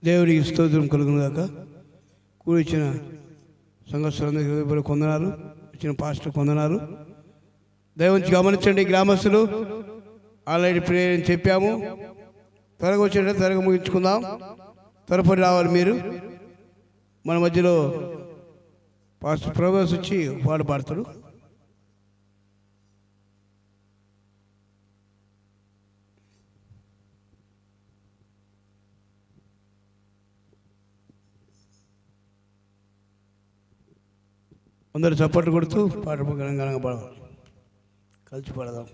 దేవునికి స్తోత్రం కలుగును గాక. కూడి ఇచ్చిన సంఘస్థులందరికీ కొందనాలు, ఇచ్చిన పాస్టర్ కొందనాలు. దయవుంచి గమనించండి గ్రామస్తులు, ఆల్రెడీ ప్రేయర్ అని చెప్పాము. త్వరగా వచ్చేటట్టు త్వరగా ముగించుకుందాం. త్వరపడి రావాలి మీరు. మన మధ్యలో పాస్టర్ ప్రోగ్రెస్ వచ్చి పాడు పాడతాడు. అందరూ చప్పట్లు కొడుతూ పాట ఘనంగా పాడాలి. కలిసి పాడదాం.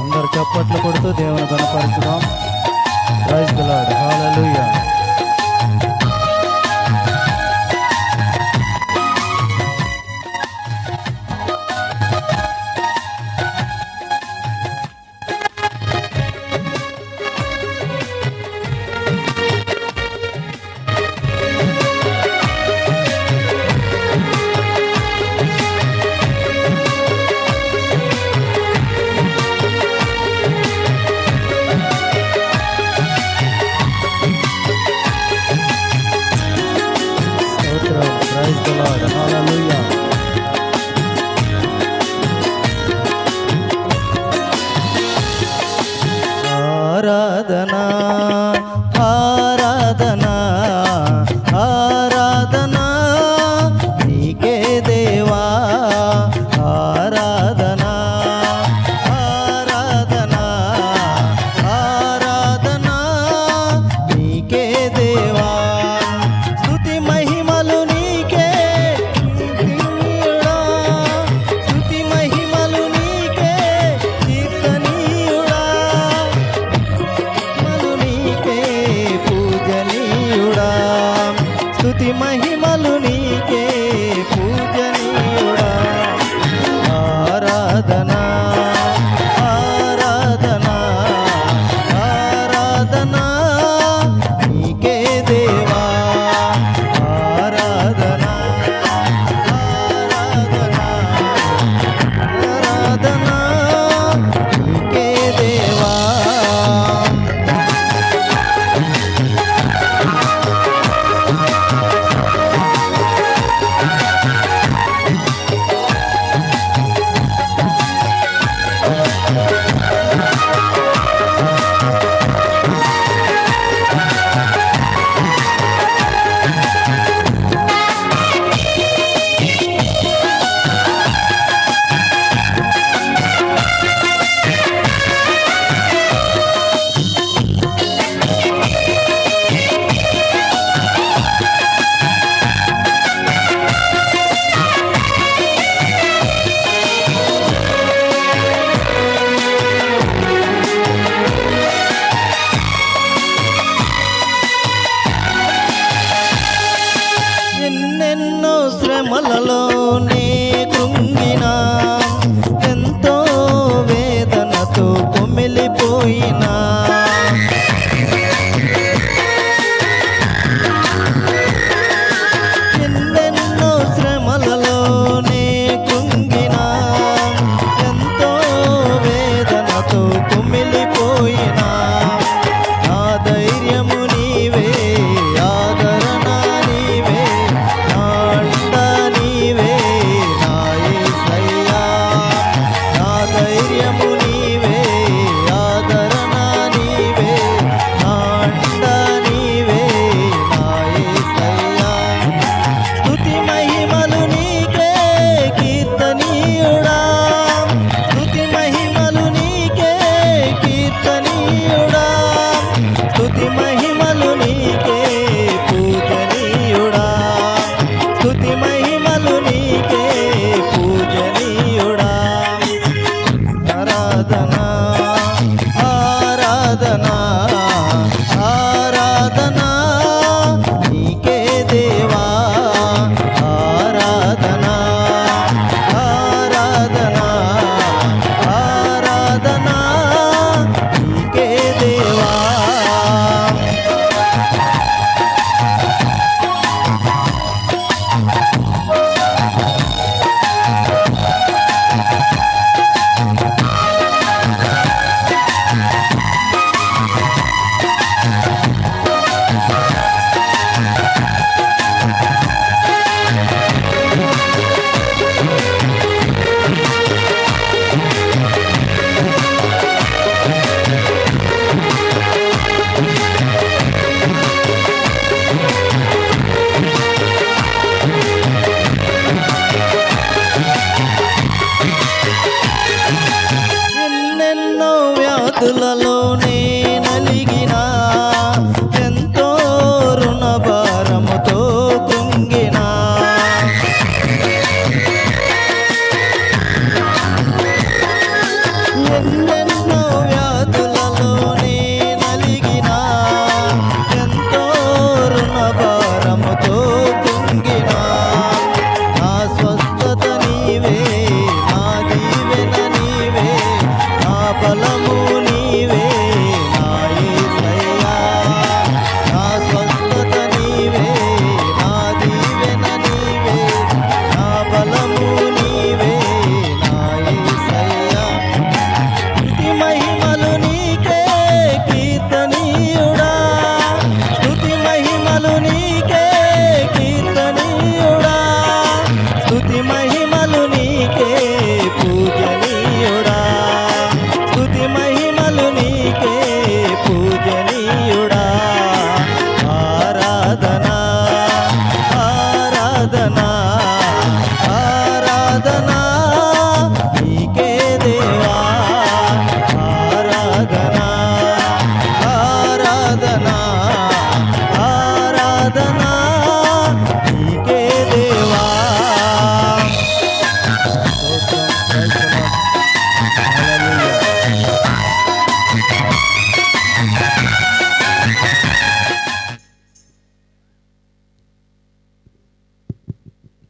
అందరు చప్పట్లు కొడుతూ దేవుని కనపరుచుదాం. Praise the lord. హల్లెలూయా. ఆరాధనా ఆరాధనా ఆరాధనా నీకే దేవా. ఆరాధనా ఆరాధనా ఆరాధనా నీకే దేవా. స్తుతి మహిమలు నీకే కీర్తనీయుడా. స్తుతి మహిమలు నీకే కీర్తనీయుడా. స్తుతి మహిమలు నీకే పూజనీయుడా. ఆరాధనా ఆరాధనా ఆరాధనా నీకే దేవా. ఆరాధనా ఆరాధనా ఆరాధనా నీకే దేవా.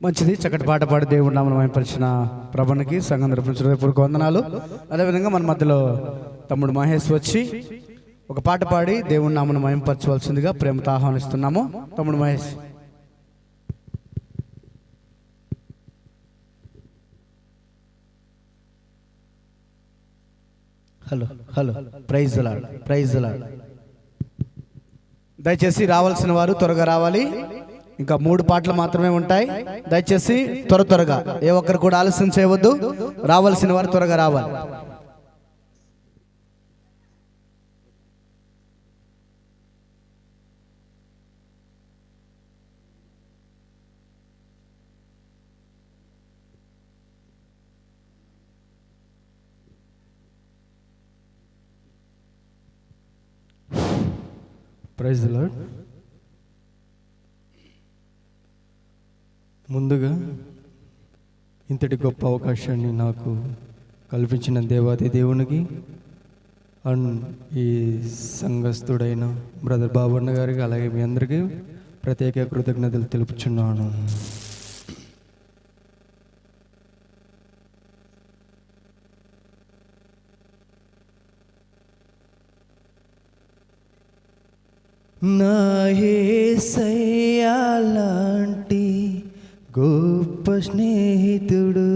మంచిది, చక్కటి పాట పాడి దేవుడి నామమున మహిమపరిచిన ప్రభునికి సంఘం తరపున హృదయపూర్వక వందనాలు. అదేవిధంగా మన మధ్యలో తమ్ముడు మహేష్ వచ్చి ఒక పాట పాడి దేవుడి నామమున మహిమపరచవలసిందిగా ప్రేమతో ఆహ్వానిస్తున్నాము. తమ్ముడు Mahesh. Hello hello, praise the lord, praise the lord. దయచేసి రావాల్సిన వారు త్వరగా రావాలి. ఇంకా 3 పాటలు మాత్రమే ఉంటాయి. దయచేసి త్వరగా ఏ ఒక్కరు కూడా ఆలస్యం చేయవద్దు. రావాల్సిన వారు త్వరగా రావాలి. Praise the lord. ముందుగా ఇంతటి గొప్ప అవకాశాన్ని నాకు కల్పించిన దేవాది దేవునికి అండ్ ఈ సంఘస్థుడైన బ్రదర్ బాబన్న గారికి, అలాగే మీ అందరికీ ప్రత్యేక కృతజ్ఞతలు తెలుపుచున్నాను. నా యేసయ్యా లాంటి గొప్ప స్నేహితుడు,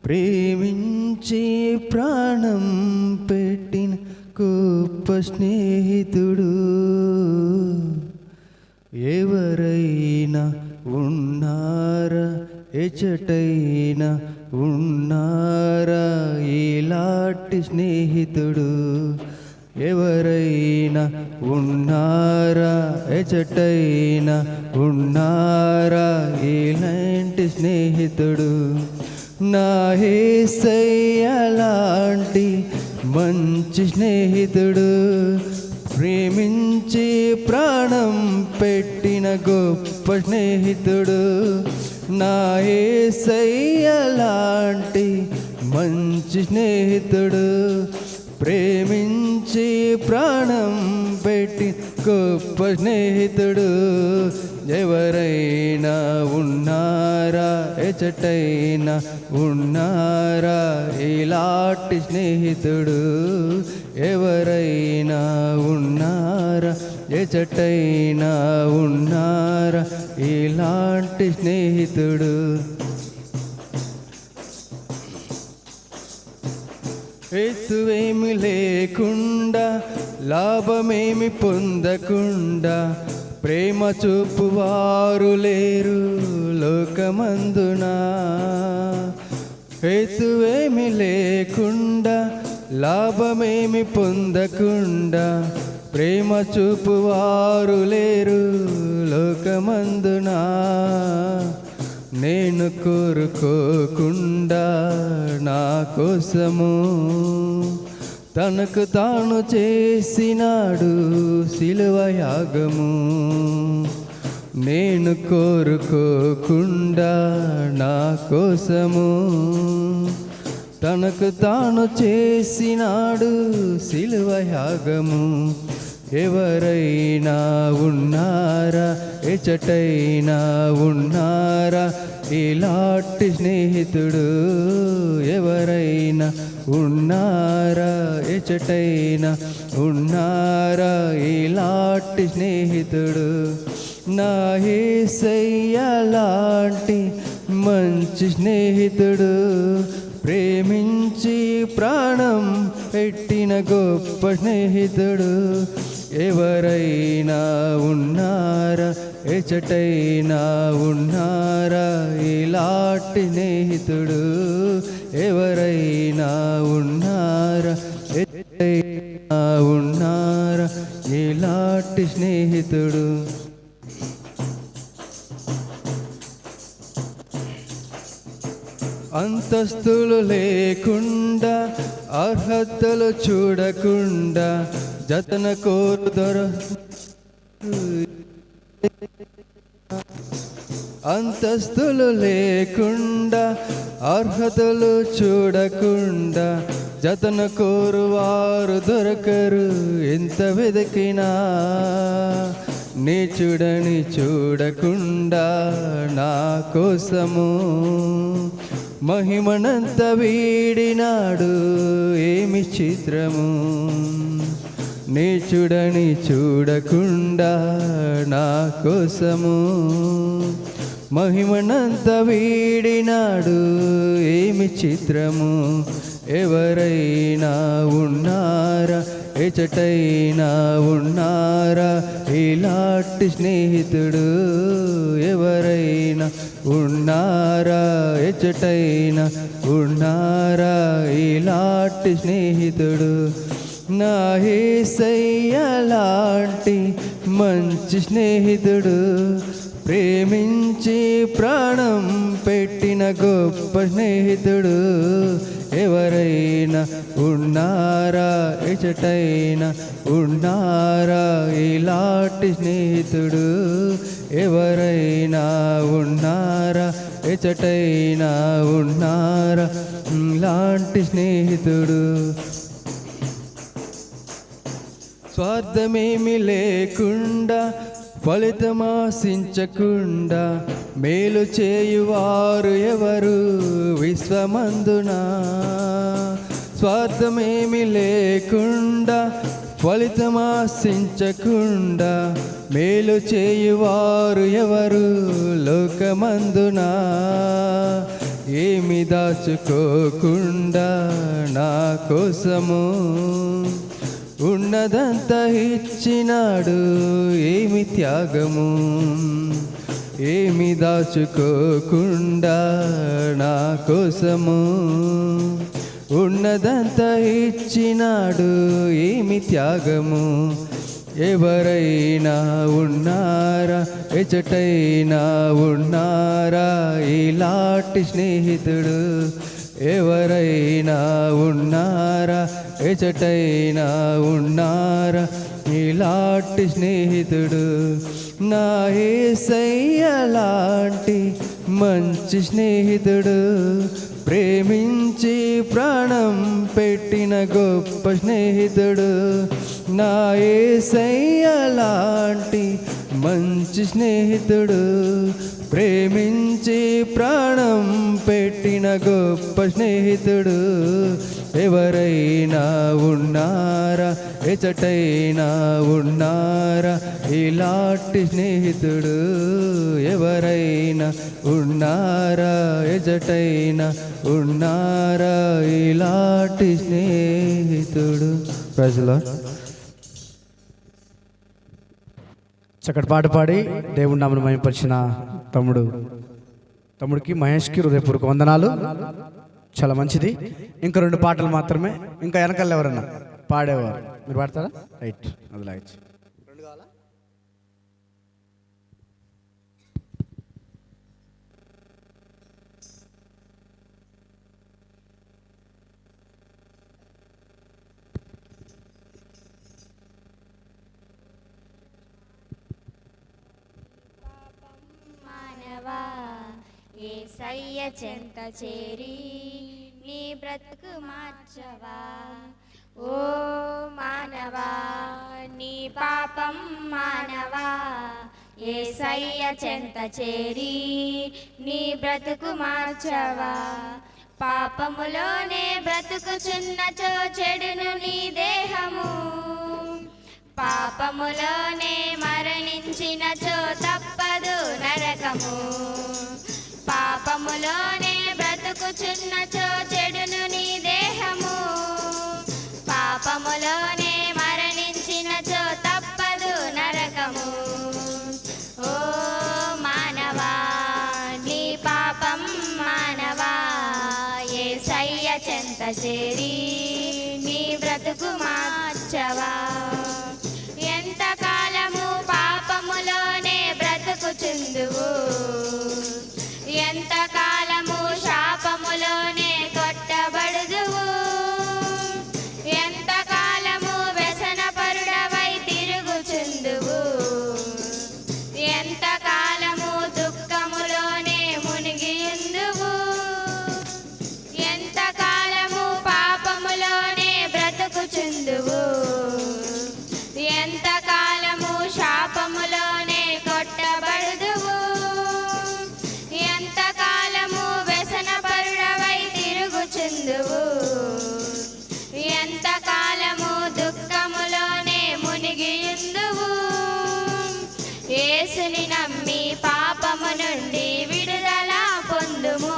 ప్రేమించి ప్రాణం పెట్టిన గొప్ప స్నేహితుడు ఎవరైనా ఉన్నారా, ఎచటైనా ఉన్నారా ఇలాంటి స్నేహితుడు? ఎవరైనా ఉన్నారా, ఎచటైనా ఉన్నారా ఇలాంటి స్నేహితుడు? నా యేసయ్యా లాంటి మంచి స్నేహితుడు, ప్రేమించి ప్రాణం పెట్టిన గొప్ప స్నేహితుడు. నా యేసయ్యా లాంటి మంచి స్నేహితుడు, ప్రేమించి ప్రాణం పెట్టి గొప్ప స్నేహితుడు ఎవరైనా ఉన్నారా, ఎచటైనా ఉన్నారా ఇలాంటి స్నేహితుడు? ఎవరైనా ఉన్నారా, ఎచటైనా ఉన్నారా ఇలాంటి స్నేహితుడు? హేతువేమి లేకుండా, లాభమేమి పొందకుండా ప్రేమ చూపువారు లేరు లోకమందునా. హేతువేమి లేకుండా, లాభమేమి పొందకుండా ప్రేమ చూపువారు లేరు లోకమందునా. నేను కోరుకోకుండా నా కోసము తనకు తాను చేసినాడు శిలువ యాగము. నేను కోరుకోకుండా నా కోసము తనకు తాను చేసినాడు శిలువ యాగము. ఎవరైనా ఉన్నారా, ఎచటైనా ఉన్నారా ఇలాంటి స్నేహితుడు? ఎవరైనా ఉన్నారా, ఎచటైనా ఉన్నారా ఇలాంటి స్నేహితుడు? నా యేసయ్యా లాంటి మంచి స్నేహితుడు, ప్రేమించి ప్రాణం పెట్టిన గొప్ప స్నేహితుడు. ఎవరైనా ఉన్నారా, ఎచటైనా ఉన్నారా ఇలాంటి స్నేహితుడు? ఎవరైనా ఉన్నారా, ఎచటైనా ఉన్నారా ఇలాంటి స్నేహితుడు? అంతస్తులు లేకుండా, అర్హతలు చూడకుండా జతన కోరు అంతస్తులు లేకుండా, అర్హతలు చూడకుండా జతన కోరువారు దొరకరు ఎంత వెతికినా. నీచుడని చూడకుండా నా కోసము మహిమనంత వీడినాడు ఏమి చిత్రము. నీచుడని చూడకుండా నా కోసము మహిమనంత వీడినాడు ఏమి చిత్రము. ఎవరైనా ఉన్నారా, ఎచటైనా ఉన్నారా ఇలాంటి స్నేహితుడు? ఎవరైనా ఉన్నారా, ఎచటైనా ఉన్నారా ఇలాంటి స్నేహితుడు? నా యేసయ్య లాంటి మంచి స్నేహితుడు, ప్రేమించి ప్రాణం పెట్టిన గొప్ప స్నేహితుడు. ఎవరైనా ఉన్నారా, ఎచటైనా ఉన్నారా ఇలాంటి స్నేహితుడు? ఎవరైనా ఉన్నారా, ఎచటైనా ఉన్నారా ఇలాంటి స్నేహితుడు? స్వార్థమేమి లేకుండా, ఫలితమాశించకుండా మేలు చేయువారు ఎవరు విశ్వమందున? స్వార్థమేమి లేకుండా, ఫలితమాశించకుండా మేలు చేయువారు ఎవరు లోకమందున? ఏమి దాచుకోకుండా నా కోసము ఉన్నదంతా ఇచ్చినాడు ఏమి త్యాగము. ఏమి దాచుకోకుండా నా కోసము ఉన్నదంతా ఇచ్చినాడు ఏమి త్యాగము. ఎవరైనా ఉన్నారా, ఎచటైనా ఉన్నారా ఇలాంటి స్నేహితుడు? ఎవరైనా ఉన్నారా, ఎచటైనా ఉన్నారా ఇలాంటి స్నేహితుడు? నా యేసయ్య లాంటి మంచి స్నేహితుడు, ప్రేమించి ప్రాణం పెట్టిన గొప్ప స్నేహితుడు. నా యేసయ్య లాంటి మంచి స్నేహితుడు, ప్రేమించి ప్రాణం పెట్టిన గొప్ప స్నేహితుడు. ఎవరైనా ఉన్నారా, ఎచటైనా ఉన్నారా ఇలాంటి స్నేహితుడు? ఎవరైనా ఉన్నారా, ఎచటైనా ఉన్నారా ఇలాంటి స్నేహితుడు? Praise the lord. చక్కటి పాట పాడి దేవుని నామమును మహిమపరిచిన తమ్ముడికి మహేష్కి హృదయపూర్వక వందనాలు. చాలా మంచిది. ఇంకా 2 పాటలు మాత్రమే. ఇంకా వెనకాల ఎవరన్నా పాడేవారు మీరు పాడతారా? రైట్, అది లాగచ్చు. యేసయ్య చెంత చేరి నీ బ్రతుకు మార్చవా. ఓ మానవా, నీ పాపం మానవా, యేసయ్య చెంత చేరి నీ బ్రతుకు మార్చవా. పాపములోనే బ్రతుకుచున్నచో చెడును నీ దేహము, పాపములోనే మరణించినచో తప్పదు నరకము. పాపములోనే బ్రతుకుచున్నచో చెడును నీ దేహము, పాపములోనే మరణించినచో తప్పదు నరకము. ఓ మానవా, నీ పాపం మానవా, యేసయ్య చెంత చేరి నీ బ్రతుకు మార్చవా. ఎంతకాలము పాపములోనే బ్రతుకుచుందువు, ఎంతకాలము శాపములోనే కొట్టబడుదువు, ఎంతకాలము వ్యసనపరుడవై తిరుగుచుందువు, ఎంతకాలము దుఃఖములోనే మునిగియుందువు, ఎంతకాలము పాపములోనే బ్రతుకుచుందువు. యేసుని నమ్మి పాపము నుండి విడుదల పొందుము.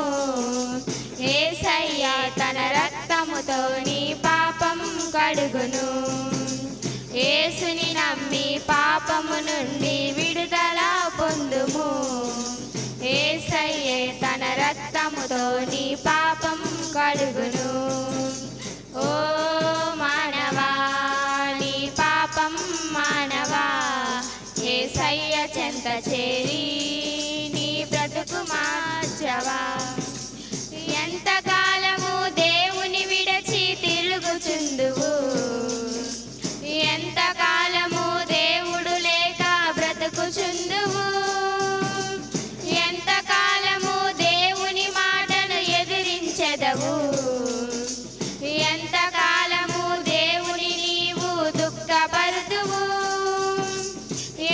యేసయ్య తన రక్తముతో నీ పాపం కడుగును. యేసుని నమ్మి పాపము నుండి విడుదల పొందుము. యేసయ్యే తన రక్తముతో నీ పాపం కడుగును. ఓ మానవా నీ పాపం మానవా, యేసయ్య చెంత చేరి నీ బ్రతుకు మార్చవా. ఎంతకాలము దేవుని విడచి తిరుగుచుందువు, ఎంతకాలము దేవుడు లేక బ్రతుకుచుందువు, ఎంతకాలము దేవుని మాటను ఎదిరించెదవు, ఎంతకాలము దేవుని నీవు దుఃఖపరుదువు,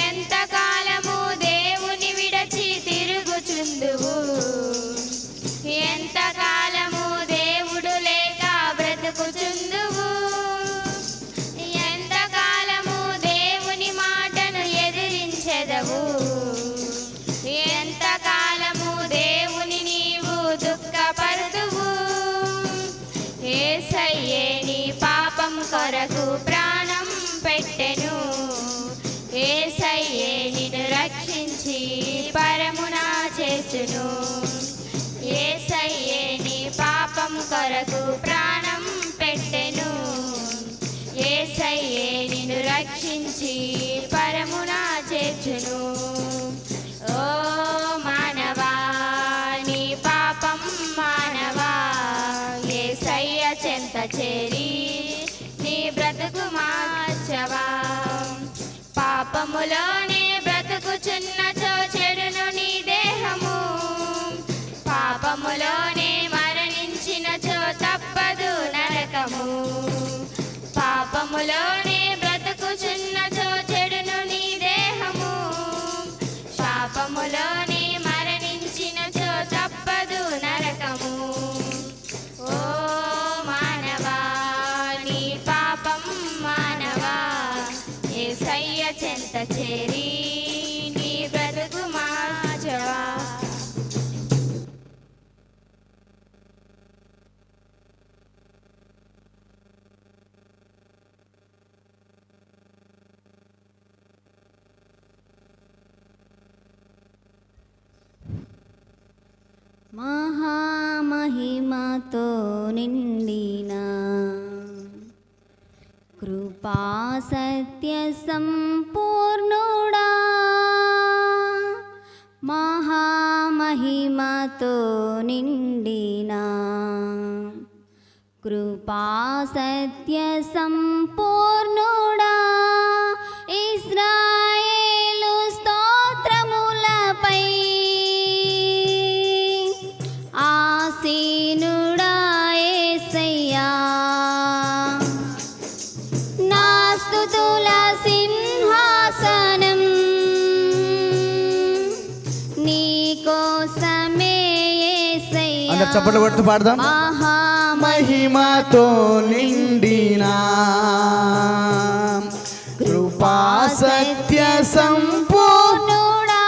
ఎంతకాలము దేవుని విడచి తిరుగుచుందువు, ఎంతకాలము దేవుడు లేక బ్రతుకుచుందువు, ఎంతకాలము దేవుని మాటను ఎదిరించెదవు, ఎంతకాలము దేవుని నీవు దుఃఖపరుదువు. యేసయ్యే నీ పాపం కొరకు ప్రాణం పెట్టెను. యేసయ్యే నిన్ను రక్షించి పరమున చేర్చును. యేసయ్యే నీ పాపం కొరకు ప్రాణం పెట్టెను. యేసయ్యే నిన్ను రక్షించి పరమున చేర్చును. ఓ మానవా నీ పాపం మానవా, యేసయ్య చెంత చేరి నీ బ్రతుకు మార్చవా. పాపములోనే బ్రతుకుచున్నచో చెడును నీ దేహము, పాపములోనే మరణించినచో తప్పదు నరకము. పాపములోనే బ్రతుకుచున్నచో చెడును నీ దేహము, పాపములోనే మరణించినచో తప్పదు నరకము. ఓ మానవా నీ పాపం మానవా, యేసయ్య చెంత చేరి నీ బ్రతుకు మార్చవా. మహామహిమతో నిండిన కృపా సత్య సంపూర్ణుడా, మహామహిమతో నిండిన కృపా సత్య సంపూర్ణుడా, ఇశ్రాయేలు స్తోత్రములపై ఆసీనుడా యేసయ్యా, నా స్తుతుల సింహాసనం నీకోసమే యేసయ్యా. అందరు చప్పట్లు కొడుతూ పాడదాం. మహిమతో నిండిన కృపా సత్య సంపూర్ణుడా,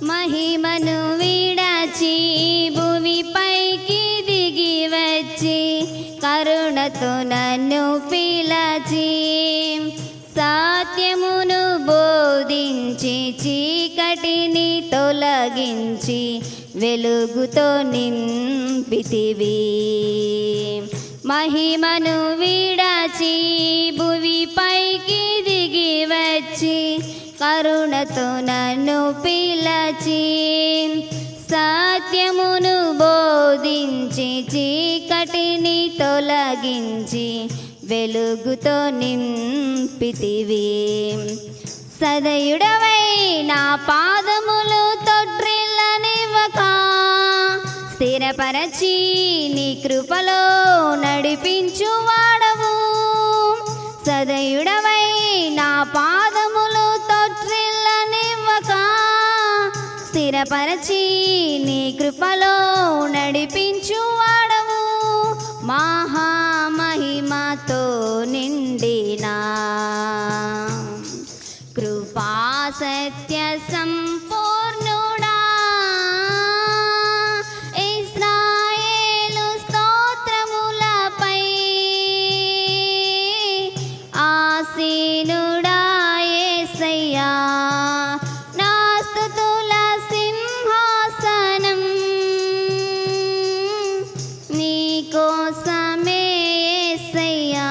మహిమను విడచి భూమిపైకి దిగి వచ్చి కరుణతో నన్ను పిలచి సత్యమును బోధించి చీకటిని తొలగించి వెలుగుతో నింపితివి. మహిమను విడచి భువిపైకి దిగి వచ్చి కరుణతో నన్ను పిలచి సత్యమును బోధించి చీకటిని తొలగించి వెలుగుతో నింపితివి. సదయుడవై నా పాదములు తొట్రిల్లనివ్వక స్థిరపరచి నీ కృపలో నడిపించువాడవు. సదయుడవై నా పాదములు తొట్రిల్లనివ్వక స్థిరపరచి నీ కృపలో నడిపించువాడవు. మహామహిమతో నిండిన సత్య సంపూర్ణుడా ఇశ్రాయేలు స్తోత్రములపై ఆసీనుడా యేసయ్యా నా స్తుతుల సింహాసనం నీకోసమే యేసయ్యా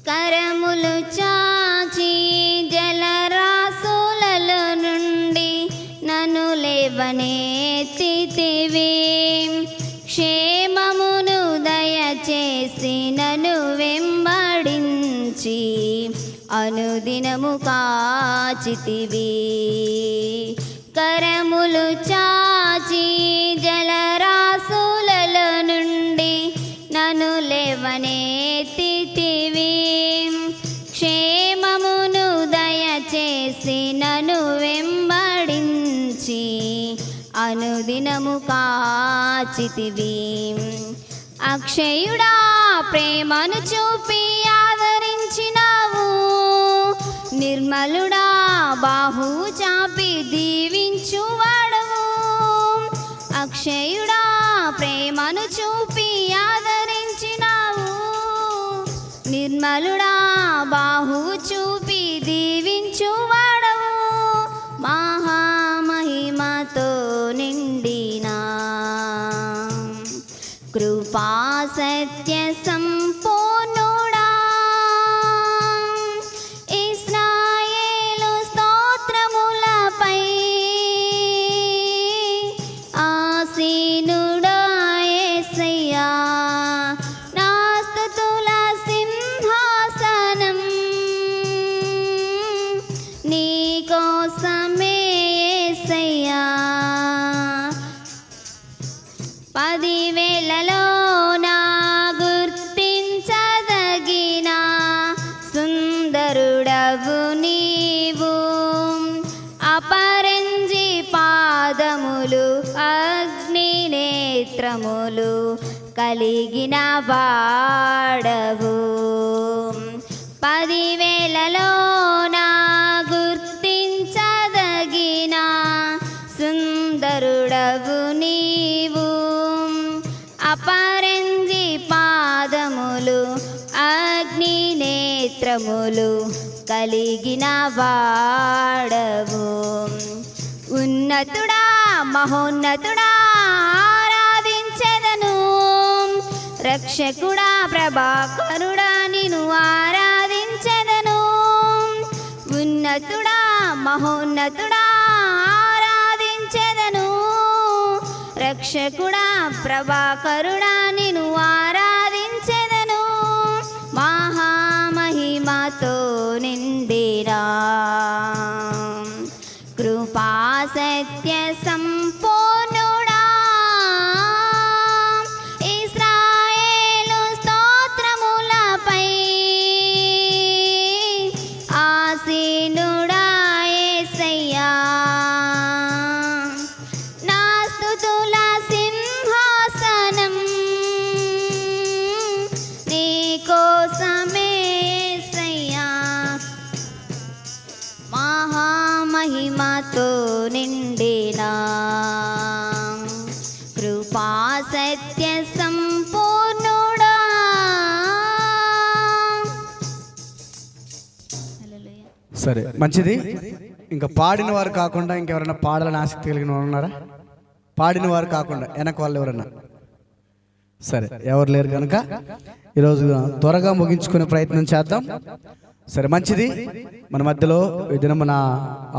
కరములు చాచి జలరాశులలో నుండి నన్ను లేవనెత్తితివి క్షేమమును దయచేసి నన్ను వెంబడించి అనుదినము కాచితివి కరములు చాచి జలరాశులలో నుండి నన్ను లేవనెత్తితివి క్షేమమును దయచేసి నన్ను వెంబడించి అనుదినము కాచితివి అక్షయుడా ప్రేమను చూపి ఆదరించినావు నిర్మలుడా బాహు చాపి దీవించువాడవు అక్షయుడా ప్రేమను చూపి ఆదరించినావు నిర్మలుడా బాహు చూపి దీవించువాడవు మహామహిమతో నిండినా కృపా సత్య సంపూర్ణుడా ఇశ్రాయేలు స్తోత్రములపై ఆసీనుడా యేసయ్యా నా స్తుతుల సింహాసనం నీకోసమే యేసయ్యా 10,000లో నా గుర్తించదగిన సుందరుడవు నీవు అపరంజి పాదములు అగ్ని నేత్రములు కలిగిన వాడవు 10,000లో నా గుర్తించదగిన సుందరుడవు నీవు అపరంజి పాదములు అగ్ని నేత్రములు కలిగిన వాడవు ఉన్నతుడా మహోన్నతుడా ఆరాధించెదను రక్షకుడా ప్రభాకరుడా నిన్ను ఆరాధించెదను ఉన్నతుడా మహోన్నతుడా ఆరాధించెదను రక్షకుడా ప్రభాకరుడా నిన్ను ఆరాధించెదను మహామహిమతో నిండిరా కృపా సత్య సంపూర్ణుడా ఇశ్రాయేలు స్తోత్రములపై ఆసీనుడా యేసయ్యా నా స్తుతుల సింహాసనం నీకోసమే యేసయ్యా మహామహిమతో నిండినా కృపా సత్య సంపూర్ణుడా సరే మంచిది. ఇంకా పాడిన వారు కాకుండా ఇంకెవరైనా పాడాలని ఆసక్తి కలిగిన వారు ఉన్నారా? పాడిన వారు కాకుండా వెనక వాళ్ళు ఎవరన్నా? సరే, ఎవరు లేరు కనుక ఈరోజు త్వరగా ముగించుకునే ప్రయత్నం చేద్దాం. సరే మంచిది. మన మధ్యలో ఈ దినమున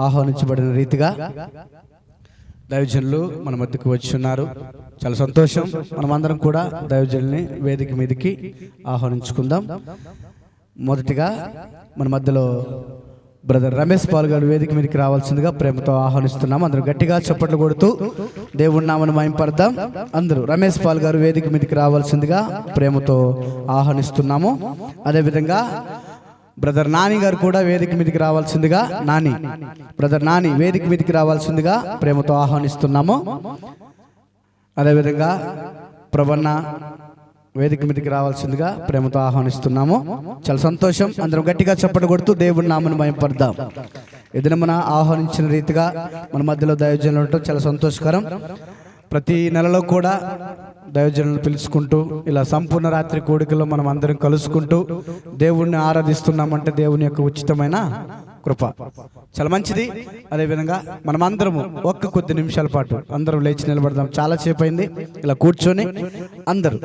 ఆహ్వానించబడిన రీతిగా దైవజనులు మన మధ్యకు వచ్చి ఉన్నారు. చాలా సంతోషం. మనమందరం కూడా దైవజనుల్ని వేదిక మీదకి ఆహ్వానించుకుందాం. మొదటిగా మన మధ్యలో బ్రదర్ రమేష్ పాల్ గారు వేదిక మీదకి రావాల్సిందిగా ప్రేమతో ఆహ్వానిస్తున్నాం. అందరూ గట్టిగా చప్పట్లు కొడుతూ దేవుడి నామమును మహింపడదాం. అందరూ రమేష్ పాల్ గారు వేదిక మీదకి రావాల్సిందిగా ప్రేమతో ఆహ్వానిస్తున్నాము. అదేవిధంగా బ్రదర్ నాని గారు కూడా వేదిక మీదకి రావాల్సిందిగా బ్రదర్ నాని వేదిక మీదకి రావాల్సిందిగా ప్రేమతో ఆహ్వానిస్తున్నాము. అదేవిధంగా ప్రభన్న వేదిక మీదకి రావాల్సిందిగా ప్రేమతో ఆహ్వానిస్తున్నాము. చాలా సంతోషం. అందరం గట్టిగా చప్పట్లు కొడుతూ దేవుని నామమును మహిమపడదాం. ఏదైనా మన ఆహ్వానించిన రీతిగా మన మధ్యలో దైవజనులు ఉండటం చాలా సంతోషకరం. ప్రతి నెలలో కూడా దైవజనులను పిలుచుకుంటూ ఇలా సంపూర్ణ రాత్రి కోడికలో మనం అందరం కలుసుకుంటూ దేవుణ్ణి ఆరాధిస్తున్నామంటే దేవుని యొక్క ఉచితమైన కృప. చాలా మంచిది. అదేవిధంగా మనం అందరము ఒక్క కొద్ది నిమిషాల పాటు అందరం లేచి నిలబడదాం. చాలా సేపు అయింది. ఇలా కూర్చొని అందరూ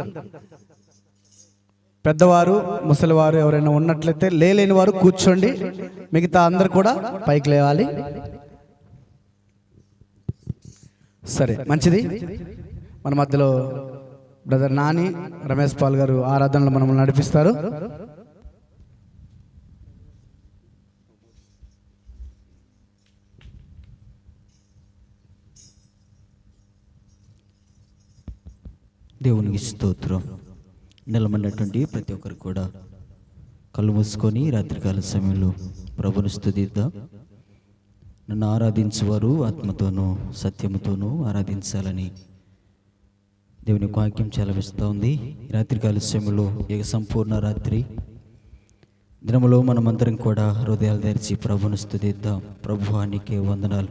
పెద్దవారు ముసలివారు ఎవరైనా ఉన్నట్లయితే లేని వారు కూర్చోండి. మిగతా అందరు కూడా పైకి లేవాలి. సరే, మంచిది. మన మధ్యలో బ్రదర్ నాని రమేష్ పాల్ గారు ఆరాధనలు మనల్ని నడిపిస్తారు. దేవునికి స్తోత్రం. నిలబడినటువంటి ప్రతి ఒక్కరు కూడా కళ్ళు మూసుకొని రాత్రికాల సమయంలో ప్రభుని స్తుతిద్దాం. నన్ను ఆరాధించేవారు ఆత్మతోనూ సత్యముతోనూ ఆరాధించాలని దేవుని వాక్యం సెలవిస్తూ ఉంది. రాత్రికాల సమయంలో ఇక సంపూర్ణ రాత్రి దినములో మనమందరం కూడా హృదయాలు తెరిచి ప్రభుని స్తుతిద్దాం. ప్రభువా నీకే వందనాలు.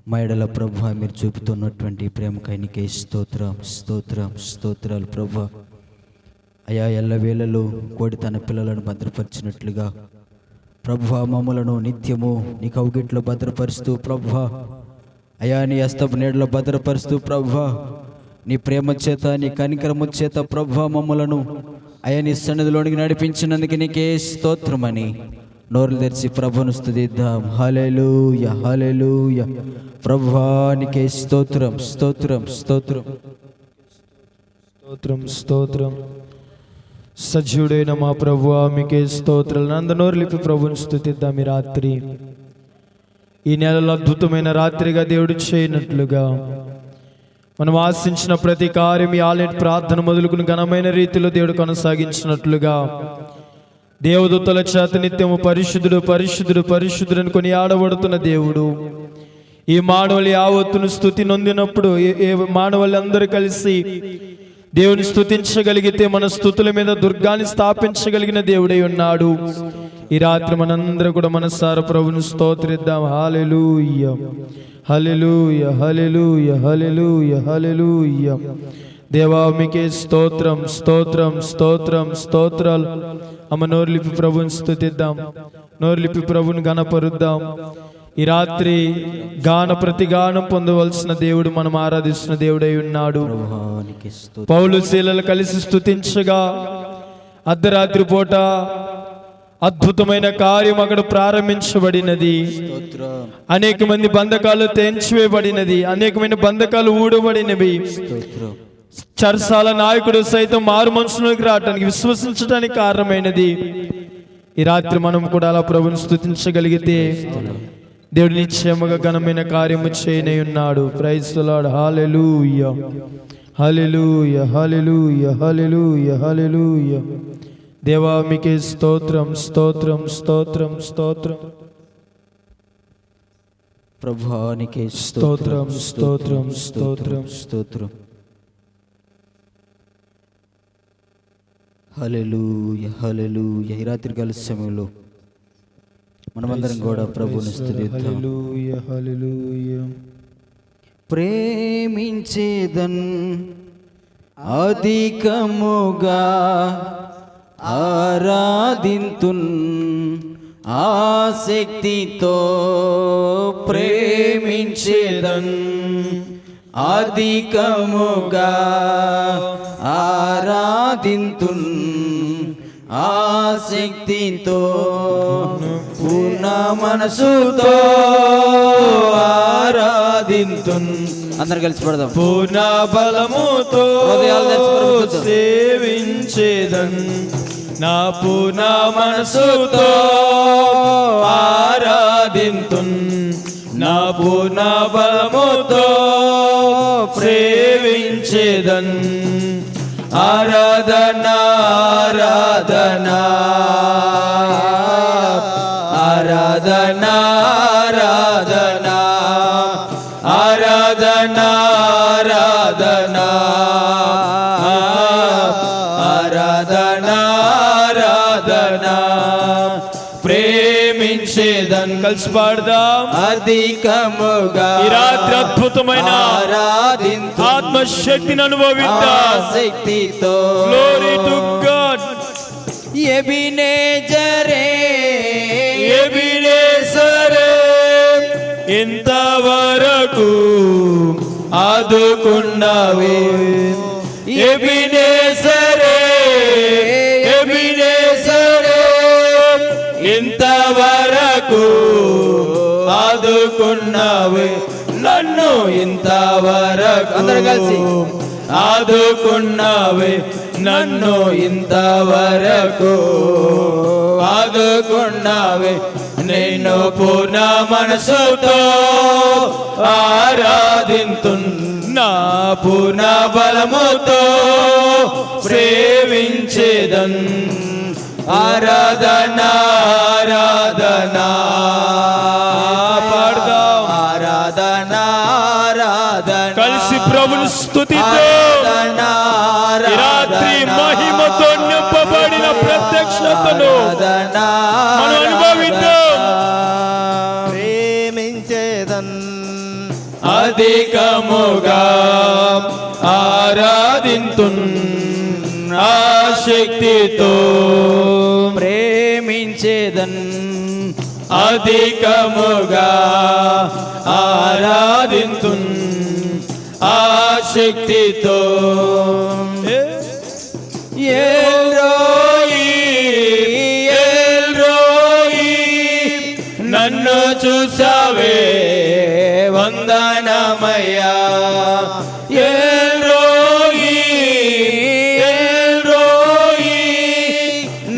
మా ఎడల ప్రభువా మీరు చూపుతున్నటువంటి ప్రేమకై నీకే స్తోత్రం స్తోత్రం స్తోత్రాలు. ప్రభువా అయా ఎల్లవేళలో కోడి తన పిల్లలను భద్రపరిచినట్లుగా ప్రభువా మమ్మలను నిత్యము నీ కౌగిట్లో భద్రపరుస్తూ ప్రభువా అయా నీ హస్తపు నీడలో భద్రపరుస్తూ ప్రభువా నీ ప్రేమ చేత నీ కనికరము చేత ప్రభువా మమ్మలను అయా నీ సన్నిధిలోనికి నడిపించినందుకు నీకే స్తోత్రమని నోరులు తెరిచి ప్రభువును స్తుతిద్దాం. హల్లెలూయా హల్లెలూయా. ప్రభువా నీకే స్తోత్రం స్తోత్రం స్తోత్రం స్తోత్రం స్తోత్రం. సజీవుడైన మా ప్రభువా మీకే స్తోత్రాలు. అందరూ లిపి ప్రభువుని స్తుతిద్దాం. ఈ రాత్రి ఈ నెలలో అద్భుతమైన రాత్రిగా దేవుడు చేయనట్లుగా మనం ఆశించిన ప్రతి కార్యం ఈ ఆలయ ప్రార్థన మొదలుకుని ఘనమైన రీతిలో దేవుడు కొనసాగించినట్లుగా దేవదూతల చేత నిత్యము పరిశుద్ధుడు పరిశుద్ధుడు పరిశుద్ధుడు అని కొని ఆడబడుతున్న దేవుడు ఈ మానవులు యావత్తును స్తుతి నొందినప్పుడు మానవులు అందరూ కలిసి దేవుని స్తుతించగలిగితే మన స్తుతుల మీద దుర్గాన్ని స్థాపించగలిగిన దేవుడై ఉన్నాడు. ఈ రాత్రి మనందరం కూడా మనసారా ప్రభువుని స్తోత్రిద్దాం. హల్లెలూయా హల్లెలూయా హల్లెలూయా హల్లెలూయా హల్లెలూయా. దేవా మీకే స్తోత్రం స్తోత్రం స్తోత్రం స్తోత్రాలు. అమ్మ నోరులిపి ప్రభువుని స్తుతిద్దాం. నోరులిపి ప్రభువుని ఘనపరుద్దాం. ఈ రాత్రి గాన ప్రతిగానం పొందవలసిన దేవుడు మనం ఆరాధిస్తున్న దేవుడై ఉన్నాడు. పౌలు శీలలు కలిసి స్తుతించగా అర్ధరాత్రి పూట అద్భుతమైన కార్యం అక్కడ ప్రారంభించబడినది. అనేక మంది బంధకాలు తెంచివేయబడినది. అనేకమైన బంధకాలు ఊడబడినవి. చర్చాల నాయకుడు సైతం మారు మనసులోకి రావడానికి విశ్వసించడానికి కారణమైనది. ఈ రాత్రి మనం కూడా అలా ప్రభుని స్తుతించగలిగితే దేవుడు నిశ్చయముగా ఘనమైన కార్యము చేయనై ఉన్నాడు. Praise the lord. Hallelujah hallelujah hallelujah hallelujah hallelujah. దేవా మీకే స్తోత్రం స్తోత్రం స్తోత్రం స్తోత్రం. ప్రభువా నీకే స్తోత్రం స్తోత్రం స్తోత్రం స్తోత్రం. హల్లెలూయా హల్లెలూయా. ఈ రాత్రికాల సమయంలో మనమందరం కూడా ప్రభువుని స్తుతిద్దాం. హల్లెలూయా హల్లెలూయా. ప్రేమించేదన్ అధికముగా ఆరాధింతున్ ఆసక్తితో ప్రేమించేదన్ అధికముగా ఆరాధింతున్ ఆసక్తితో పూర్ణ మనసుతో ఆరాధింతున్. అందరు కలిసి పడదాం. పూర్ణ బలముతో సేవించేదన్ నా పూర్ణ మనసుతో ఆరాధింతున్ నా పూర్ణ బలముతో సేవించేదన్. ఆరాధన ఆరాధన ఆరాధన ఆరాధన ఆరాధన ఆరాధన ఆరాధనా ప్రేమించేదన్. కలిసి పాడదాం. అధికముగా ఈ రాత్రి అద్భుతమైన ఆరాధింతు, ఆత్మశక్తిని అనుభవిద్దాం. శక్తితో Glory to God. ఎబినేజరే ఎబినేజరే ఇంతవరకు ఆదుకున్నావే. ఎబినేజరే ఎబినేజరే ఇంతవరకు ఆదుకున్నావే నన్ను. ఇంతవరకు అందరూ కలిసి ఆదుకున్నావే నన్ను. ఇంతవరకు ఆదుకున్నావే నిన్ను. పూర్ణ మనసుతో ఆరాధింతు, నా పూర్ణ బలముతో సేవించేదన్. ఆరాధనా ఆరాధనా పాడదాం. ఆరాధనా ఆరాధనా కలిసి ప్రభుని స్తుతిద్దాం. ఈ రాత్రి మహిమతో నింపబడిన ప్రత్యక్షతను మనం అనుభవిద్దాం. ప్రేమించేదన్. అధికముగా ఆరాధింతున్, ఆశక్తితో ప్రేమించేదన్. అధికముగా ఆరాధింతున్, ఆశక్తితో. ఎల్రోయి ఎల్రోయి నన్ను చూసావే వందనమయ్యా. ఎల్రోయి ఎల్రోయి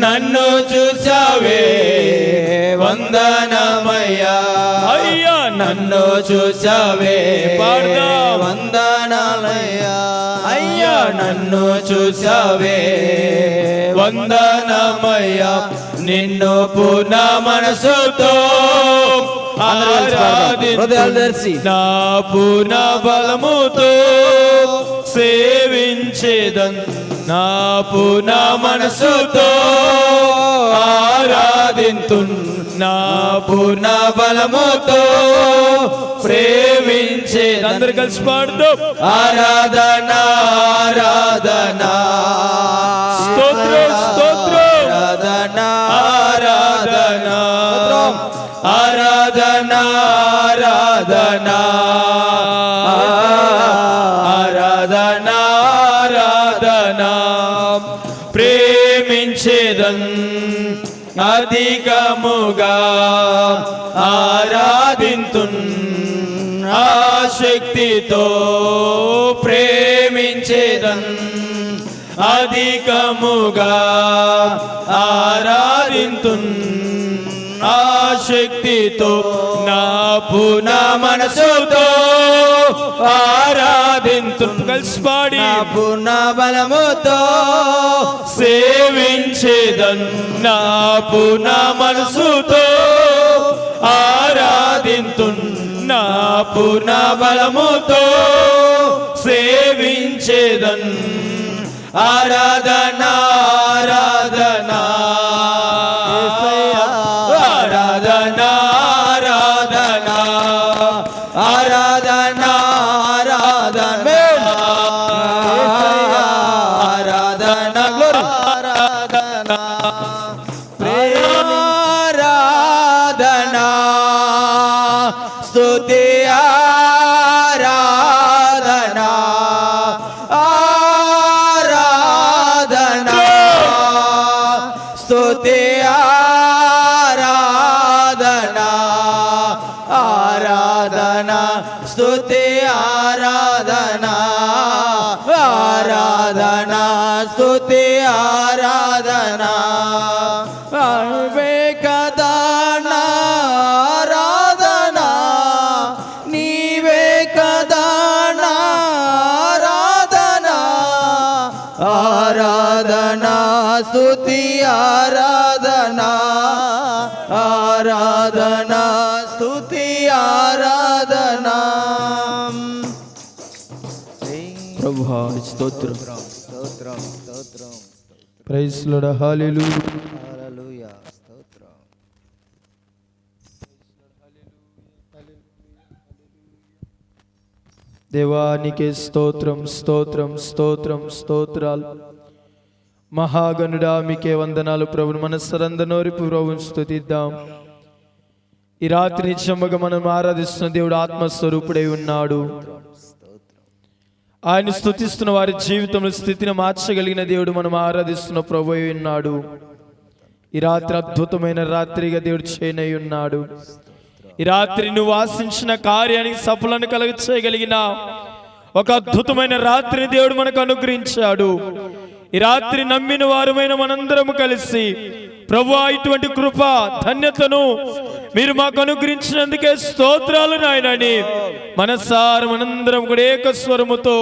నన్ను చూసావే వందనమయ్యా. అయ్యా నన్ను చూసావే పాడదాం. వందనాలయ్యా. అయ్యా నన్ను చూసావే వందనమయ్యా. నిన్ను పూర్ణ మనసుతో ఆరాధింతు, నా పూర్ణ బలముతో సేవించేదన్. నా పూర్ణ మనసుతో ఆరాధింతు, నా పూర్ణ బలముతో సేవించేదన్. అందరు కలిసి పాడుతూ ఆరాధనా ఆరాధనా స్తోత్రం స్తోత్రం. ఆరాధనా ఆరాధనా ఆరాధనా ఆరాధనా ఆరాధనా ఆరాధనా ప్రేమించేదన్. అధికముగా ఆరాధింతున్, ఆశక్తితో ప్రేమించేదన్. అధికముగా ఆరాధింతున్, ఆశక్తితో నా పూర్ణ మనసుతో ఆరాధింతు. కలిసి పాడి. నా పూర్ణ బలముతో సేవించేదన్. నా పూర్ణ మనసుతో ఆరాధింతు, నా పూర్ణ బలముతో సేవించేదన్. ఆరాధనా ఆరాధనా ఆరాధనా ఆరాధనా ఆరాధనా ఆరాధనా ఆరాధనా ఆరాధనా స్తుతి ఆరాధనా ఆరాధనా స్తుతి ఆరాధనా ఆరాధనా స్తుతి ఆరాధనా ఆరాధనా స్తుతి ఆరాధనా కదా నా ఆరాధనా నీవే కదా నా ఆరాధనా ఆరాధనా స్తుతి ఆరాధనా ఆరాధనా స్తుతి ఆరాధనా. ప్రభువా స్తోత్రం. Praise lord. హల్లెలూయా. హల్లెలూయా. స్తోత్రం. దేవానికి స్తోత్రం, స్తోత్రం, స్తోత్రం, స్తోత్రాలు. మహాగణుడా మీకే వందనాలు ప్రభుని. మనస్సరందనోరి ప్రభుని స్తుతిద్దాం. ఈ రాత్రి నిజముగా మనం ఆరాధిస్తున్న దేవుడు ఆత్మస్వరూపుడై ఉన్నాడు. ఆయన స్తుతిస్తున్న వారి జీవితంలో స్థితిని మార్చగలిగిన దేవుడు మనం ఆరాధిస్తున్న ప్రభు అయి ఉన్నాడు. ఈ రాత్రి అద్భుతమైన రాత్రిగా దేవుడు చేయనై ఉన్నాడు. ఈ రాత్రి నువ్వు ఆశించిన కార్యానికి సఫలను కలుగ చేయగలిగిన ఒక అద్భుతమైన రాత్రిని దేవుడు మనకు అనుగ్రహించాడు. ఈ రాత్రి నమ్మిన వారమైన మనందరము కలిసి ప్రభువా ఇటువంటి కృప ధన్యతను మీరు మాకు అనుగ్రహించినందుకే స్తోత్రాలు నాయనని మనసారా మనందరం కూడా ఏక స్వరముతో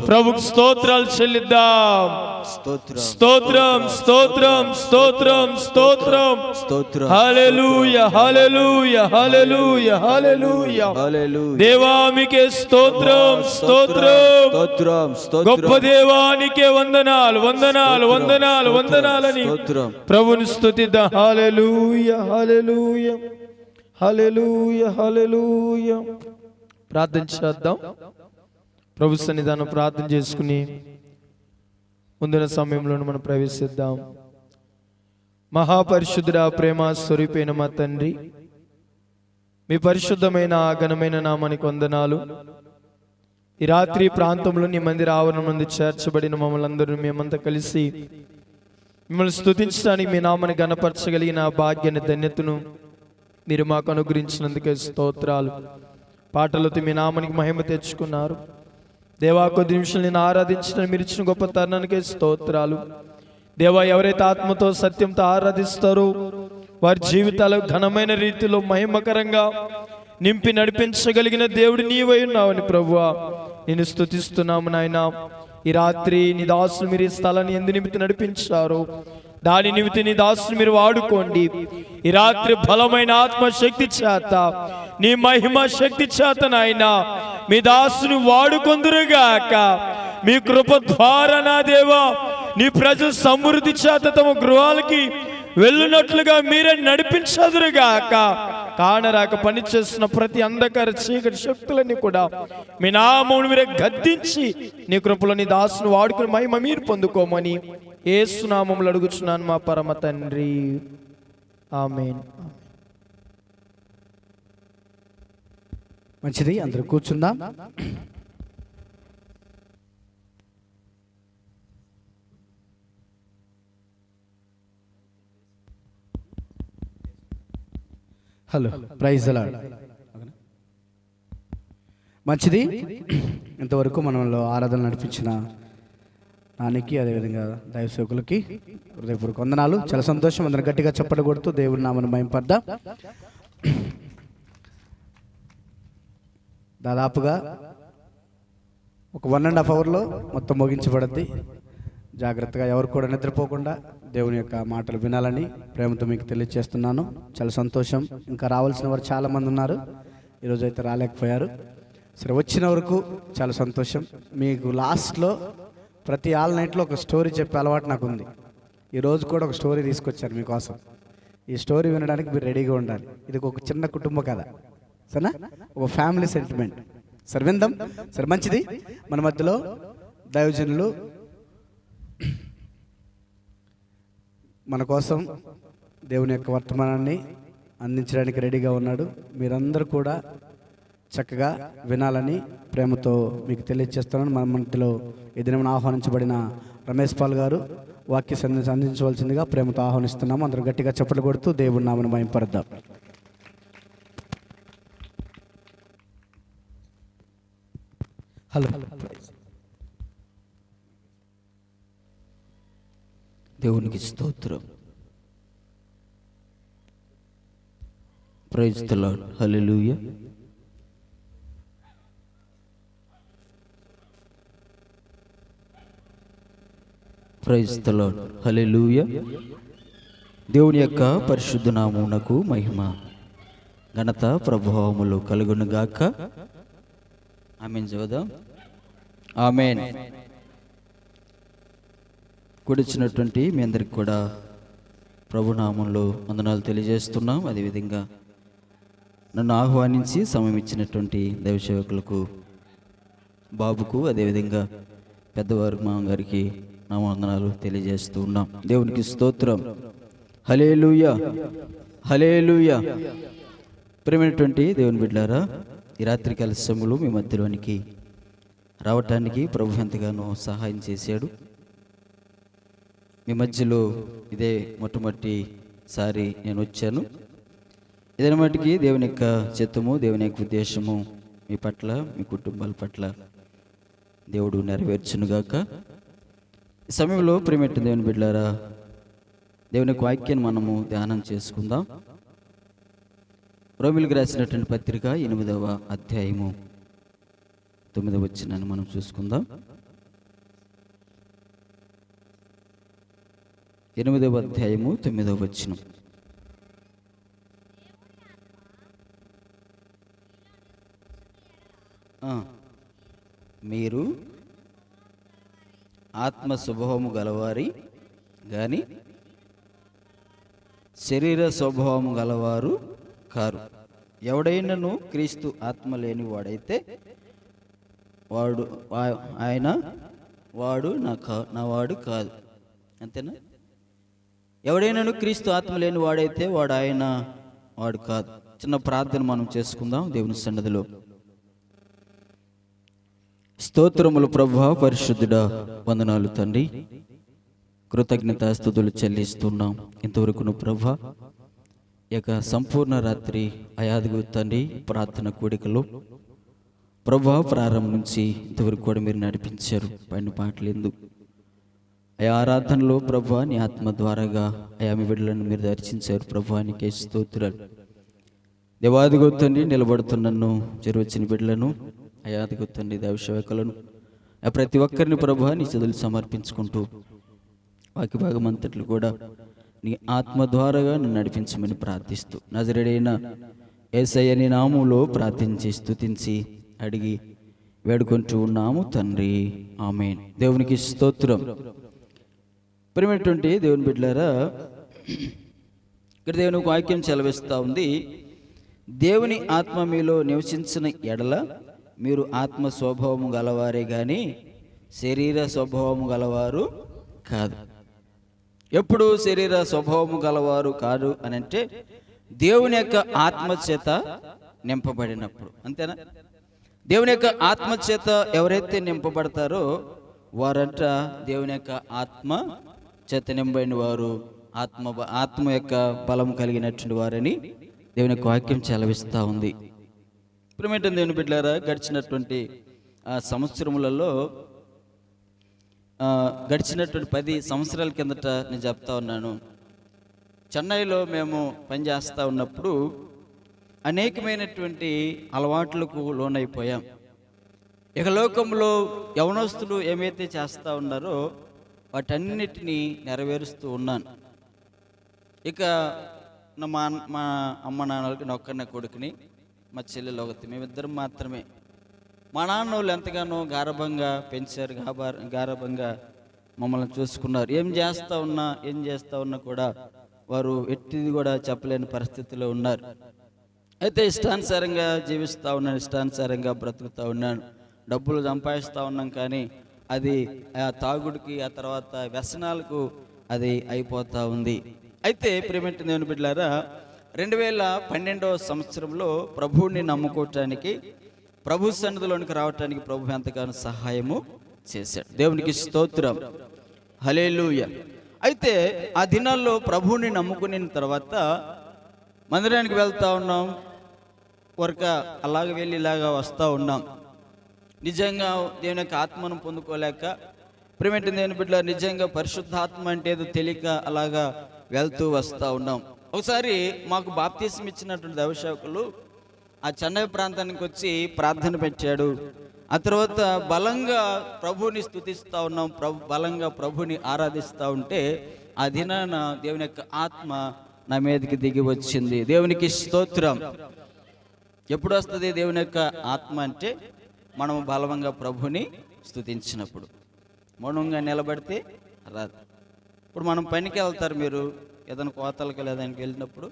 ప్రభుకు స్తోత్రాలు చెల్లిద్దాం. స్తోత్రం. స్తోత్రం, స్తోత్రం, స్తోత్రం, స్తోత్రం, స్తోత్రం. హల్లెలూయా, హల్లెలూయా, హల్లెలూయా, హల్లెలూయా. హల్లెలూయా. దేవానికే స్తోత్రం, స్తోత్రం. స్తోత్రం. స్తోత్రం. గొప్ప దేవానికే వందనాలు, వందనాలు, వందనాలు, వందనాలని స్తోత్రం. ప్రభుని స్తుతిద్దాం. హల్లెలూయా, హల్లెలూయా, హల్లెలూయా, హల్లెలూయా. ప్రార్థన చేద్దాం. ప్రభు సన్నిధానం ప్రార్థన చేసుకుని ముందున్న సమయంలో మనం ప్రవేశిద్దాం. మహాపరిశుద్ధుడా, ప్రేమ స్వరూపైన మా తండ్రి, మీ పరిశుద్ధమైన ఘనమైన నామానికి వందనాలు. ఈ రాత్రి ప్రాంతంలో నీ మందిర ఆవరణం నుండి చేర్చబడిన మమ్మల్ని అందరూ మేమంతా కలిసి మిమ్మల్ని స్తుతించడానికి మీ నామాన్ని గణపరచగలిగిన భాగ్యాన్ని ధన్యతను మీరు మాకు అనుగ్రహించినందుకే స్తోత్రాలు. పాటలతో మీ నామానికి మహిమ తెచ్చుకున్నారు దేవా. కొద్ది నిమిషాలు నేను ఆరాధించిన మీరు ఇచ్చిన గొప్ప తరుణానికే స్తోత్రాలు దేవా. ఎవరైతే ఆత్మతో సత్యంతో ఆరాధిస్తారో వారి జీవితాలు ఘనమైన రీతిలో మహిమకరంగా నింపి నడిపించగలిగిన దేవుడు నీవై ఉన్నావని ప్రభువా నేను స్తుతిస్తున్నాము నాయనా. ఈ రాత్రి నీ దాసులు మీరు ఈ స్థలాన్ని ఎందు నిమిత్తి నడిపించారు, దాని నిమిత్తం నీ దాసులు మీరు వాడుకోండి. ఈ రాత్రి బలమైన ఆత్మశక్తి చేత నీ మహిమ శక్తి చేత నాయనా మీ దాసుని వాడుకొందురుగాక. మీ కృప ద్వారా నా దేవా నీ ప్రజలు సమృద్ధి చేత తమ గృహాలకి వెళ్ళునట్లుగా మీరే నడిపించదురుగాక. కానరాక పనిచేస్తున్న ప్రతి అంధకార చీకటి శక్తులన్నీ కూడా మీ నామమును మీరే గద్దించి నీ కృపలో నీ దాసును వాడుకుని మహిమ మీరు పొందుకోమని యేసు నామములో అడుగుచున్నాను మా పరమ తండ్రి, ఆమేన్. మంచిది, అందరూ కూర్చుందాం. Hello, praise the lord. మంచిది, ఇంతవరకు మనలో ఆరాధన నడిపించిన నానికి అదేవిధంగా దైవ సేవకులకి హృదయపూర్వక వందనాలు. చాలా సంతోషం. అందరం గట్టిగా చప్పట్లు కొడుతూ దేవుని నామమును మహిమపడదాం. దాదాపుగా ఒక 1.5 అవర్లో మొత్తం ముగించబడద్ది. జాగ్రత్తగా ఎవరు కూడా నిద్రపోకుండా దేవుని యొక్క మాటలు వినాలని ప్రేమతో మీకు తెలియజేస్తున్నాను. చాలా సంతోషం. ఇంకా రావాల్సిన వారు చాలామంది ఉన్నారు, ఈరోజు అయితే రాలేకపోయారు. సరే, వచ్చిన వరకు చాలా సంతోషం. మీకు లాస్ట్లో ప్రతి ఆల్ నైట్లో ఒక స్టోరీ చెప్పే అలవాటు నాకు ఉంది. ఈరోజు కూడా ఒక స్టోరీ తీసుకొచ్చాను మీకోసం. ఈ స్టోరీ వినడానికి మీరు రెడీగా ఉండాలి. ఇది ఒక చిన్న కుటుంబ కథ, సరేనా? ఒక ఫ్యామిలీ సెంటిమెంట్. సరే, విందాం. సరే, మంచిది. మన మధ్యలో దైవజనులు మన కోసం దేవుని యొక్క వర్తమానాన్ని అందించడానికి రెడీగా ఉన్నాడు. మీరందరూ కూడా చక్కగా వినాలని ప్రేమతో మీకు తెలియజేస్తున్నాను. మన మధ్యలో ఈ దినం ఆహ్వానించబడిన రమేష్ పాల్ గారు వాక్య సందేశం అందించవలసిందిగా ప్రేమతో ఆహ్వానిస్తున్నాము. అందరూ గట్టిగా చప్పట్లు కొడుతూ దేవుని నామమును మహిమపరుద్దాం. హలో, దేవునికి స్తోత్రం. Praise the lord. Hallelujah. Praise the lord. Hallelujah. దేవుని యొక్క పరిశుద్ధ నామమునకు మహిమ ఘనత ప్రభావములు కలుగును గాక. ఆమేన్. చదువుదాం. ఆమేన్. కూడిచ్చినటువంటి మీ అందరికి కూడా ప్రభునామంలో వందనాలు తెలియజేస్తున్నాం. అదేవిధంగా నన్ను ఆహ్వానించి సమయం ఇచ్చినటువంటి దైవ సేవకులకు, బాబుకు, అదేవిధంగా పెద్దవారు మా గారికి నా వందనాలు తెలియజేస్తూ ఉన్నాం. దేవునికి స్తోత్రం. హల్లెలూయా, హల్లెలూయా. ప్రియమైనటువంటి దేవుని బిడ్డలారా, ఈ రాత్రికాల సమయంలో మీ మధ్యలోనికి రావటానికి ప్రభు ఎంతగానో సహాయం చేశాడు. మీ మధ్యలో ఇదే మొట్టమొదటిసారి నేను వచ్చాను. ఇదే మటుకి దేవుని యొక్క చిత్తము, దేవుని యొక్క ఉద్దేశము మీ పట్ల, మీ కుటుంబాల పట్ల దేవుడు నెరవేర్చునుగాక. ఈ సమయంలో ప్రియమైన దేవుని బిడ్డలారా, దేవుని యొక్క వాక్యాన్ని మనము ధ్యానం చేసుకుందాం. రోమిలకు రాసినటువంటి పత్రిక 8వ అధ్యాయము 9వ వచనాన్ని మనం చూసుకుందాం. 8వ అధ్యాయము 9వ వచనం. మీరు ఆత్మ స్వభావము గలవారి గాని శరీర స్వభావము గలవారు కారు. ఎవడైనను క్రీస్తు ఆత్మ లేని వాడైతే వాడు నా వాడు కాదు. అంతేనా? ఎవడైనను క్రీస్తు ఆత్మ లేని వాడైతే వాడు కాదు. చిన్న ప్రార్థన మనం చేసుకుందాం దేవుని సన్నిధిలో. స్తోత్రములు ప్రభువా, పరిశుద్ధుడా, వందనాలు తండ్రి. కృతజ్ఞతాస్తుతులు చెల్లిస్తున్నాం. ఇంతవరకును ప్రభువా, ఈ యొక్క సంపూర్ణ రాత్రి అయాదిగు తండ్రి ప్రార్థన కూడికలో ప్రభువా ప్రారంభం నుంచి ఇంతవరకు కూడా మీరు నడిపించారు. పైన పాటలు ఎందుకు అయా ఆరాధనలో ప్రభువా నీ ఆత్మ ద్వారాగా అయా మీ బిడ్డలను మీరు దర్శించారు. ప్రభువా నీకే స్తోత్రాలు. దేవాదిగు తండ్రి నిలబడుతున్నను చెరువచ్చిన బిడ్డలను, అయాదిగు తండ్రి దైవసేవకులను, ప్రతి ఒక్కరిని ప్రభువా నీ చదువులు సమర్పించుకుంటూ వాక్య భాగం అంతట్లు కూడా నీ ఆత్మ ద్వారాగా నన్ను నడిపించమని ప్రార్థిస్తూ నజరేడైన యేసయ్య నీ నామములో ప్రార్థించి స్తుతించి అడిగి వేడుకుంటూ ఉన్నాము తండ్రి, ఆమేన్. దేవునికి స్తోత్రం. ప్రియమైనటువంటి దేవుని బిడ్డలారా, ఇక్కడ దేవుని వాక్యం సెలవిస్తూ ఉంది, దేవుని ఆత్మ మీలో నివసించిన ఎడల మీరు ఆత్మ స్వభావము గలవారే గాని శరీర స్వభావము గలవారు కాదు. ఎప్పుడు శరీర స్వభావము గలవారు కాదు అని అంటే దేవుని యొక్క ఆత్మచేత నింపబడినప్పుడు. అంతేనా? దేవుని యొక్క ఆత్మచేత ఎవరైతే నింపబడతారో వారంట దేవుని యొక్క ఆత్మ చేత నింపబడిన వారు, ఆత్మ యొక్క బలం కలిగినటువంటి వారని దేవుని యొక్క వాక్యం చెలవిస్తూ ఉంది. ప్రియమైన దేవుని బిడ్డలారా, గడిచినటువంటి సంవత్సరములలో గడిచినటువంటి 10 సంవత్సరాల కిందట నేను చెప్తా ఉన్నాను, చెన్నైలో మేము పనిచేస్తూ ఉన్నప్పుడు అనేకమైనటువంటి అలవాట్లకు లోనైపోయాం. ఇక లోకంలో యవనస్తులు ఏమైతే చేస్తూ ఉన్నారో వాటన్నిటినీ నెరవేరుస్తూ ఉన్నాను. ఇక మా అమ్మ నాన్నలకి నొక్కన్న కొడుకుని, మా చెల్లెలు ఒకటి, మేమిద్దరం మాత్రమే. మా నాన్న వాళ్ళు ఎంతగానో గారభంగా పెంచారు, గారభంగా మమ్మల్ని చూసుకున్నారు. ఏం చేస్తూ ఉన్నా కూడా వారు ఎట్టిది కూడా చెప్పలేని పరిస్థితిలో ఉన్నారు. అయితే ఇష్టానుసారంగా జీవిస్తూ ఉన్నాను, ఇష్టానుసారంగా బ్రతుకుతూ ఉన్నాను, డబ్బులు సంపాదిస్తూ ఉన్నాం. కానీ అది ఆ తాగుడికి, ఆ తర్వాత వ్యసనాలకు అది అయిపోతూ ఉంది. అయితే ప్రియమైన దేవుని బిడ్డలారా, 2012వ సంవత్సరంలో ప్రభువుని నమ్ముకోవటానికి, ప్రభు సన్నిధిలోనికి రావటానికి ప్రభు ఎంతగానో సహాయము చేశాడు. దేవునికి స్తోత్రం, హల్లెలూయా. అయితే ఆ దినాల్లో ప్రభువుని నమ్ముకున్న తర్వాత మందిరానికి వెళ్తూ ఉన్నాం, అలాగ వెళ్ళి ఇలాగా వస్తూ ఉన్నాం. నిజంగా దేవుని యొక్క ఆత్మను పొందుకోలేక, ప్రియమైన దేవుని బిడ్డలారా, నిజంగా పరిశుద్ధాత్మ అంటే ఏదో తెలియక అలాగా వెళ్తూ వస్తూ ఉన్నాం. ఒకసారి మాకు బాప్తిసం ఇచ్చినటువంటి దైవసేవకులు ఆ చెన్నై ప్రాంతానికి వచ్చి ప్రార్థన పెట్టాడు. ఆ తర్వాత బలంగా ప్రభుని స్తుతిస్తూ ఉన్నాం, బలంగా ప్రభుని ఆరాధిస్తూ ఉంటే ఆ దినాన దేవుని యొక్క ఆత్మ నా మీదకి దిగి వచ్చింది. దేవునికి స్తోత్రం. ఎప్పుడు వస్తుంది దేవుని యొక్క ఆత్మ అంటే మనము బలంగా ప్రభుని స్తుతించినప్పుడు. మౌనంగా నిలబడితే రాదు. ఇప్పుడు మనం పనికి వెళ్తారు, మీరు ఏదైనా కోతలకి లేదానికి వెళ్ళినప్పుడు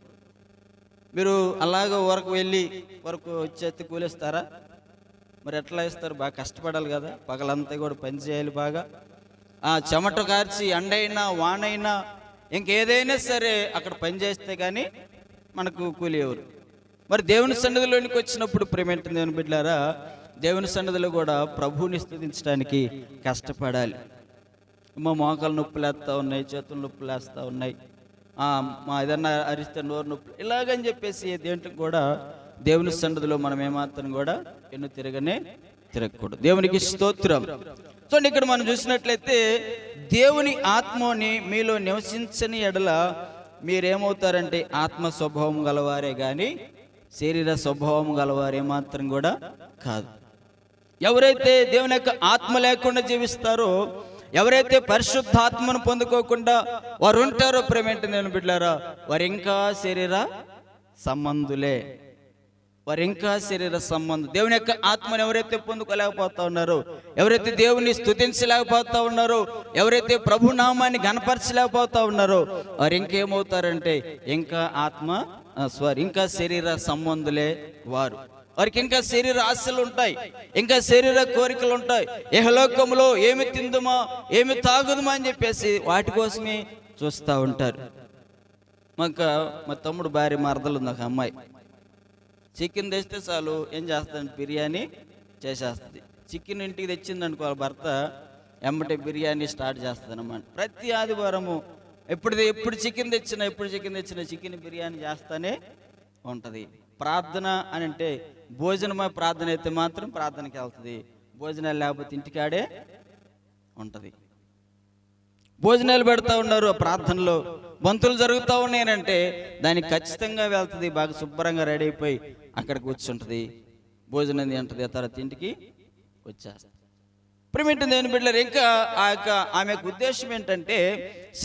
మీరు అలాగ వరకు వచ్చేస్తే కూలిస్తారా? మరి ఎట్లా ఇస్తారు? బాగా కష్టపడాలి కదా, పగలంతా కూడా పని చేయాలి బాగా. చెమట కార్చి ఎండైనా వానైనా ఇంకేదైనా సరే అక్కడ పని చేస్తే కానీ మనకు కూలి ఎవరు? మరి దేవుని సన్నిధిలోనికి వచ్చినప్పుడు ప్రేమేంటి దేవుని బిడ్డలారా, దేవుని సన్నిధిలో కూడా ప్రభువుని స్తుతించడానికి కష్టపడాలి. మా మోకాలు నొప్పులు వేస్తూ ఉన్నాయి, చేతులు నొప్పులు వేస్తూ ఉన్నాయి, మా ఏదన్నా అరిస్తే నోరు నొప్పులు, ఇలాగని చెప్పేసి దేంట్లో కూడా దేవుని సన్నిధిలో మనం ఏమాత్రం కూడా ఎన్ను తిరగకూడదు. దేవునికి స్తోత్రం. చూడండి, ఇక్కడ మనం చూసినట్లయితే దేవుని ఆత్మని మీలో నివసించని ఎడల మీరేమవుతారంటే ఆత్మ స్వభావం గలవారే కానీ శరీర స్వభావం గలవారు ఏమాత్రం కూడా కాదు. ఎవరైతే దేవుని యొక్క ఆత్మ లేకుండా జీవిస్తారో, ఎవరైతే పరిశుద్ధాత్మను పొందుకోకుండా వారు ఉంటారో ప్రేమేంటి దేవుని బిడ్డలారా, వారు ఇంకా శరీర సంబంధులే. దేవుని యొక్క ఆత్మను ఎవరైతే పొందుకోలేకపోతా ఉన్నారో, ఎవరైతే దేవుని స్తుతించలేకపోతా ఉన్నారో, ఎవరైతే ప్రభు నామాన్ని గణపరచలేకపోతా ఉన్నారో, వారు ఇంకేమవుతారంటే ఇంకా శరీర సంబంధులే వారు. వారికి ఇంకా శరీర ఆశలు ఉంటాయి, ఇంకా శరీర కోరికలు ఉంటాయి. ఇహలోకములో ఏమి తిందుమా, ఏమి తాగుదుమా అని చెప్పేసి వాటి కోసమే చూస్తూ ఉంటారు. మా తమ్ముడు భార్య మరదలు ఉంది, ఒక అమ్మాయి. చికెన్ తెస్తే చాలు ఏం చేస్తాను, బిర్యానీ చేసేస్తుంది. చికెన్ ఇంటికి తెచ్చింది అనుకో, వాళ్ళ భర్త ఎమ్మటే బిర్యానీ స్టార్ట్ చేస్తుంది అన్నమాట. ప్రతి ఆదివారము ఎప్పుడు చికెన్ తెచ్చినా చికెన్ బిర్యానీ చేస్తానే ఉంటుంది. ప్రార్థన అని అంటే భోజనమా, ప్రార్థన అయితే మాత్రం ప్రార్థనకి వెళ్తుంది, భోజనాలు లేకపోతే ఇంటికాడే ఉంటుంది. భోజనాలు పెడతా ఉన్నారు, ప్రార్థనలో బంతులు జరుగుతూ ఉన్నాయనంటే దానికి ఖచ్చితంగా వెళ్తుంది, బాగా శుభ్రంగా రెడీ అయిపోయి అక్కడ కూర్చుంటుంది, భోజనం తింటుంది, తర్వాత ఇంటికి వచ్చేస్తుంది. ప్రేమేంటి దేవుని బిడ్డలారా, ఇంకా ఆమె ఉద్దేశం ఏంటంటే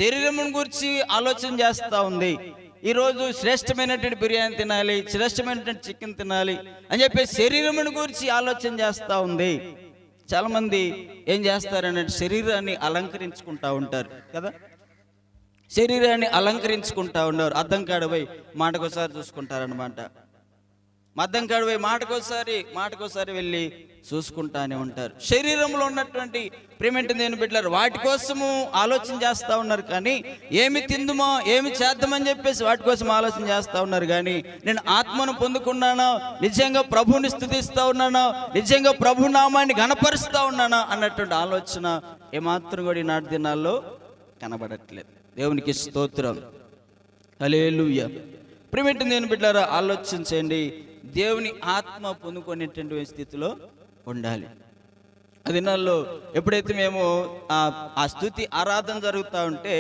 శరీరం గురించి ఆలోచన చేస్తూ ఉంది. ఈరోజు శ్రేష్టమైనటువంటి బిర్యానీ తినాలి, శ్రేష్టమైనటువంటి చికెన్ తినాలి అని చెప్పి శరీరం గురించి ఆలోచన చేస్తూ ఉంది. చాలా మంది ఏం చేస్తారనంటే శరీరాన్ని అలంకరించుకుంటా ఉంటారు కదా, శరీరాన్ని అలంకరించుకుంటా ఉన్నారు. అద్దం కాడపోయి మాటకోసారి చూసుకుంటారనమాట. అద్దం కాడపోయి మాటకోసారి వెళ్ళి చూసుకుంటానే ఉంటారు. శరీరంలో ఉన్నటువంటి ప్రేమేంటి దేవుని బిడ్డలారా, వాటి కోసము ఆలోచన చేస్తూ ఉన్నారు. కానీ ఏమి తిందుమో, ఏమి చేద్దామని చెప్పేసి వాటి కోసం ఆలోచన చేస్తూ ఉన్నారు. కానీ నేను ఆత్మను పొందుకున్నానా, నిజంగా ప్రభువుని స్తుతిస్తూ ఉన్నానా, నిజంగా ప్రభు నామాన్ని గణపరుస్తూ ఉన్నానా అన్నటువంటి ఆలోచన ఏమాత్రం కూడా ఈనాటి దినాల్లో కనబడట్లేదు. దేవునికి స్తోత్రం, హల్లెలూయా. ప్రేమేంటి దేవుని బిడ్డలారా, ఆలోచించండి. దేవుని ఆత్మ పొందుకునేటువంటి స్థితిలో ఉండాలి. ఆ దినాల్లో ఎప్పుడైతే మేము ఆ స్తుతి ఆరాధన జరుగుతూ ఉంటే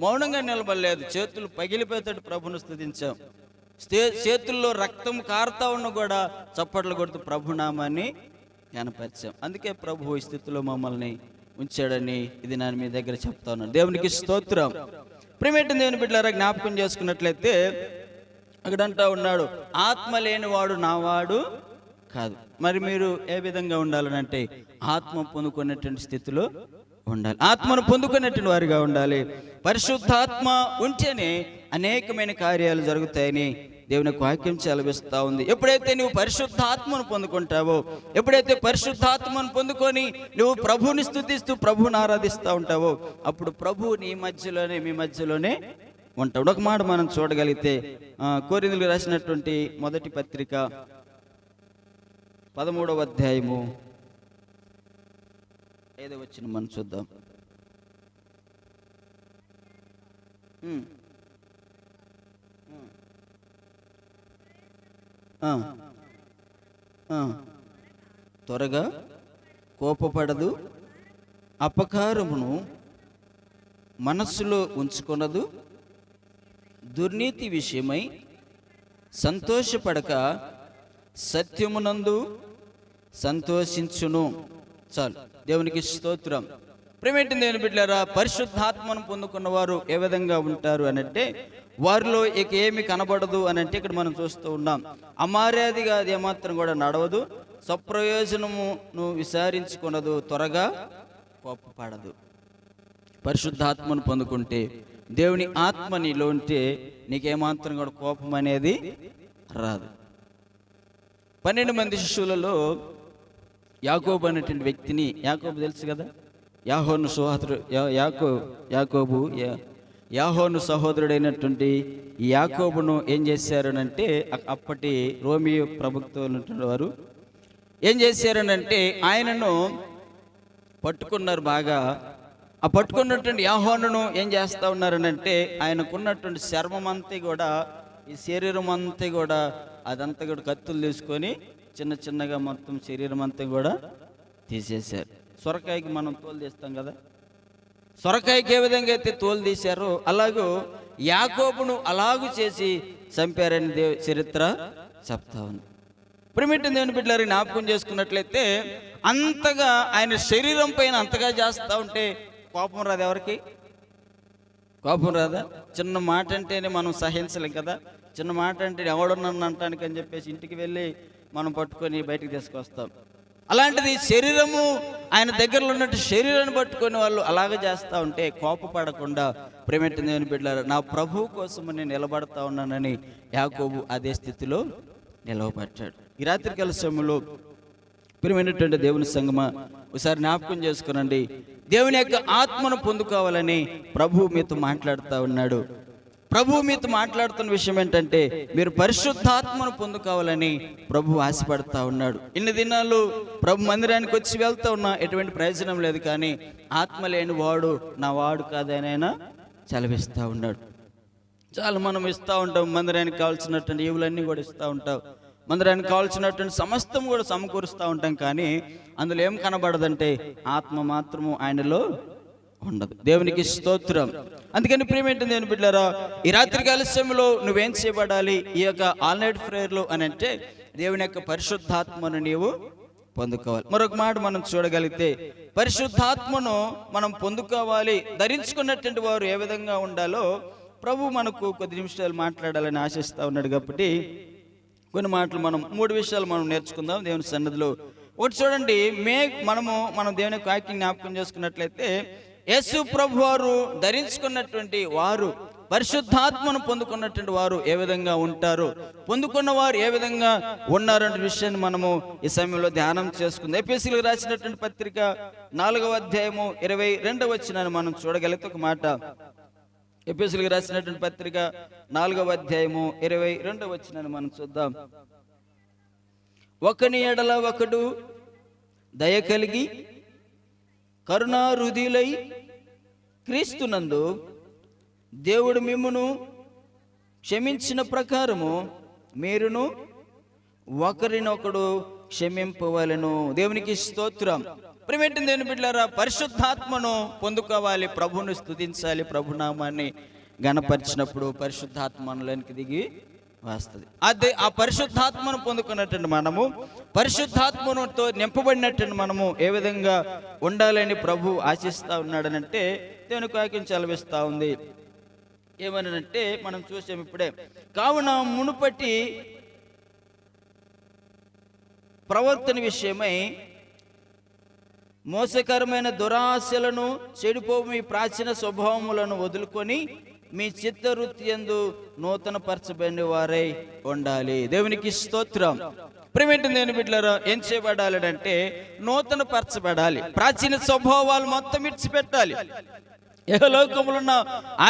మౌనంగా నిలబడలేదు, చేతులు పగిలిపోయేటట్టు ప్రభును స్తుతించాం. చేతుల్లో రక్తం కారుతా ఉన్న కూడా చప్పట్లు కొడుతూ ప్రభునామాన్ని కనపరిచాం. అందుకే ప్రభు ఈ స్థితిలో మమ్మల్ని ఉంచాడని ఇది నేను మీ దగ్గర చెప్తా ఉన్నాను. దేవునికి స్తోత్రం. ప్రేమేంటి దేవుని బిడ్డలారా, జ్ఞాపకం చేసుకున్నట్లయితే అక్కడ అంటా ఉన్నాడు, ఆత్మ లేనివాడు నావాడు కాదు. మరి మీరు ఏ విధంగా ఉండాలనంటే ఆత్మ పొందుకునేటువంటి స్థితిలో ఉండాలి, ఆత్మను పొందుకునేటువంటి వారిగా ఉండాలి. పరిశుద్ధాత్మ ఉంటేనే అనేకమైన కార్యాలు జరుగుతాయని దేవుని వాక్యం సెలవిస్తూ ఉంది. ఎప్పుడైతే నువ్వు పరిశుద్ధాత్మను పొందుకుంటావో, ఎప్పుడైతే పరిశుద్ధాత్మను పొందుకొని నువ్వు ప్రభువుని స్తుతిస్తూ ప్రభువుని ఆరాధిస్తూ ఉంటావో, అప్పుడు ప్రభు మీ మధ్యలోనే ఉంటాడు. ఒక మాట మనం చూడగలిగితే కొరింథీయులకు రాసినటువంటి మొదటి పత్రిక 13వ అధ్యాయము 5వ వచనం మనం చూద్దాం. త్వరగా కోపపడదు, అపకారమును మనస్సులో ఉంచుకొనదు, దుర్నీతి విషయమై సంతోషపడక సత్యమునందు సంతోషించును. చాలు. దేవునికి స్తోత్రం. ప్రేమేంటి దేవుని బిడ్డలారా, పరిశుద్ధాత్మను పొందుకున్న వారు ఏ విధంగా ఉంటారు అనంటే వారిలో ఇక ఏమి కనబడదు అనంటే ఇక్కడ మనం చూస్తూ ఉన్నాం. అమర్యాదగా అది ఏమాత్రం కూడా నడవదు, సప్రయోజనమును విచారించుకున్నదు, త్వరగా కోపపడదు. పరిశుద్ధాత్మను పొందుకుంటే, దేవుని ఆత్మ నీలో ఉంటే నీకేమాత్రం కూడా కోపం అనేది రాదు. 12 మంది శిష్యులలో యాకోబు అనేటువంటి వ్యక్తిని, యాకోబు తెలుసు కదా, యాకోబు సహోదరుడైనటువంటి యాకోబును ఏం చేశారనంటే, అప్పటి రోమియో ప్రభుత్వం ఉన్నటువంటి వారు ఏం చేశారనంటే ఆయనను పట్టుకున్నారు బాగా. ఆ పట్టుకున్నటువంటి యాహోనును ఏం చేస్తూ ఉన్నారనంటే, ఆయనకున్నటువంటి చర్మం అంతా కూడా, ఈ శరీరం అంతా కూడా, అదంతా కూడా కత్తులు తీసుకొని చిన్న చిన్నగా మొత్తం శరీరం అంతా కూడా తీసేశారు. సొరకాయకి మనం తోలు తీస్తాం కదా, సొరకాయకి ఏ విధంగా అయితే తోలు తీశారో అలాగూ యాకోబును అలాగూ చేసి చంపారని చరిత్ర చెప్తా ఉంది. ప్రియమైన దేవుని బిడ్డలారా, జ్ఞాపకం చేసుకున్నట్లయితే అంతగా ఆయన శరీరం పైన అంతగా చేస్తూ ఉంటే కోపం రాదు. ఎవరికి కోపం రాదా? చిన్న మాట అంటేనే మనం సహించలేం కదా. చిన్న మాట అంటే ఎవడో నన్ను అంటానికి అని చెప్పేసి ఇంటికి వెళ్ళి మనం పట్టుకొని బయటికి తీసుకొస్తాం. అలాంటిది శరీరము, ఆయన దగ్గరలో ఉన్నట్టు శరీరాన్ని పట్టుకొని వాళ్ళు అలాగే చేస్తూ ఉంటే కోపపడకుండా, ప్రియమైన దేవుని బిడ్డలారా, నా ప్రభువు కోసం నేను నిలబడతా ఉన్నానని యాకోబు అదే స్థితిలో నిలవబడ్డాడు. ఈ రాత్రికాల సమయంలో ప్రియమైనటువంటి దేవుని సంగమా, ఒకసారి జ్ఞాపకం చేసుకునండి. దేవుని యొక్క ఆత్మను పొందుకోవాలని ప్రభువు మీతో మాట్లాడుతూ ఉన్నాడు. ప్రభువు మీతో మాట్లాడుతున్న విషయం ఏంటంటే, మీరు పరిశుద్ధాత్మను పొందుకోవాలని ప్రభు ఆశపడతా ఉన్నాడు. ఇన్ని దినాలు ప్రభు మందిరానికి వచ్చి వెళ్తా ఉన్నా ఎటువంటి ప్రయోజనం లేదు. కానీ ఆత్మ లేని వాడు నా వాడు కాదనైనా చలవిస్తూ ఉన్నాడు. చాలా మనం ఇస్తూ ఉంటాం, మందిరానికి కావాల్సినటువంటి ఈవులన్నీ కూడా ఇస్తూ ఉంటాం, మందిరానికి కావాల్సినటువంటి సమస్తం కూడా సమకూరుస్తూ ఉంటాం. కానీ అందులో ఏం కనబడదంటే ఆత్మ మాత్రము ఆయనలో ఉండదు. దేవునికి స్తోత్రం. అందుకని ప్రియమైన దేవుని బిడ్డలారా, ఈ రాత్రికాల సమయంలో నువ్వేం చేయబడాలి ఈ యొక్క ఆల్ నైట్ ప్రేయర్లో అని అంటే, దేవుని యొక్క పరిశుద్ధాత్మను నీవు పొందుకోవాలి. మరొక మాట మనం చూడగలిగితే, పరిశుద్ధాత్మను మనం పొందుకోవాలి, ధరించుకున్నటువంటి వారు ఏ విధంగా ఉండాలో ప్రభు మనకు కొద్ది నిమిషాలు మాట్లాడాలని ఆశిస్తూ ఉన్నాడు. కాబట్టి కొన్ని మాటలు మనం 3 విషయాలు మనం నేర్చుకుందాం దేవుని సన్నిధిలో. ఒకటి చూడండి, మనం దేవుని యొక్క వాక్యం జ్ఞాపకం చేసుకున్నట్లయితే, యేసు ప్రభు వారు ధరించుకున్నటువంటి వారు, పరిశుద్ధాత్మను పొందుకున్నటువంటి వారు ఏ విధంగా ఉంటారు, పొందుకున్న వారు ఏ విధంగా ఉన్నారనే విషయాన్ని మనము ఈ సమయంలో ధ్యానం చేసుకుందాం. ఎఫెసీయులకు రాసినటువంటి పత్రిక 4వ అధ్యాయము 22వ వచనాన్ని మనం చూడగలిగితే ఒక మాట. ఎఫెసీయులకు రాసినటువంటి పత్రిక 4వ అధ్యాయము 22వ వచనాన్ని మనం చూద్దాం. ఒకని ఎడల ఒకడు దయ కలిగి కరుణా హృదయులై క్రీస్తునందు దేవుడు మిమ్మును క్షమించిన ప్రకారము మీరును ఒకరినొకడు క్షమింపవలెను. దేవునికి స్తోత్రం. ప్రియమైన దేవుని బిడ్డలారా, పరిశుద్ధాత్మను పొందుకోవాలి, ప్రభువును స్తుతించాలి. ప్రభునామాన్ని గణపరిచినప్పుడు పరిశుద్ధాత్మలోనికి దిగి వస్తుంది. అదే ఆ పరిశుద్ధాత్మను పొందుకున్నట్టు మనము, పరిశుద్ధాత్మతో నింపబడినట్టు మనము ఏ విధంగా ఉండాలని ప్రభు ఆశిస్తూ ఉన్నాడనంటే, దేవుని వాక్యం చలవిస్తూ ఉంది. ఏమనంటే మనం చూసాం ఇప్పుడే, కావున మునుపటి ప్రవర్తన విషయమై మోసకరమైన దురాశలను, చెడిపోవు మీ ప్రాచీన స్వభావములను వదులుకొని మీ చిత్తవృత్తి యందు నూతన పరచబడిన వారై ఉండాలి. దేవునికి స్తోత్రం. ప్రియమైన దేవుని బిడ్డలారా, ఏం చేయబడాలి అంటే నూతన పరచబడాలి. ప్రాచీన స్వభావాలు మొత్తం విడిచిపెట్టాలి. లోకములో ఉన్న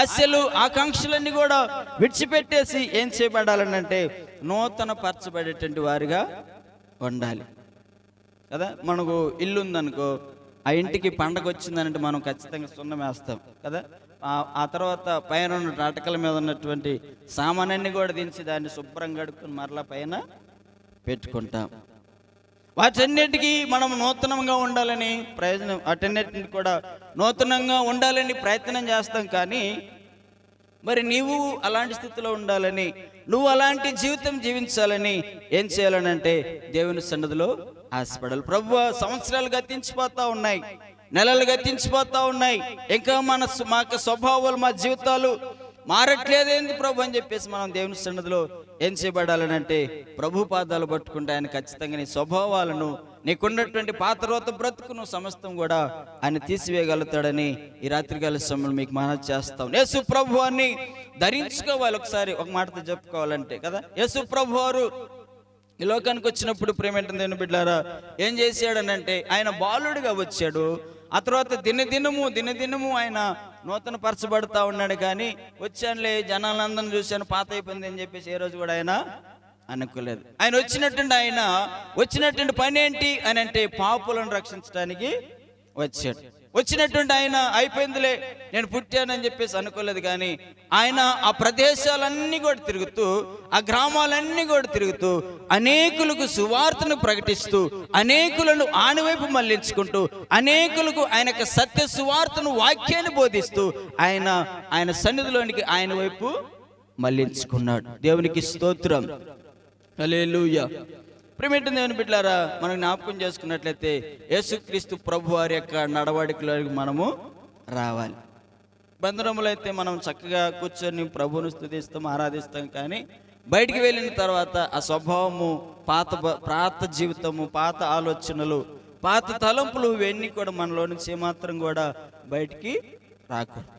ఆశలు, ఆకాంక్షలన్నీ కూడా విడిచిపెట్టేసి ఏం చేయబడాలనంటే నూతన పరచబడేటువంటి వారిగా ఉండాలి కదా. మనకు ఇల్లు ఉందనుకో, ఆ ఇంటికి పండగ వచ్చిందనంటే మనం ఖచ్చితంగా సున్నం వేస్తాం కదా. ఆ తర్వాత పైన ఉన్న నాటకాల మీద ఉన్నటువంటి సామాన్యాన్ని కూడా దించి దాన్ని శుభ్రంగా కడుక్కొని మరలా పైన పెట్టుకుంటాం. వాటన్నిటికీ మనం నూతనంగా ఉండాలని ప్రయోజనం, వాటన్నిటిని కూడా నూతనంగా ఉండాలని ప్రయత్నం చేస్తాం. కానీ మరి నీవు అలాంటి స్థితిలో ఉండాలని, నువ్వు అలాంటి జీవితం జీవించాలని ఏం చేయాలనంటే దేవుని సన్నిధిలో ఆశపడాలి. ప్రభువా, సంవత్సరాలు గతించిపోతా ఉన్నాయి, నెలలు గతించిపోతా ఉన్నాయి, ఇంకా మా స్వభావాలు, మా జీవితాలు మారట్లేదేంది ప్రభు అని చెప్పేసి మనం దేవుని సన్నిధిలో ఏం చేయబడాలనంటే ప్రభు పాదాలు పట్టుకుంటే ఆయన ఖచ్చితంగా నీ స్వభావాలను, నీకున్నటువంటి పాత రోత బ్రతుకును సమస్తం కూడా ఆయన తీసివేయగలుగుతాడని ఈ రాత్రికాల సమయంలో మీకు మనవి చేస్తాం. యేసు ప్రభువాన్ని ధరించుకోవాలి. ఒకసారి ఒక మాటతో చెప్పుకోవాలంటే కదా, యేసు ప్రభువారు ఈ లోకానికి వచ్చినప్పుడు ప్రేమేంటి దేవుని బిడ్డలారా ఏం చేశాడనంటే ఆయన బాలుడిగా వచ్చాడు. ఆ తర్వాత దినదినము ఆయన నూతన పరచబడతా ఉన్నాడు. కానీ వచ్చానులే జనాలందరిని చూశాను పాత అయిపోయింది అని చెప్పేసి ఏ రోజు కూడా ఆయన అనుకోలేదు. ఆయన వచ్చినటువంటి పని ఏంటి అని అంటే పాపులను రక్షించడానికి వచ్చాడు. వచ్చినటువంటి ఆయన అయిపోయిందిలే నేను పుట్టానని చెప్పేసి అనుకోలేదు. కానీ ఆయన ఆ ప్రదేశాలన్నీ కూడా తిరుగుతూ, ఆ గ్రామాలన్నీ కూడా తిరుగుతూ అనేకులకు సువార్తను ప్రకటిస్తూ, అనేకులను ఆయన వైపు మళ్లించుకుంటూ, అనేకులకు ఆయన యొక్క సత్య సువార్తను వాక్యాన్ని బోధిస్తూ ఆయన సన్నిధిలోనికి ఆయన వైపు మళ్లించుకున్నాడు. దేవునికి స్తోత్రం, హల్లెలూయా. ప్రియమైన దేవుని బిడ్డలారా, మనం జ్ఞాపకం చేసుకున్నట్లయితే యేసుక్రీస్తు ప్రభు వారి యొక్క నడవడికలోకి మనము రావాలి. బంధనములు అయితే మనం చక్కగా కూర్చొని ప్రభువును స్తుతిస్తాం, ఆరాధిస్తాం. కానీ బయటికి వెళ్ళిన తర్వాత ఆ స్వభావము, పాత జీవితము, పాత ఆలోచనలు, పాత తలంపులు ఇవన్నీ కూడా మనలో నుంచి ఏమాత్రం కూడా బయటికి రాకూడదు.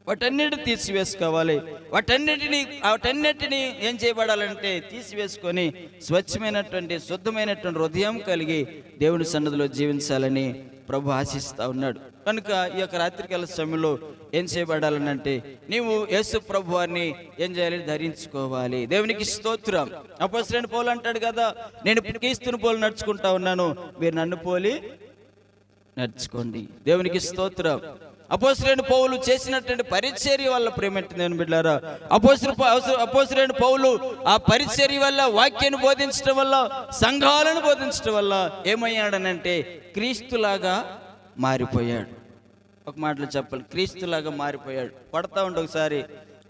వాటన్నిటిని తీసివేసుకోవాలి. వాటన్నిటిని ఏం చేయబడాలంటే తీసివేసుకొని స్వచ్ఛమైనటువంటి శుద్ధమైనటువంటి హృదయం కలిగి దేవుని సన్నిధిలో జీవించాలని ప్రభు ఆశిస్తూ ఉన్నాడు. కనుక ఈ యొక్క రాత్రికాల సమయంలో ఏం చేయబడాలనంటే నీవు యేసు ప్రభు వారిని ఏం చేయాలి? ధరించుకోవాలి. దేవునికి స్తోత్రం. అపోస్తలుడైన పౌలు అంటాడు కదా, నేను క్రీస్తుని పోలి నడుచుకుంటా ఉన్నాను, మీరు నన్ను పోలి నడుచుకోండి. దేవునికి స్తోత్రం. అపోస్తలుడైన పౌలు చేసినటువంటి పరిచర్య వల్ల ప్రేమేంటి దేవుని బిడ్డలారా, అపోస్తలుడైన పౌలు ఆ పరిచర్య వల్ల, వాక్యాన్ని బోధించడం వల్ల, సంఘాలను బోధించడం వల్ల ఏమయ్యాడనంటే క్రీస్తులాగా మారిపోయాడు. ఒక మాటలో చెప్పాలి, క్రీస్తులాగా మారిపోయాడు. కొడతా ఉంటే ఒకసారి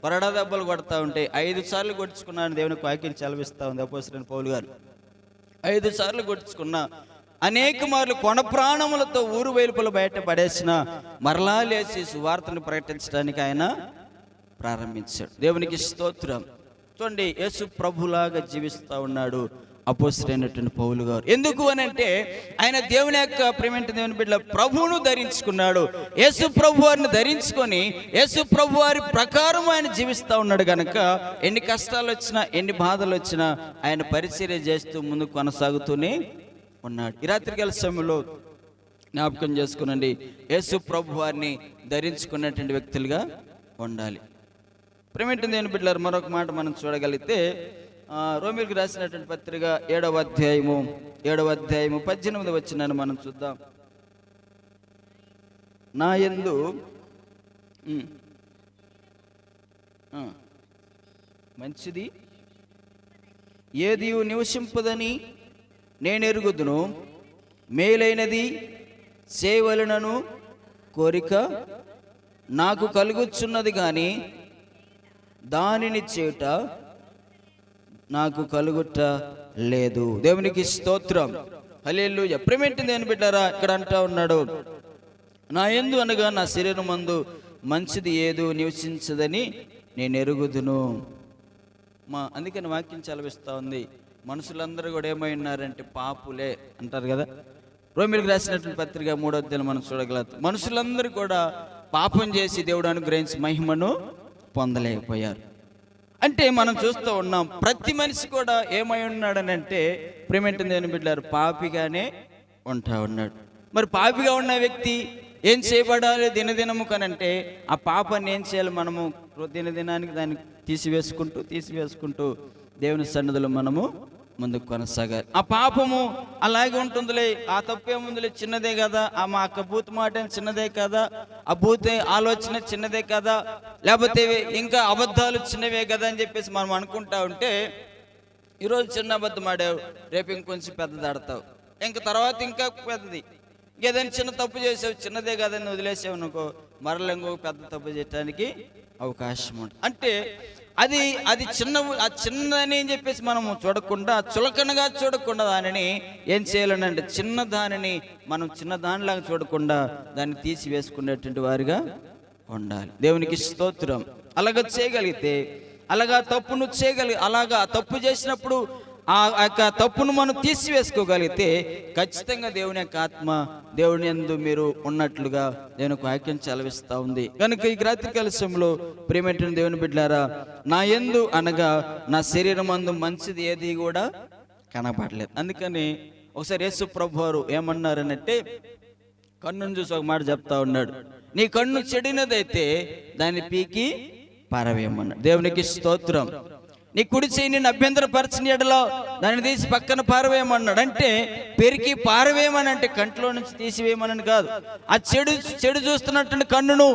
కొరడా దెబ్బలు కొడతా ఉంటే 5 సార్లు కొట్టించుకున్నాను దేవునికి వాక్యం చలవిస్తూ ఉంది అపోస్తలుడైన పౌలు గారు. 5 సార్లు కొట్టించుకున్నా, అనేక మార్లు కొన ప్రాణములతో ఊరు వెలుపల బయట పడేసిన మరలా లేచి సువార్తను ప్రకటించడానికి ఆయన ప్రారంభించాడు. దేవునికి స్తోత్రం. చూడండి, యేసు ప్రభులాగా జీవిస్తూ ఉన్నాడు అపోస్తలుడైనటువంటి పౌలు గారు. ఎందుకు అని అంటే ఆయన దేవుని యొక్క ప్రియమైన దేవుని బిడ్డ ప్రభువును ధరించుకున్నాడు. యేసు ప్రభు వారిని ధరించుకొని యేసు ప్రభు వారి ప్రకారం ఆయన జీవిస్తూ ఉన్నాడు. కనుక ఎన్ని కష్టాలు వచ్చినా, ఎన్ని బాధలు వచ్చినా ఆయన పరిచర్య చేస్తూ ముందుకు కొనసాగుతూనే ఉన్నాడు. ఈ రాత్రికాల సమయంలో జ్ఞాపకం చేసుకునండి, యేసు ప్రభు వారిని ధరించుకున్నటువంటి వ్యక్తులుగా ఉండాలి. ప్రియమైన దేవుని బిడ్డలారా, మరొక మాట మనం చూడగలిగితే రోమీయులకు రాసినటువంటి పత్రిక 7వ అధ్యాయము 18వ వచనాన్ని మనం చూద్దాం. నా యందు మంచిది ఏది నివసింపదని నేనెరుగుదును, మేలైనది చేయవలెనను కోరిక నాకు కలుగుచున్నది, కానీ దానిని చేయుట నాకు కలుగుట లేదు. దేవునికి స్తోత్రం, హల్లెలూయా. ప్రియమైన దేవుని బిడ్డలారా, ఇక్కడ అంటా ఉన్నాడు, నా యందు అనగా నా శరీరం మందు మంచిది ఏదో నివసించదని నేను ఎరుగుదును. అందుకని వాక్యం చలవిస్తూ ఉంది, మనుషులందరూ కూడా ఏమై ఉన్నారంటే పాపులే అంటారు కదా. రోమీయులకు రాసినటువంటి పత్రిక 3వ అధ్యాయం మనం చూడగలుగుతాం. మనుషులందరూ కూడా పాపం చేసి దేవుడు అనుగ్రహించి మహిమను పొందలేకపోయారు. అంటే మనం చూస్తూ ఉన్నాం, ప్రతి మనిషి కూడా ఏమై ఉన్నాడని అంటే ప్రియమైన దేవుని బిడ్డలారా పాపిగానే ఉంటా ఉన్నాడు. మరి పాపిగా ఉన్న వ్యక్తి ఏం చేయబడాలి దినదినము కనంటే ఆ పాపాన్ని ఏం చేయాలి? మనము దినదినానికి దాన్ని తీసివేసుకుంటూ దేవుని సన్నిధిలో మనము ముందుకు కొనసాగాలి. ఆ పాపము అలాగే ఉంటుందిలే, ఆ తప్పేముందులే, చిన్నదే కదా, మా అక్క బూత్ మాట చిన్నదే కదా, ఆ బూత్ ఆలోచన చిన్నదే కదా, లేకపోతే ఇంకా అబద్ధాలు చిన్నవే కదా అని చెప్పేసి మనం అనుకుంటా ఉంటే ఈరోజు చిన్న అబద్ధం ఆడావు, రేపు ఇంకొంచెం పెద్దది ఆడతావు, ఇంకా తర్వాత ఇంకా పెద్దది, ఏదైనా చిన్న తప్పు చేసావు, చిన్నదే కదని వదిలేసావు అనుకో, మరల ఇంకొక పెద్ద తప్పు చేయడానికి అవకాశం ఉంటుంది. అంటే అది చిన్నదని అని చెప్పేసి మనము చూడకుండా, చులకనగా చూడకుండా దానిని ఏం చేయాలనంటే చిన్న దానిని మనం చిన్న దానిలాగా చూడకుండా దాన్ని తీసివేసుకునేటువంటి వారిగా ఉండాలి. దేవునికి స్తోత్రం. అలాగ చేయగలిగితే అలాగా తప్పును అలాగా తప్పు చేసినప్పుడు ఆ యొక్క తప్పును మనం తీసివేసుకోగలిగితే ఖచ్చితంగా దేవుని యొక్క ఆత్మ దేవుని యందు మీరు ఉన్నట్లుగా దేవుని యొక్క వాక్యం చలవిస్తూ ఉంది. కనుక ఈ రాత్రికాల సమయంలో ప్రియమైన దేవుని బిడ్డలారా, నా యందు అనగా నా శరీరం అందు మంచిది ఏది కూడా కనపడలేదు. అందుకని ఒకసారి యేసు ప్రభు వారు ఏమన్నారనంటే, కన్నును చూసి ఒక మాట చెప్తా ఉన్నాడు, నీ కన్ను చెడినదైతే దాన్ని పీకి పారవేయమన్నాడు. దేవునికి స్తోత్రం. నీ కుడి చేయి నిన్ను అభ్యంతరపరచిన ఎడలో దాన్ని తీసి పక్కన పారవేయమన్నాడు. అంటే పెరికి పారవేయమని అంటే కంట్లో నుంచి తీసివేయమని కాదు. ఆ చెడు చూస్తున్నటువంటి కన్నును,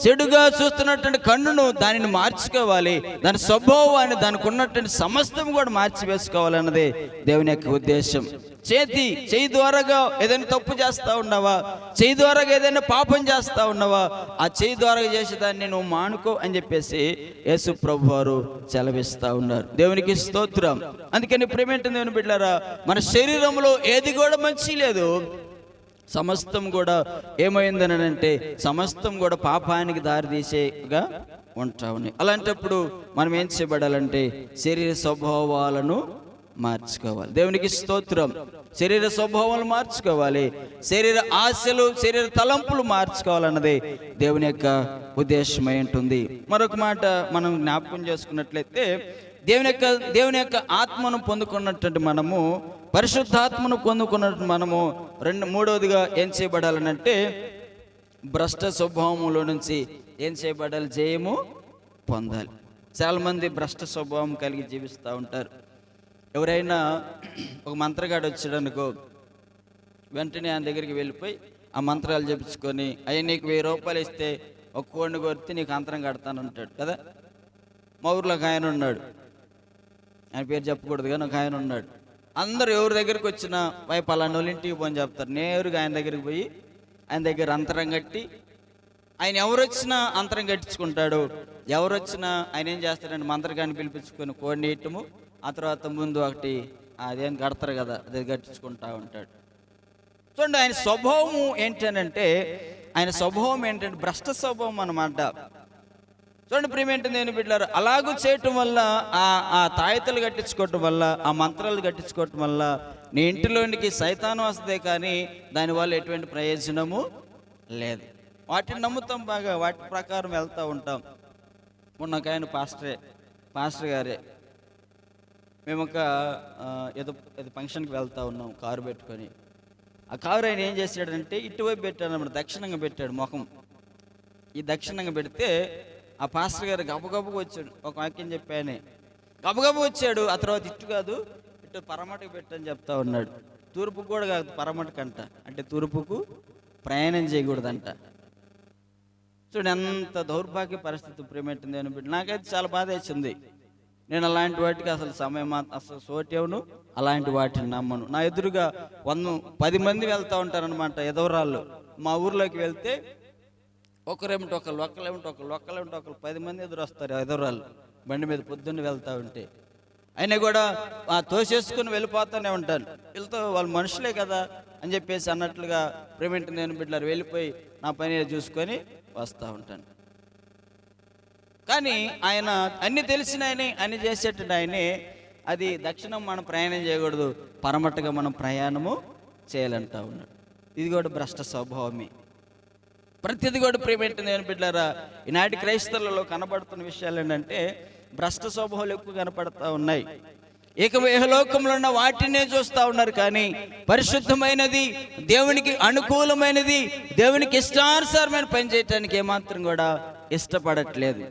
చెడుగా చూస్తున్నటువంటి కన్నును దానిని మార్చుకోవాలి. దాని స్వభావాన్ని, దానికి ఉన్నటువంటి సమస్తం కూడా మార్చివేసుకోవాలన్నదే దేవుని యొక్క ఉద్దేశం. చేయి ద్వారాగా ఏదైనా తప్పు చేస్తా ఉన్నావా, చేయి ద్వారాగా ఏదైనా పాపం చేస్తా ఉన్నావా, ఆ చేయి ద్వారాగా చేసేదాన్ని నువ్వు మానుకో అని చెప్పేసి యేసు ప్రభు వారు సెలవిస్తా ఉన్నారు. దేవునికి స్తోత్రం. అందుకని ప్రియమైన దేవుని బిడ్డలారా, మన శరీరంలో ఏది కూడా మంచి లేదు. సమస్తం కూడా ఏమైందని అంటే సమస్తం కూడా పాపానికి దారితీసేగా ఉంటా ఉన్నాయి. అలాంటప్పుడు మనం ఏం చేయబడాలంటే శరీర స్వభావాలను మార్చుకోవాలి. దేవునికి స్తోత్రం. శరీర స్వభావాలు మార్చుకోవాలి, శరీర ఆశలు, శరీర తలంపులు మార్చుకోవాలన్నదే దేవుని యొక్క ఉద్దేశమై ఉంటుంది. మరొక మాట మనం జ్ఞాపకం చేసుకున్నట్లయితే, దేవుని యొక్క ఆత్మను పొందుకున్నటువంటి మనము, పరిశుద్ధాత్మను పొందుకున్నట్టు మనము మూడవదిగా ఏం చేయబడాలనంటే, భ్రష్ట స్వభావంలో నుంచి ఏం చేయబడాలి? జయము పొందాలి. చాలామంది భ్రష్ట స్వభావం కలిగి జీవిస్తూ ఉంటారు. ఎవరైనా ఒక మంత్రగాడు వచ్చాడు అనుకో, వెంటనే ఆయన దగ్గరికి వెళ్ళిపోయి ఆ మంత్రాలు చెప్పించుకొని, అయ్యి నీకు 1000 రూపాయలు ఇస్తే ఒక కోడిని కొడితే నీకు అంతరం కడతానంటాడు కదా. మా ఊర్లో ఒక ఆయన ఉన్నాడు, ఆయన పేరు చెప్పకూడదు కానీ ఒక ఆయన ఉన్నాడు. అందరూ ఎవరి దగ్గరికి వచ్చినా పలానా వాళ్ళ ఇంటికి పోని చెప్తారు. నేరుగా ఆయన దగ్గరికి పోయి ఆయన దగ్గర అంతరం కట్టి, ఆయన ఎవరొచ్చినా అంతరం కట్టించుకుంటాడు. ఎవరొచ్చినా ఆయన ఏం చేస్తాడంటే మంత్రగాన్ని పిలిపించుకొని కోడిని వేయటము, ఆ తర్వాత ముందు ఒకటి అదేం కడతారు కదా, అది కట్టించుకుంటా ఉంటాడు. చూడండి, ఆయన స్వభావం ఏంటంటే, భ్రష్ట స్వభావం అన్నమాట. చూడండి ప్రియమైన దేవుని బిడ్డలారా, అలాగూ చేయటం వల్ల, ఆ తాయతలు కట్టించుకోవటం వల్ల, ఆ మంత్రాలు కట్టించుకోవటం వల్ల నీ ఇంటిలోనికి సైతాను వస్తే కానీ దానివల్ల ఎటువంటి ప్రయోజనము లేదు. వాటిని నమ్ముతాం, బాగా వాటి ప్రకారం వెళ్తూ ఉంటాం. మొన్న ఒక ఆయన పాస్టర్ గారే, మేము ఒక ఏదో ఫంక్షన్కి వెళ్తూ ఉన్నాం కారు పెట్టుకొని. ఆ కారు ఆయన ఏం చేశాడంటే ఇటువైపు పెట్టాడు అన్నమాట, దక్షిణంగా పెట్టాడు ముఖం. ఈ దక్షిణంగా పెడితే ఆ పాస్టర్ గారు గబగబగా వచ్చాడు. ఒక వాక్యం చెప్పానే గబగబా వచ్చాడు. ఆ తర్వాత ఇటు కాదు, ఇటు పరమటకు పెట్టని చెప్తా ఉన్నాడు. తూర్పుకు కూడా కాదు, పరమటకంట, అంటే తూర్పుకు ప్రయాణం చేయకూడదంట. చూడండి ఎంత దౌర్భాగ్య పరిస్థితి ప్రియమైంది అని బిడ్డ. నాకైతే చాలా బాధ వేసింది. నేను అలాంటి వాటికి అసలు సమయం అసలు సోటేవును, అలాంటి వాటిని నమ్మను. నా ఎదురుగా 10 మంది వెళ్తూ ఉంటారనమాట ఎదవరాళ్ళు. మా ఊర్లోకి వెళ్తే ఒకరేమిటి ఒకళ్ళు, ఒక్కలేమిటి ఒకళ్ళు 10 మంది ఎదురు వస్తారు ఎదవరాళ్ళు బండి మీద పొద్దున్న వెళ్తూ ఉంటే. అయినా కూడా తోసేసుకుని వెళ్ళిపోతూనే ఉంటాను. వీళ్ళతో వాళ్ళు మనుషులే కదా అని చెప్పేసి అన్నట్లుగా ప్రేమేంటి నేను బిడ్డలారు వెళ్ళిపోయి నా పని చూసుకొని వస్తూ ఉంటాను. కానీ ఆయన అన్ని తెలిసిన ఆయనే, అన్ని చేసేటట్టు ఆయనే. అది దక్షిణం మనం ప్రయాణం చేయకూడదు, పరమట్టుగా మనం ప్రయాణము చేయాలంటా ఉన్నాడు. ఇది కూడా భ్రష్ట స్వభావమే. ప్రతిది కూడా ప్రేమేంటి నేను బిడ్డలారా, ఈనాటి క్రైస్తవులలో కనబడుతున్న విషయాలు ఏంటంటే భ్రష్ట స్వభావాలు ఎక్కువ కనపడతా ఉన్నాయి. ఏకలోకంలో ఉన్న వాటినే చూస్తూ ఉన్నారు, కానీ పరిశుద్ధమైనది, దేవునికి అనుకూలమైనది, దేవునికి ఇష్టానుసారమైన పని చేయటానికి ఏమాత్రం కూడా ఇష్టపడట్లేదు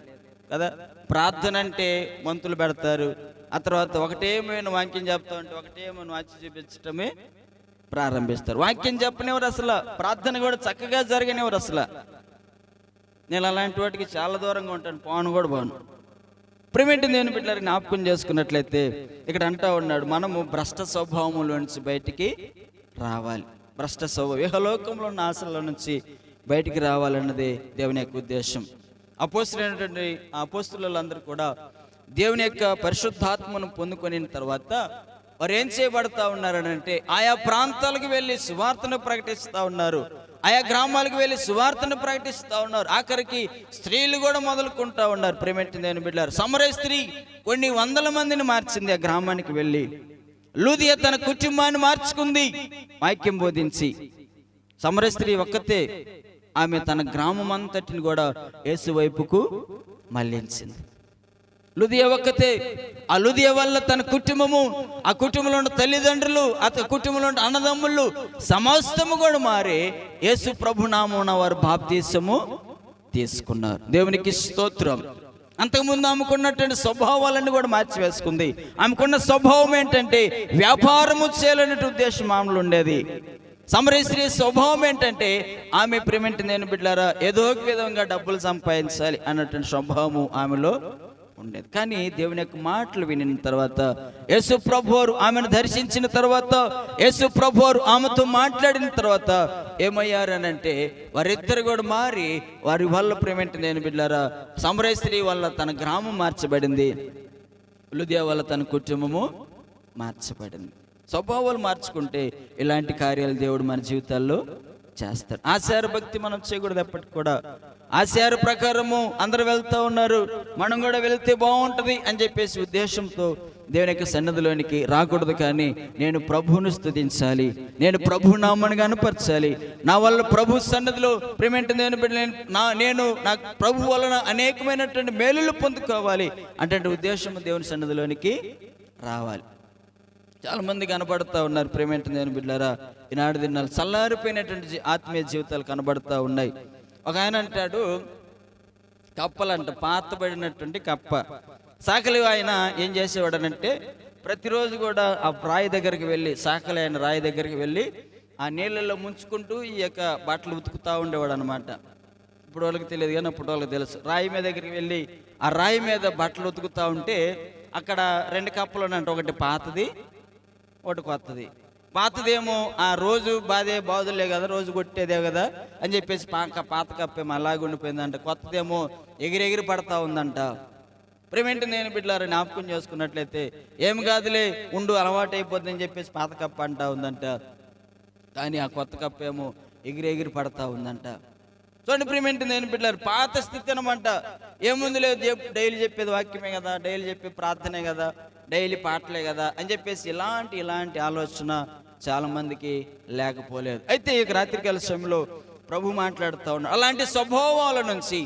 కదా. ప్రార్థన అంటే మంతులు పెడతారు, ఆ తర్వాత ఒకటేమైనా వాక్యం చెప్తా ఉంటే ఒకటేమైనా వాచి చూపించటమే ప్రారంభిస్తారు. వాక్యం చెప్పనివారు అసలు, ప్రార్థన కూడా చక్కగా జరగనివారు అసలు. నేను అలాంటి వాటికి చాలా దూరంగా ఉంటాను, పోను కూడా పోను. ప్రియమైన దేవుని బిడ్డలారా, జ్ఞాపకం చేసుకున్నట్లయితే ఇక్కడ అంటా ఉన్నాడు, మనము భ్రష్ట స్వభావంలో నుంచి బయటికి రావాలి. భ్రష్ట స్వభావం, ఇహలోకంలో ఉన్న ఆశల నుంచి బయటికి రావాలన్నదే దేవుని యొక్క ఉద్దేశం. అపోస్తులైనటువంటి అపోస్తులందరూ కూడా దేవుని యొక్క పరిశుద్ధాత్మను పొందుకొని తర్వాత వారు ఏం చేయబడతా ఉన్నారనంటే ఆయా ప్రాంతాలకు వెళ్ళి సువార్తను ప్రకటిస్తూ ఉన్నారు. ఆయా గ్రామాలకు వెళ్ళి సువార్తను ప్రకటిస్తూ ఉన్నారు. ఆఖరికి స్త్రీలు కూడా మొదలుకుంటా ఉన్నారు. ప్రేమేంటి దేవుని బిడ్డలారా, సమరయ స్త్రీ కొన్ని వందల మందిని మార్చింది ఆ గ్రామానికి వెళ్ళి. లూదియ తన కుటుంబాన్ని మార్చుకుంది వాక్యం బోధించి. సమరయ స్త్రీ ఒక్కతే, ఆమె తన గ్రామం అంతటిని కూడా యేసు వైపుకు మళ్లించింది. లూదియ ఒక్కతే, ఆ లూదియ వల్ల తన కుటుంబము, ఆ కుటుంబంలో ఉన్న తల్లిదండ్రులు, ఆ కుటుంబంలో ఉన్న అన్నదమ్ములు సమస్తము కూడా మారి యేసు ప్రభు నామమున వారు బాప్తీసము తీసుకున్నారు. దేవునికి స్తోత్రం. అంతకుముందు ఆమెకున్నటువంటి స్వభావాలన్నీ కూడా మార్చివేసుకుంది. ఆమెకున్న స్వభావం ఏంటంటే వ్యాపారము చేయాలనే ఉద్దేశం ఆమెలో ఉండేది. సమరయ స్త్రీ స్వభావం ఏంటంటే ఆమె ప్రేమేంటి నేను బిడ్డలారా ఏదో ఒక విధంగా డబ్బులు సంపాదించాలి అన్నటువంటి స్వభావము ఆమెలో ఉండేది. కానీ దేవుని యొక్క మాటలు వినిన తర్వాత, యేసు ప్రభువారు ఆమెను దర్శించిన తర్వాత, యేసు ప్రభువారు ఆమెతో మాట్లాడిన తర్వాత ఏమయ్యారనంటే వారిద్దరు కూడా మారి వారి వల్ల ప్రేమేంటి నేను బిడ్డలారా సమరయ స్త్రీ వల్ల తన గ్రామం మార్చబడింది, లూదియ వల్ల తన కుటుంబము మార్చబడింది. స్వభావాలు మార్చుకుంటే ఇలాంటి కార్యాలు దేవుడు మన జీవితాల్లో చేస్తాడు. ఆచార భక్తి మనం చేయకూడదు ఎప్పటికి కూడా. ఆచార ప్రకారము అందరు వెళ్తూ ఉన్నారు, మనం కూడా వెళ్తే బాగుంటుంది అని చెప్పేసి ఉద్దేశంతో దేవుని యొక్క సన్నిధిలోనికి రాకూడదు. కానీ నేను ప్రభువును స్తుతించాలి, నేను ప్రభు నామాన్ని కనపరచాలి, నా వల్ల ప్రభు సన్నిధిలో ప్రేమేంటి నేను నా ప్రభు వలన అనేకమైనటువంటి మేలులు పొందుకోవాలి అంటే ఉద్దేశం దేవుని సన్నిధిలోనికి రావాలి. చాలా మంది కనబడుతూ ఉన్నారు ప్రేమేంటి దేవుని బిడ్డలారా, ఈనాడు దినాలు చల్లారిపోయినటువంటి ఆత్మీయ జీవితాలు కనబడుతూ ఉన్నాయి. ఒక ఆయన అంటాడు, కప్పలంట, పాతబడినటువంటి కప్ప. సాకలి ఆయన ఏం చేసేవాడనంటే ప్రతిరోజు కూడా ఆ రాయి దగ్గరికి వెళ్ళి, సాకలి ఆయన రాయి దగ్గరికి వెళ్ళి ఆ నీళ్ళల్లో ముంచుకుంటూ ఈ యొక్క బట్టలు ఉతుకుతూ ఉండేవాడు అనమాట. ఇప్పుడు వాళ్ళకి తెలియదు కానీ అప్పుడు వాళ్ళకి తెలుసు. రాయి మీద దగ్గరికి వెళ్ళి ఆ రాయి మీద బట్టలు ఉతుకుతూ ఉంటే అక్కడ రెండు కప్పలు ఉన్నట్టు, ఒకటి పాతది ఒకటి కొత్తది. పాతదేమో ఆ రోజు బాధులే కదా, రోజు కొట్టేదే కదా అని చెప్పేసి పాత కప్పేమో అలాగే ఉండిపోయిందంట. కొత్తదేమో ఎగిరెగిరి పడతా ఉందంట. ప్రేమేంటి నేను బిడ్డలారా జ్ఞాపకం చేసుకున్నట్లయితే ఏం కాదులే ఉండు అలవాటు అయిపోద్ది అని చెప్పేసి పాత కప్ప అంటా ఉందంట. కానీ ఆ కొత్త కప్పేమో ఎగిరెగిరి పడతా ఉందంట. చూడండి ప్రేమేంటి నేను బిడ్డలారా, పాత స్థితి అనమాట. ఏముంది లేదు, డైలీ చెప్పేది వాక్యమే కదా, డైలీ చెప్పే ప్రార్థనే కదా, డైలీ పాటలే కదా అని చెప్పేసి ఇలాంటి ఆలోచన చాలా మందికి లేకపోలేదు. అయితే ఈ రాత్రికాల సమయంలో ప్రభు మాట్లాడుతూ ఉన్నాడు. అలాంటి స్వభావాల నుంచి,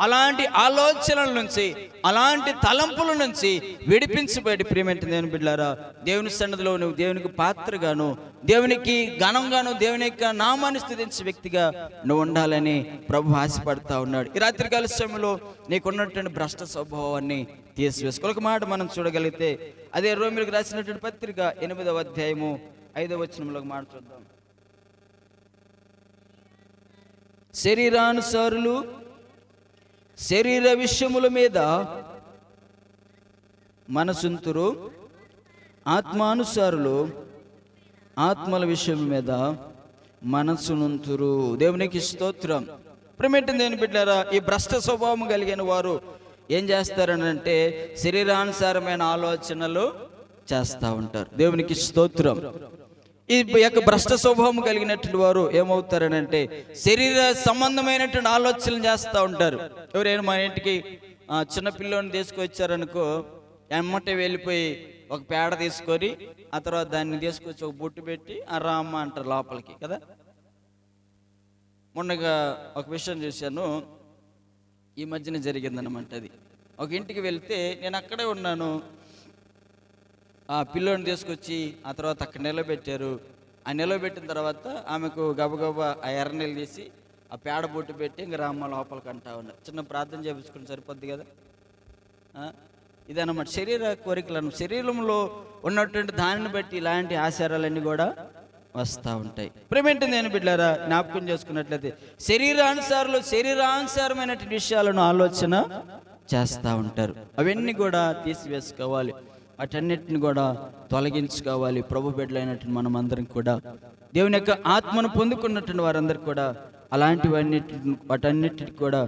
అలాంటి ఆలోచనల నుంచి, అలాంటి తలంపుల నుంచి విడిపించబడి ప్రేమేంటి దేవుని బిడ్డలారా దేవుని సన్నిధిలో నువ్వు దేవునికి పాత్రగాను, దేవునికి ఘనంగాను, దేవుని యొక్క నామాన్ని స్తుతించే వ్యక్తిగా నువ్వు ఉండాలని ప్రభు ఆశపడతా ఉన్నాడు. ఈ రాత్రికాల సమయంలో నీకున్నటువంటి భ్రష్ట స్వభావాన్ని తీసివేసుకో. ఒక మాట మనం చూడగలిగితే అదే రోమిలకు రాసినటువంటి పత్రిక 8వ అధ్యాయము 5వ వచనంలో ఒక మాట చూద్దాం. శరీరానుసారులు శరీర విషయముల మీద మనసుంతురు, ఆత్మానుసారులు ఆత్మల విషయం మీద మనసునుంతురు. దేవునికి స్తోత్రం. ప్రేమేంటి దేవుని బిడ్డలారా, ఈ భ్రష్ట స్వభావం కలిగిన వారు ఏం చేస్తారనంటే శరీరానుసారమైన ఆలోచనలు చేస్తూ ఉంటారు. దేవునికి స్తోత్రం. ఈ యొక్క భ్రష్ట స్వభావం కలిగినటువంటి వారు ఏమవుతారనంటే శరీర సంబంధమైనటువంటి ఆలోచనలు చేస్తూ ఉంటారు. ఎవరైనా మా ఇంటికి చిన్న పిల్లోని తీసుకొచ్చారనుకో, ఎమ్మటే వెళ్ళిపోయి ఒక పేడ తీసుకొని ఆ తర్వాత దాన్ని తీసుకొచ్చి ఒక బొట్టు పెట్టి రామ్మ అంటారు లోపలికి కదా. మొన్నగా ఒక విషయం చూశాను, ఈ మధ్యన జరిగిందనమాట. అది ఒక ఇంటికి వెళ్తే నేను అక్కడే ఉన్నాను. ఆ పిల్లోని తీసుకొచ్చి ఆ తర్వాత అక్కడ నిలబెట్టారు. ఆ నిలబెట్టిన తర్వాత ఆమెకు గబగబా ఆ ఎర్రనీళ్ళు తీసి ఆ పేడ బొట్టు పెట్టి ఇంక రామ్మ లోపలికి అంటా ఉన్నారు. చిన్న ప్రార్థన చేయించుకుని సరిపోద్ది కదా. ఇదన్నమాట శరీర కోరికలను, శరీరంలో ఉన్నటువంటి దానిని బట్టి ఇలాంటి ఆచారాలన్నీ కూడా వస్తూ ఉంటాయి. ప్రేమేంటి నేను బిడ్డలారా జ్ఞాపకం చేసుకున్నట్లయితే శరీరానుసారమైనటువంటి విషయాలను ఆలోచన చేస్తూ ఉంటారు. అవన్నీ కూడా తీసివేసుకోవాలి, వాటన్నిటిని కూడా తొలగించుకోవాలి. ప్రభు బిడ్డలైనటువంటి మనం అందరం కూడా దేవుని యొక్క ఆత్మను పొందుకున్నటువంటి వారందరూ కూడా వాటన్నిటికి కూడా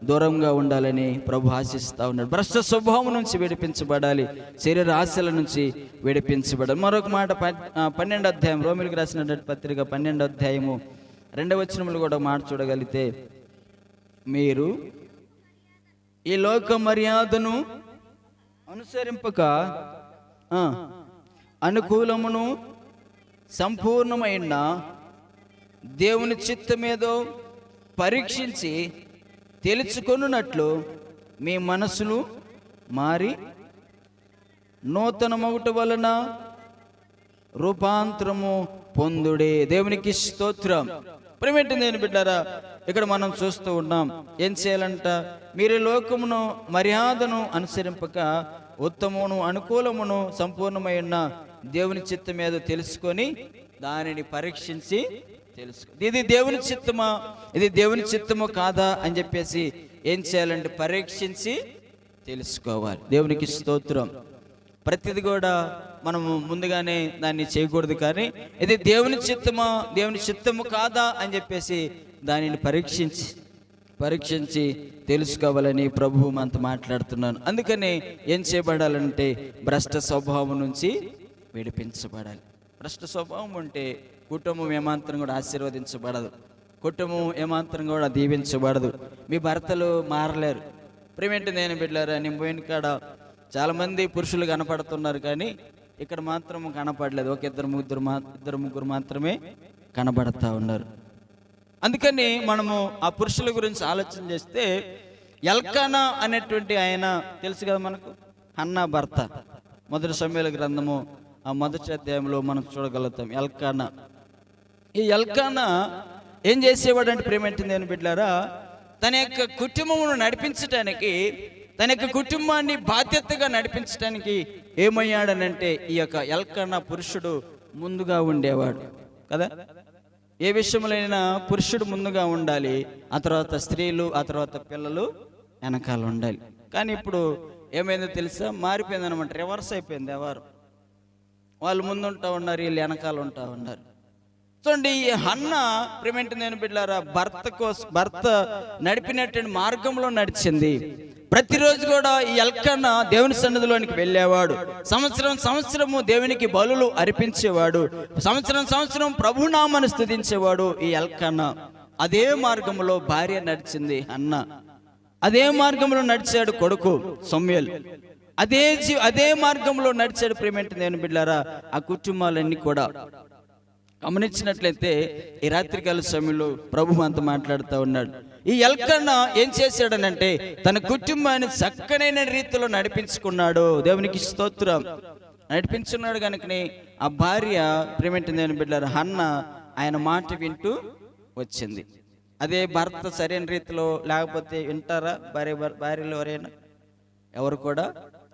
దూరంగా ఉండాలని ప్రభు ఆశిస్తూ ఉన్నాడు. భ్రష్ట స్వభావం నుంచి విడిపించబడాలి, శరీర ఆశల నుంచి విడిపించబడాలి. మరొక మాట 12వ అధ్యాయం, రోమిలకు రాసినటువంటి పత్రిక 12వ అధ్యాయము 2వ వచనంలో కూడా మాట చూడగలిగితే, మీరు ఈ లోక మర్యాదను అనుసరింపక అనుకూలమును సంపూర్ణమైన దేవుని చిత్తమేదో పరీక్షించి తెలుసుకొనున్నట్లు మీ మనసులు మారి నూతన మొగుట వలన రూపాంతరము పొందుడే. దేవునికి స్తోత్రం. ప్రియమైన దేవుని బిడ్డారా, ఇక్కడ మనం చూస్తూ ఉన్నాం, ఏం చేయాలంట? మీరు లోకమును మర్యాదను అనుసరింపక ఉత్తమమును అనుకూలమును సంపూర్ణమైన దేవుని చిత్తం ఏదో తెలుసుకొని దానిని పరీక్షించి తెలుసుకో. ఇది దేవుని చిత్తమా, ఇది దేవుని చిత్తము కాదా అని చెప్పేసి ఏం చేయాలంటే పరీక్షించి తెలుసుకోవాలి. దేవునికి స్తోత్రం. ప్రతిది కూడా మనము ముందుగానే దాన్ని చేయకూడదు, కానీ ఇది దేవుని చిత్తమా, దేవుని చిత్తము కాదా అని చెప్పేసి దానిని పరీక్షించి తెలుసుకోవాలని ప్రభువు మనతో మాట్లాడుతున్నాను. అందుకని ఏం చేయబడాలంటే భ్రష్ట స్వభావం నుంచి విడిపించబడాలి. భ్రష్ట స్వభావం ఉంటే కుటుంబం ఏమాత్రం కూడా ఆశీర్వదించబడదు, కుటుంబం ఏమాత్రం కూడా దీవించబడదు. మీ భర్తలు మారలేరు. ప్రియమైన నేను బిడ్డలారా, నేను పోయిన కాడ చాలామంది పురుషులు కనపడుతున్నారు, కానీ ఇక్కడ మాత్రం కనపడలేదు. ఒక ఇద్దరు ముగ్గురు మాత్రమే కనబడతా ఉన్నారు. అందుకని మనము ఆ పురుషుల గురించి ఆలోచన చేస్తే, ఎల్కానా అనేటువంటి ఆయన తెలుసు కదా మనకు, హన్నా భర్త. 1 సమూయేలు గ్రంథము 1వ అధ్యాయంలో మనం చూడగలుగుతాం ఎల్కానా. ఈ ఎల్కానా ఏం చేసేవాడంటే, ప్రియమైన దేవుని బిడ్డలారా, తన యొక్క కుటుంబమును నడిపించడానికి, తన యొక్క కుటుంబాన్ని బాధ్యతగా నడిపించడానికి ఏమయ్యాడనంటే, ఈ యొక్క ఎల్కానా పురుషుడు ముందుగా ఉండేవాడు కదా. ఏ విషయంలోనైనా పురుషుడు ముందుగా ఉండాలి, ఆ తర్వాత స్త్రీలు, ఆ తర్వాత పిల్లలు వెనకాల ఉండాలి. కానీ ఇప్పుడు ఏమైందో తెలుసా, మారిపోయింది అనమాట. రివర్స్ అయిపోయింది. ఎవరు వాళ్ళు ముందుంటా ఉన్నారు, వీళ్ళు వెనకాల ఉంటా ఉన్నారు. చూడండి, ఈ హన్నా ప్రియమైన దేవుని బిడ్డలారా, భర్త నడిపినటువంటి మార్గంలో నడిచింది. ప్రతిరోజు కూడా ఈ ఎల్కానా దేవుని సన్నిధిలోనికి వెళ్ళేవాడు. సంవత్సరము దేవునికి బలులు అర్పించేవాడు. సంవత్సరం ప్రభునామాన్ని స్తుతించేవాడు ఈ ఎల్కానా. అదే మార్గంలో భార్య నడిచింది హన్నా. అదే మార్గంలో నడిచాడు కొడుకు సమూయేలు. అదే మార్గంలో నడిచాడు ప్రియమైన దేవుని బిడ్డలారా ఆ కుటుంబాలన్నీ కూడా. గమనించినట్లయితే ఈ రాత్రికాల సమయంలో ప్రభు అంతా మాట్లాడుతూ ఉన్నాడు. ఈ ఎల్కానా ఏం చేశాడనంటే, తన కుటుంబాన్ని చక్కనైన రీతిలో నడిపించుకున్నాడు. దేవునికి స్తోత్రం. నడిపించున్నాడు కనుకనే ఆ భార్య ప్రియమైన దేవుని బిడ్డలారా హన్నా ఆయన మాట వింటూ వచ్చింది. అదే భర్త సరైన రీతిలో లేకపోతే వింటారా? భార్యలో ఎవరైనా? ఎవరు కూడా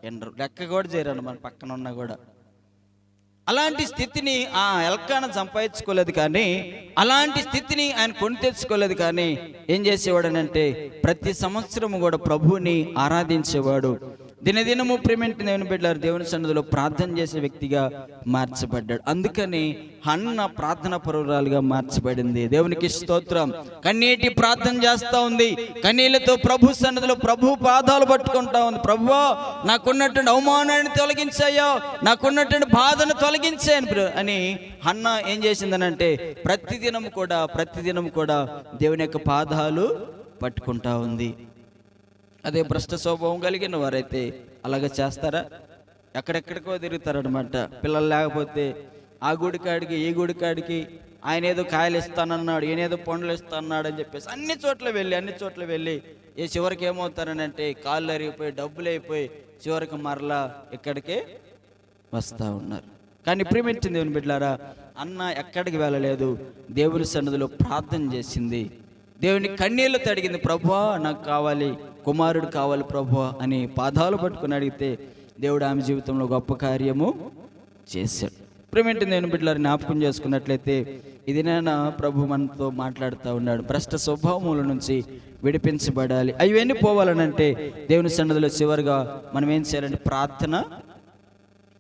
వినరు, లెక్క కూడా చేయరండి మన పక్కన ఉన్నా కూడా. అలాంటి స్థితిని ఆ ఎల్కానా సంపాదించుకోలేదు, కానీ అలాంటి స్థితిని ఆయన కొని తెచ్చుకోలేదు. కానీ ఏం చేసేవాడనంటే, ప్రతి సంవత్సరము కూడా ప్రభువుని ఆరాధించేవాడు. దినదినము ప్రియమైన దేవుని బిడ్డలారా దేవుని సన్నిధిలో ప్రార్థన చేసే వ్యక్తిగా మార్చబడ్డాడు. అందుకని హన్నా ప్రార్థన పరురాలుగా మార్చబడింది. దేవునికి స్తోత్రం. కన్నీటి ప్రార్థన చేస్తూ ఉంది. కన్నీళ్లతో ప్రభు సన్నిధిలో ప్రభు పాదాలు పట్టుకుంటా ఉంది. ప్రభువా, నాకున్నటువంటి అవమానాన్ని తొలగించాయో, నాకున్నటువంటి బాధను తొలగించాను అని హన్నా ఏం చేసిందనంటే, ప్రతిదినం కూడా దేవుని యొక్క పాదాలు పట్టుకుంటా ఉంది. అదే భ్రష్ట స్వభావం కలిగిన వారైతే అలాగ చేస్తారా? ఎక్కడెక్కడికో తిరుగుతారనమాట. పిల్లలు లేకపోతే ఆ గుడికాడికి ఈ గుడికాడికి, ఆయన ఏదో కాయలు ఇస్తానన్నాడు, ఈయన ఏదో పండ్లు ఇస్తానన్నాడు అని చెప్పేసి అన్ని చోట్ల వెళ్ళి ఏ చివరికి ఏమవుతారనంటే, కాళ్ళు అరిగిపోయి డబ్బులు అయిపోయి చివరికి మరలా ఇక్కడికే వస్తూ ఉన్నారు. కానీ ప్రియమైన దేవుని బిడ్డలారా, అన్న ఎక్కడికి వెళ్ళలేదు, దేవుని సన్నిధిలో ప్రార్థన చేసింది. దేవుని కన్నీళ్లు తడిగింది. ప్రభువా, నాకు కావాలి, కుమారుడు కావాలి ప్రభువా అని పాదాలు పట్టుకుని అడిగితే దేవుడు ఆమె జీవితంలో గొప్ప కార్యము చేశాడు. ప్రియమైన దేవుని బిడ్డలారా, జ్ఞాపకం చేసుకున్నట్లయితే ఇది నేను ప్రభు మనతో మాట్లాడుతూ ఉన్నాడు. భ్రష్ట స్వభావముల నుంచి విడిపించబడాలి. అవన్నీ పోవాలనంటే దేవుని సన్నిధిలో చివరిగా మనం ఏం చేయాలంటే ప్రార్థన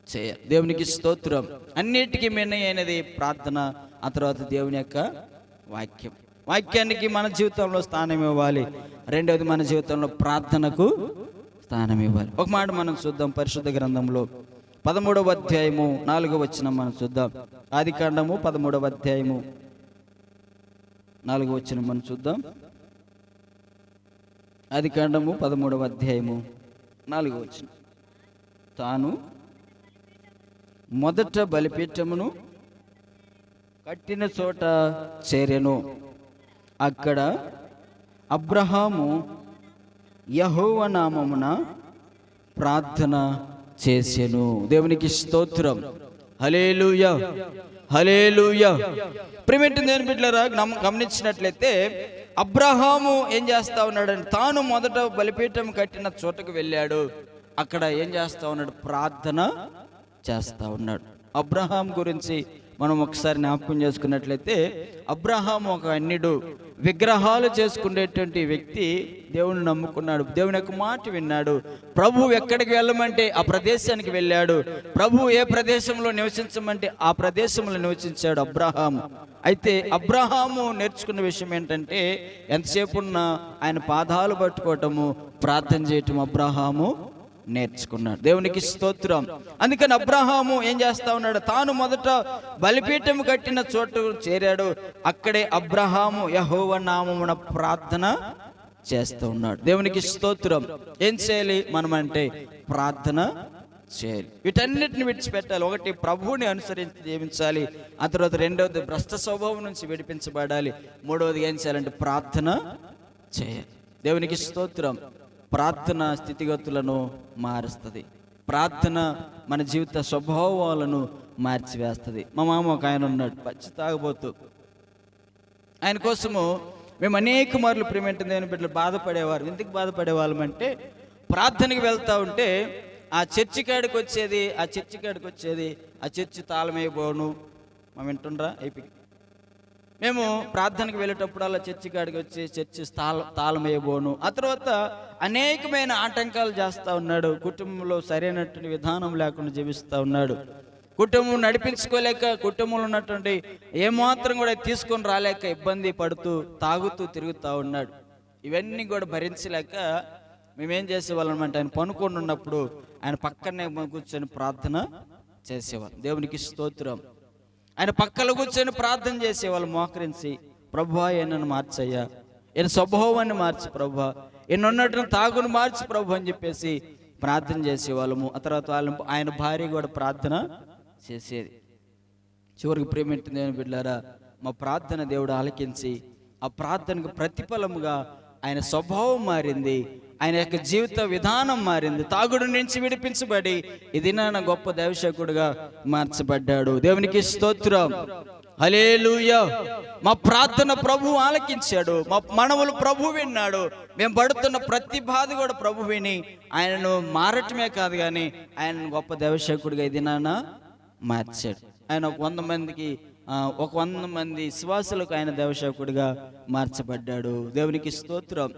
చేయాలి. దేవునికి స్తోత్రం. అన్నిటికీ అయినది ప్రార్థన, ఆ తర్వాత దేవుని యొక్క వాక్యానికి మన జీవితంలో స్థానం ఇవ్వాలి. రెండవది మన జీవితంలో ప్రార్థనకు స్థానం ఇవ్వాలి. ఒక మాట మనం చూద్దాం. పరిశుద్ధ గ్రంథంలో 13వ అధ్యాయము 4వ వచనం మనం చూద్దాం. ఆదికాండము 13వ అధ్యాయము 4వ వచనం మనం చూద్దాం. ఆదికాండము 13వ అధ్యాయము 4వ వచనం. తాను మొదట బలిపీఠమును కట్టిన చోట చేరెను. అక్కడ అబ్రహాము యెహోవా నామమున ప్రార్థన చేసెను. దేవునికి స్తోత్రం. హల్లెలూయా, హల్లెలూయా. ప్రియమైన దేవుని బిడ్డలారా, గమనించినట్లయితే అబ్రహాము ఏం చేస్తా ఉన్నాడంటే, తాను మొదట బలిపీఠం కట్టిన చోటకు వెళ్ళాడు. అక్కడ ఏం చేస్తా ఉన్నాడు? ప్రార్థన చేస్తా ఉన్నాడు. అబ్రహాం గురించి మనం ఒకసారి జ్ఞాపకం చేసుకున్నట్లయితే, అబ్రహాం ఒక అన్యుడు, విగ్రహాలు చేసుకునేటువంటి వ్యక్తి. దేవుని నమ్ముకున్నాడు, దేవుని యొక్క మాట విన్నాడు. ప్రభు ఎక్కడికి వెళ్ళమంటే ఆ ప్రదేశానికి వెళ్ళాడు. ప్రభు ఏ ప్రదేశంలో నివసించమంటే ఆ ప్రదేశంలో నివసించాడు అబ్రహాము. అయితే అబ్రహాము నేర్చుకున్న విషయం ఏంటంటే, ఎంతసేపు ఉన్నా ఆయన పాదాలు పట్టుకోవటము, ప్రార్థన చేయటం అబ్రహాము నేర్చుకున్నాడు. దేవునికి స్తోత్రం. అందుకని అబ్రహాము ఏం చేస్తా ఉన్నాడు? తాను మొదట బలిపీఠం కట్టిన చోటు చేరాడు. అక్కడే అబ్రహాము యెహోవా నామమున ప్రార్థన చేస్తూ ఉన్నాడు. దేవునికి స్తోత్రం. ఏం చేయాలి మనం అంటే? ప్రార్థన చేయాలి. వీటన్నిటిని విడిచిపెట్టాలి. ఒకటి, ప్రభువుని అనుసరించి జీవించాలి. ఆ తర్వాత రెండవది, భ్రష్ట స్వభావం నుంచి విడిపించబడాలి. మూడవది ఏం చేయాలంటే ప్రార్థన చేయాలి. దేవునికి స్తోత్రం. ప్రార్థన స్థితిగతులను మారుస్తుంది. ప్రార్థన మన జీవిత స్వభావాలను మార్చివేస్తుంది. మా మామ ఒక ఆయన ఉన్నాడు, పచ్చి తాగబోతూ. ఆయన కోసము మేము అనేక మార్లు ప్రియమైన దేవుని బిడ్డలు బాధపడేవారు. ఎందుకు బాధపడేవాళ్ళం అంటే, ప్రార్థనకి వెళ్తూ ఉంటే ఆ చర్చి కాడికి వచ్చేది ఆ చర్చి తాళమైపోను. మా వింటుండ్రా అయిపోయి మేము ప్రార్థనకి వెళ్ళేటప్పుడు అలా చర్చి కాడికి వచ్చి చర్చి తాళమేయబోను. ఆ తర్వాత అనేకమైన ఆటంకాలు చేస్తూ ఉన్నాడు. కుటుంబంలో సరైనటువంటి విధానం లేకుండా జీవిస్తూ ఉన్నాడు. కుటుంబం నడిపించుకోలేక, కుటుంబంలో ఉన్నటువంటి ఏమాత్రం కూడా తీసుకొని రాలేక ఇబ్బంది పడుతూ, తాగుతూ తిరుగుతూ ఉన్నాడు. ఇవన్నీ కూడా భరించలేక మేమేం చేసేవాళ్ళం అంటే, ఆయన పనుకొని ఉన్నప్పుడు ఆయన పక్కనే కూర్చొని ప్రార్థన చేసేవాళ్ళం. దేవునికి స్తోత్రం. ఆయన పక్కలో కూర్చొని ప్రార్థన చేసేవాళ్ళు మోకరించి, ప్రభువా ఈయనను మార్చయ్యా, ఈయన స్వభావాన్ని మార్చి ప్రభువా, ఈయన ఉన్నట్టు తాగును మార్చి ప్రభు అని చెప్పేసి ప్రార్థన చేసేవాళ్ళము. ఆ తర్వాత ఆయన భార్య కూడా ప్రార్థన చేసేది. చివరికి ప్రేమించిన దేవుని బిడ్డలారా, మా ప్రార్థన దేవుడు ఆలకించి ఆ ప్రార్థనకు ప్రతిఫలముగా ఆయన స్వభావం మారింది, ఆయన యొక్క జీవిత విధానం మారింది. తాగుడు నుంచి విడిపించబడి ఇది నా గొప్ప దైవసేవకుడుగా మార్చబడ్డాడు. దేవునికి స్తోత్రం. హల్లెలూయా. మా ప్రార్థన ప్రభు ఆలకించాడు, మా మనవులు ప్రభు విన్నాడు. మేము పడుతున్న ప్రతి బాధ కూడా ప్రభు విని ఆయనను మారటమే కాదు కానీ ఆయన గొప్ప దైవసేవకుడిగా ఇది నాన్న మార్చాడు. ఆయన ఒక 100 మంది విశ్వాసులకు ఆయన దైవసేవకుడిగా మార్చబడ్డాడు. దేవునికి స్తోత్రం.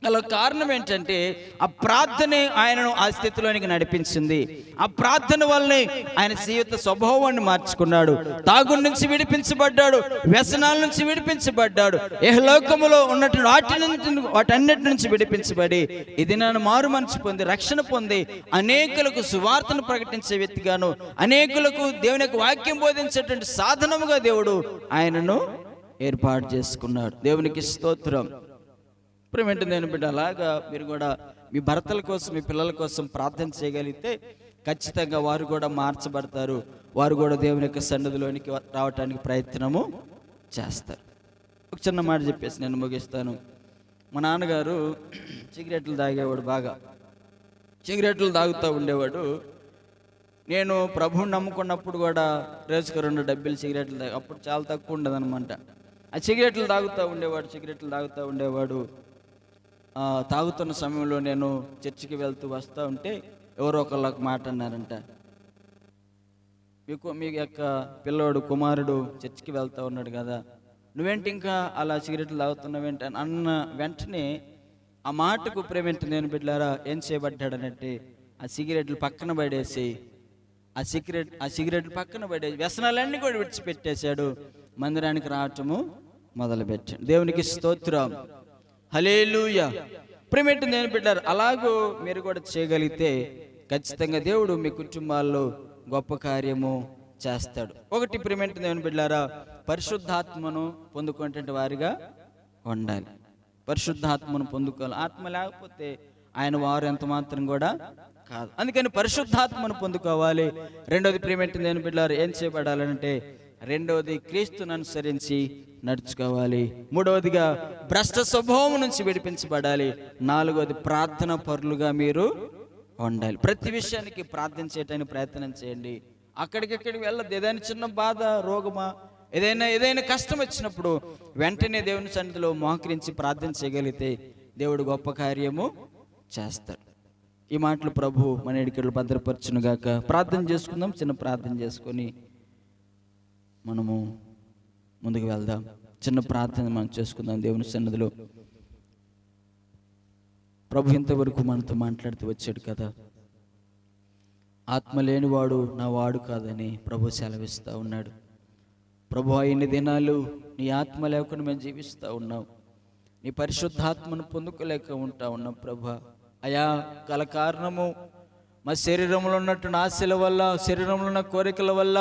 అలా కారణం ఏంటంటే, ఆ ప్రార్థనే ఆయనను ఆ స్థితిలోనికి నడిపించింది. ఆ ప్రార్థన వల్లనే ఆయన జీవిత స్వభావాన్ని మార్చుకున్నాడు. తాగుడు నుంచి విడిపించబడ్డాడు, వ్యసనాల నుంచి విడిపించబడ్డాడు, ఇహలోకములో ఉన్నటువంటి వాటన్నిటి నుంచి విడిపించబడి ఇది నన్ను మారు మనసు పొంది, రక్షణ పొంది అనేకులకు సువార్తను ప్రకటించే వ్యక్తిగాను, అనేకులకు దేవుని యొక్క వాక్యం బోధించేటువంటి సాధనముగా దేవుడు ఆయనను ఏర్పాటు చేసుకున్నాడు. దేవునికి స్తోత్రం. ప్రియమైన దేవుని బిడ్డ, అలాగా మీరు కూడా మీ భర్తల కోసం, మీ పిల్లల కోసం ప్రార్థన చేయగలిగితే ఖచ్చితంగా వారు కూడా మార్చబడతారు. వారు కూడా దేవుని యొక్క సన్నిధిలోనికి రావటానికి ప్రయత్నము చేస్తారు. ఒక చిన్న మాట చెప్పేసి నేను ముగిస్తాను. మా నాన్నగారు సిగరెట్లు తాగేవాడు, బాగా సిగరెట్లు తాగుతూ ఉండేవాడు. నేను ప్రభువుని నమ్ముకున్నప్పుడు కూడా రోజుకు 2 డబ్బీలు సిగరెట్లు అప్పుడు చాలా తక్కువ ఉండదన్నమాట. ఆ సిగరెట్లు తాగుతూ ఉండేవాడు. తాగుతున్న సమయంలో నేను చర్చికి వెళ్తూ వస్తూ ఉంటే ఎవరో ఒకళ్ళకి మాట అన్నారంట, మీ యొక్క పిల్లోడు కుమారుడు చర్చికి వెళ్తూ ఉన్నాడు కదా, నువ్వేంటి ఇంకా అలా సిగరెట్లు తాగుతున్నావేంటి అన్న వెంటనే ఆ మాటకు ప్రేమేంటి నేను బిడ్డలారా ఏం చేయబడ్డాడనంటే, ఆ సిగరెట్లు పక్కన పడేసి వ్యసనాలన్నీ కూడా విడిచిపెట్టేశాడు. మందిరానికి రావటము మొదలుపెట్టాడు. దేవునికి స్తోత్రం. హల్లెలూయా. ప్రియమైన దేవుని బిడ్డలారా, అలాగూ మీరు కూడా చేయగలిగితే ఖచ్చితంగా దేవుడు మీ కుటుంబాల్లో గొప్ప కార్యము చేస్తాడు. ఒకటి ప్రియమైన దేవుని బిడ్డలారా, పరిశుద్ధాత్మను పొందుకునేటువంటి వారిగా ఉండాలి. పరిశుద్ధాత్మను పొందుకోవాలి. ఆత్మ లేకపోతే ఆయన వారు ఎంత మాత్రం కూడా కాదు. అందుకని పరిశుద్ధాత్మను పొందుకోవాలి. రెండోది ప్రియమైన దేవుని బిడ్డలారా, ఏం చేయబడాలంటే, రెండవది క్రీస్తును అనుసరించి నడుచుకోవాలి. మూడవదిగా భ్రష్ట స్వభావం నుంచి విడిపించబడాలి. నాలుగవది ప్రార్థన పరులుగా మీరు ఉండాలి. ప్రతి విషయానికి ప్రార్థన చేయడానికి ప్రయత్నం చేయండి. అక్కడికి వెళ్ళదు. ఏదైనా చిన్న బాధ, రోగమా, ఏదైనా కష్టం వచ్చినప్పుడు వెంటనే దేవుని సన్నిధిలో మోకరించి ప్రార్థన చేయగలిగితే దేవుడు గొప్ప కార్యము చేస్తాడు. ఈ మాటలు ప్రభు మన ఎడికలు భద్రపరచునుగాక. ప్రార్థన చేసుకుందాం. చిన్న ప్రార్థన చేసుకొని మనము ముందుకు వెళ్దాం. చిన్న ప్రార్థన మనం చేసుకుందాం దేవుని సన్నిధిలో. ప్రభు ఇంతవరకు మనతో మాట్లాడుతూ వచ్చాడు కదా, ఆత్మ లేనివాడు నా వాడు కాదని ప్రభు సెలవిస్తూ ఉన్నాడు. ప్రభు ఇన్ని దినాలు నీ ఆత్మ లేకుండా మేము జీవిస్తూ ఉన్నాం. నీ పరిశుద్ధాత్మను పొందుకోలేక ఉంటా ఉన్నాం. ప్రభు అయా, గల కారణము మా శరీరంలో ఉన్నటువంటి ఆశల వల్ల, శరీరంలో ఉన్న కోరికల వల్ల,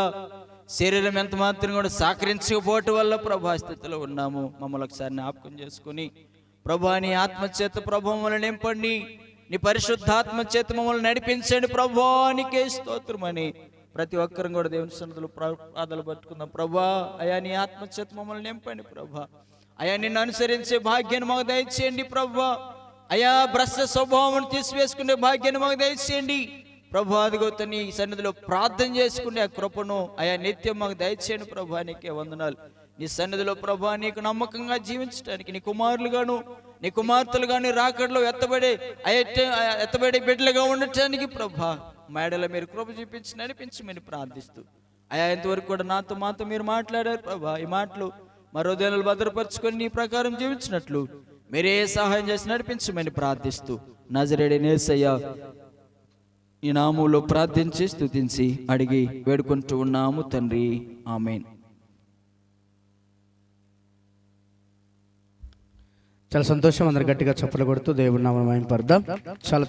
శరీరం ఎంత మాత్రం కూడా సహకరించకపోవటం వల్ల ప్రభా స్థితిలో ఉన్నాము. మమ్మల్ని ఒకసారి జ్ఞాపకం చేసుకుని ప్రభా నీ ఆత్మచేత ప్రభు మమ్మల్ని నింపండి. నీ పరిశుద్ధాత్మ చేత మమ్మల్ని నడిపించండి ప్రభా, నీకే స్తోత్రం అని ప్రతి ఒక్కరం కూడా దేవుని సన్నిధిలో పాదాలు పట్టుకుందాం. ప్రభా అయా నీ ఆత్మచేత మమ్మల్ని నింపండి ప్రభా. అయా నిన్ను అనుసరించే భాగ్యాన్ని మాకు దయచేయండి ప్రభా. అయా భ్రష్ట స్వభావం తీసివేసుకునే భాగ్యాన్ని మాకు దయచేయండి ప్రభు. అదిగో నీ సన్నిధిలో ప్రార్థన చేసుకునే ఆ కృపను అయా నిత్యం మాకు దయచేయండి ప్రభా. నీకే వందనాలు. నీ సన్నిధిలో ప్రభా నీకు నమ్మకంగా జీవించడానికి, నీ కుమారులుగాను నీ కుమార్తెలుగాను రాకడలో ఎత్తబడే బిడ్డలుగా ఉండటానికి ప్రభా మేడల మీరు కృప చూపించి నడిపించమని ప్రార్థిస్తూ అయా ఇంతవరకు కూడా మాతో మీరు మాట్లాడారు ప్రభా. ఈ మాటలు మరో దినాలు భద్రపరచుకొని నీ ప్రకారం జీవించినట్లు మీరే సహాయం చేసి నడిపించమని ప్రార్థిస్తూ నజరేయుడైన యేసయ్య ఈ నామములో ప్రార్థించి స్తుతించి అడిగి వేడుకుంటూ ఉన్నాము తండ్రి, ఆమేన్. చాలా సంతోషం. అందరు గట్టిగా చప్పట్లు కొడుతూ దేవుడి నామమున మహిమపరుద్దాం. చాలా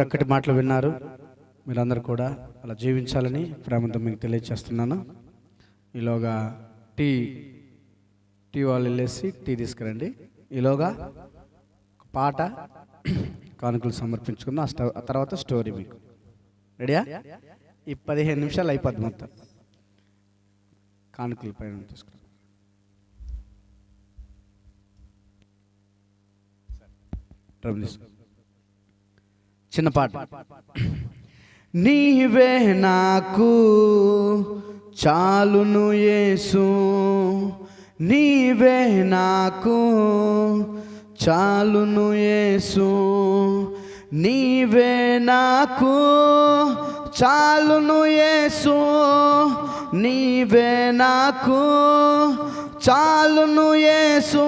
చక్కటి మాటలు విన్నారు. మీరందరూ కూడా అలా జీవించాలని ప్రేమతో మీకు తెలియజేస్తున్నాను. ఈలోగా టీ వాళ్ళు వెళ్ళేసి టీ తీసుకురండి. ఈలోగా పాట కానుకలు సమర్పించుకుందాం. ఆ తర్వాత స్టోరీ మీకు రెడీయా? ఈ 15 నిమిషాలు అయిపోద్ది మొత్తం. కానుకల పైన తీసుకున్నాం. చిన్న పాట. నీవే నాకు చాలును యేసు, నీవే నాకు చాలును యేసు, నీవే నాకు చాలును యేసు, నీవే నాకు చాలును యేసు,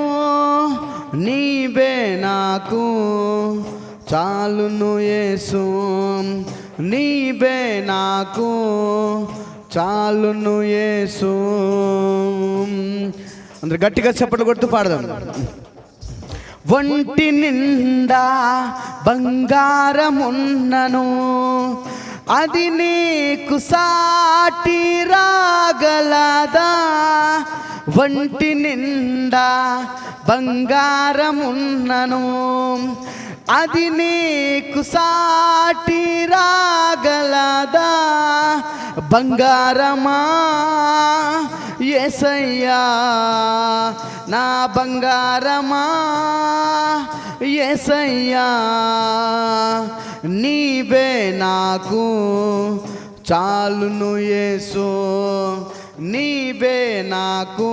నీవే నాకు చాలును యేసు, నీవే నాకు చాలును యేసు. అందరు గట్టిగా చప్పట్లు కొడుతూ పాడదాం. ఒంటి నిండా బంగారమున్నను, అది నీకు సాటి రాగలదా? ఒంటి నిండా బంగారమున్నను, అది నీకు సాటి రాగలదా? బంగారమా యేసయ్యా, నా బంగారమా యేసయ్యా, నీవే నాకు చాలును యేసు, నీవే నాకు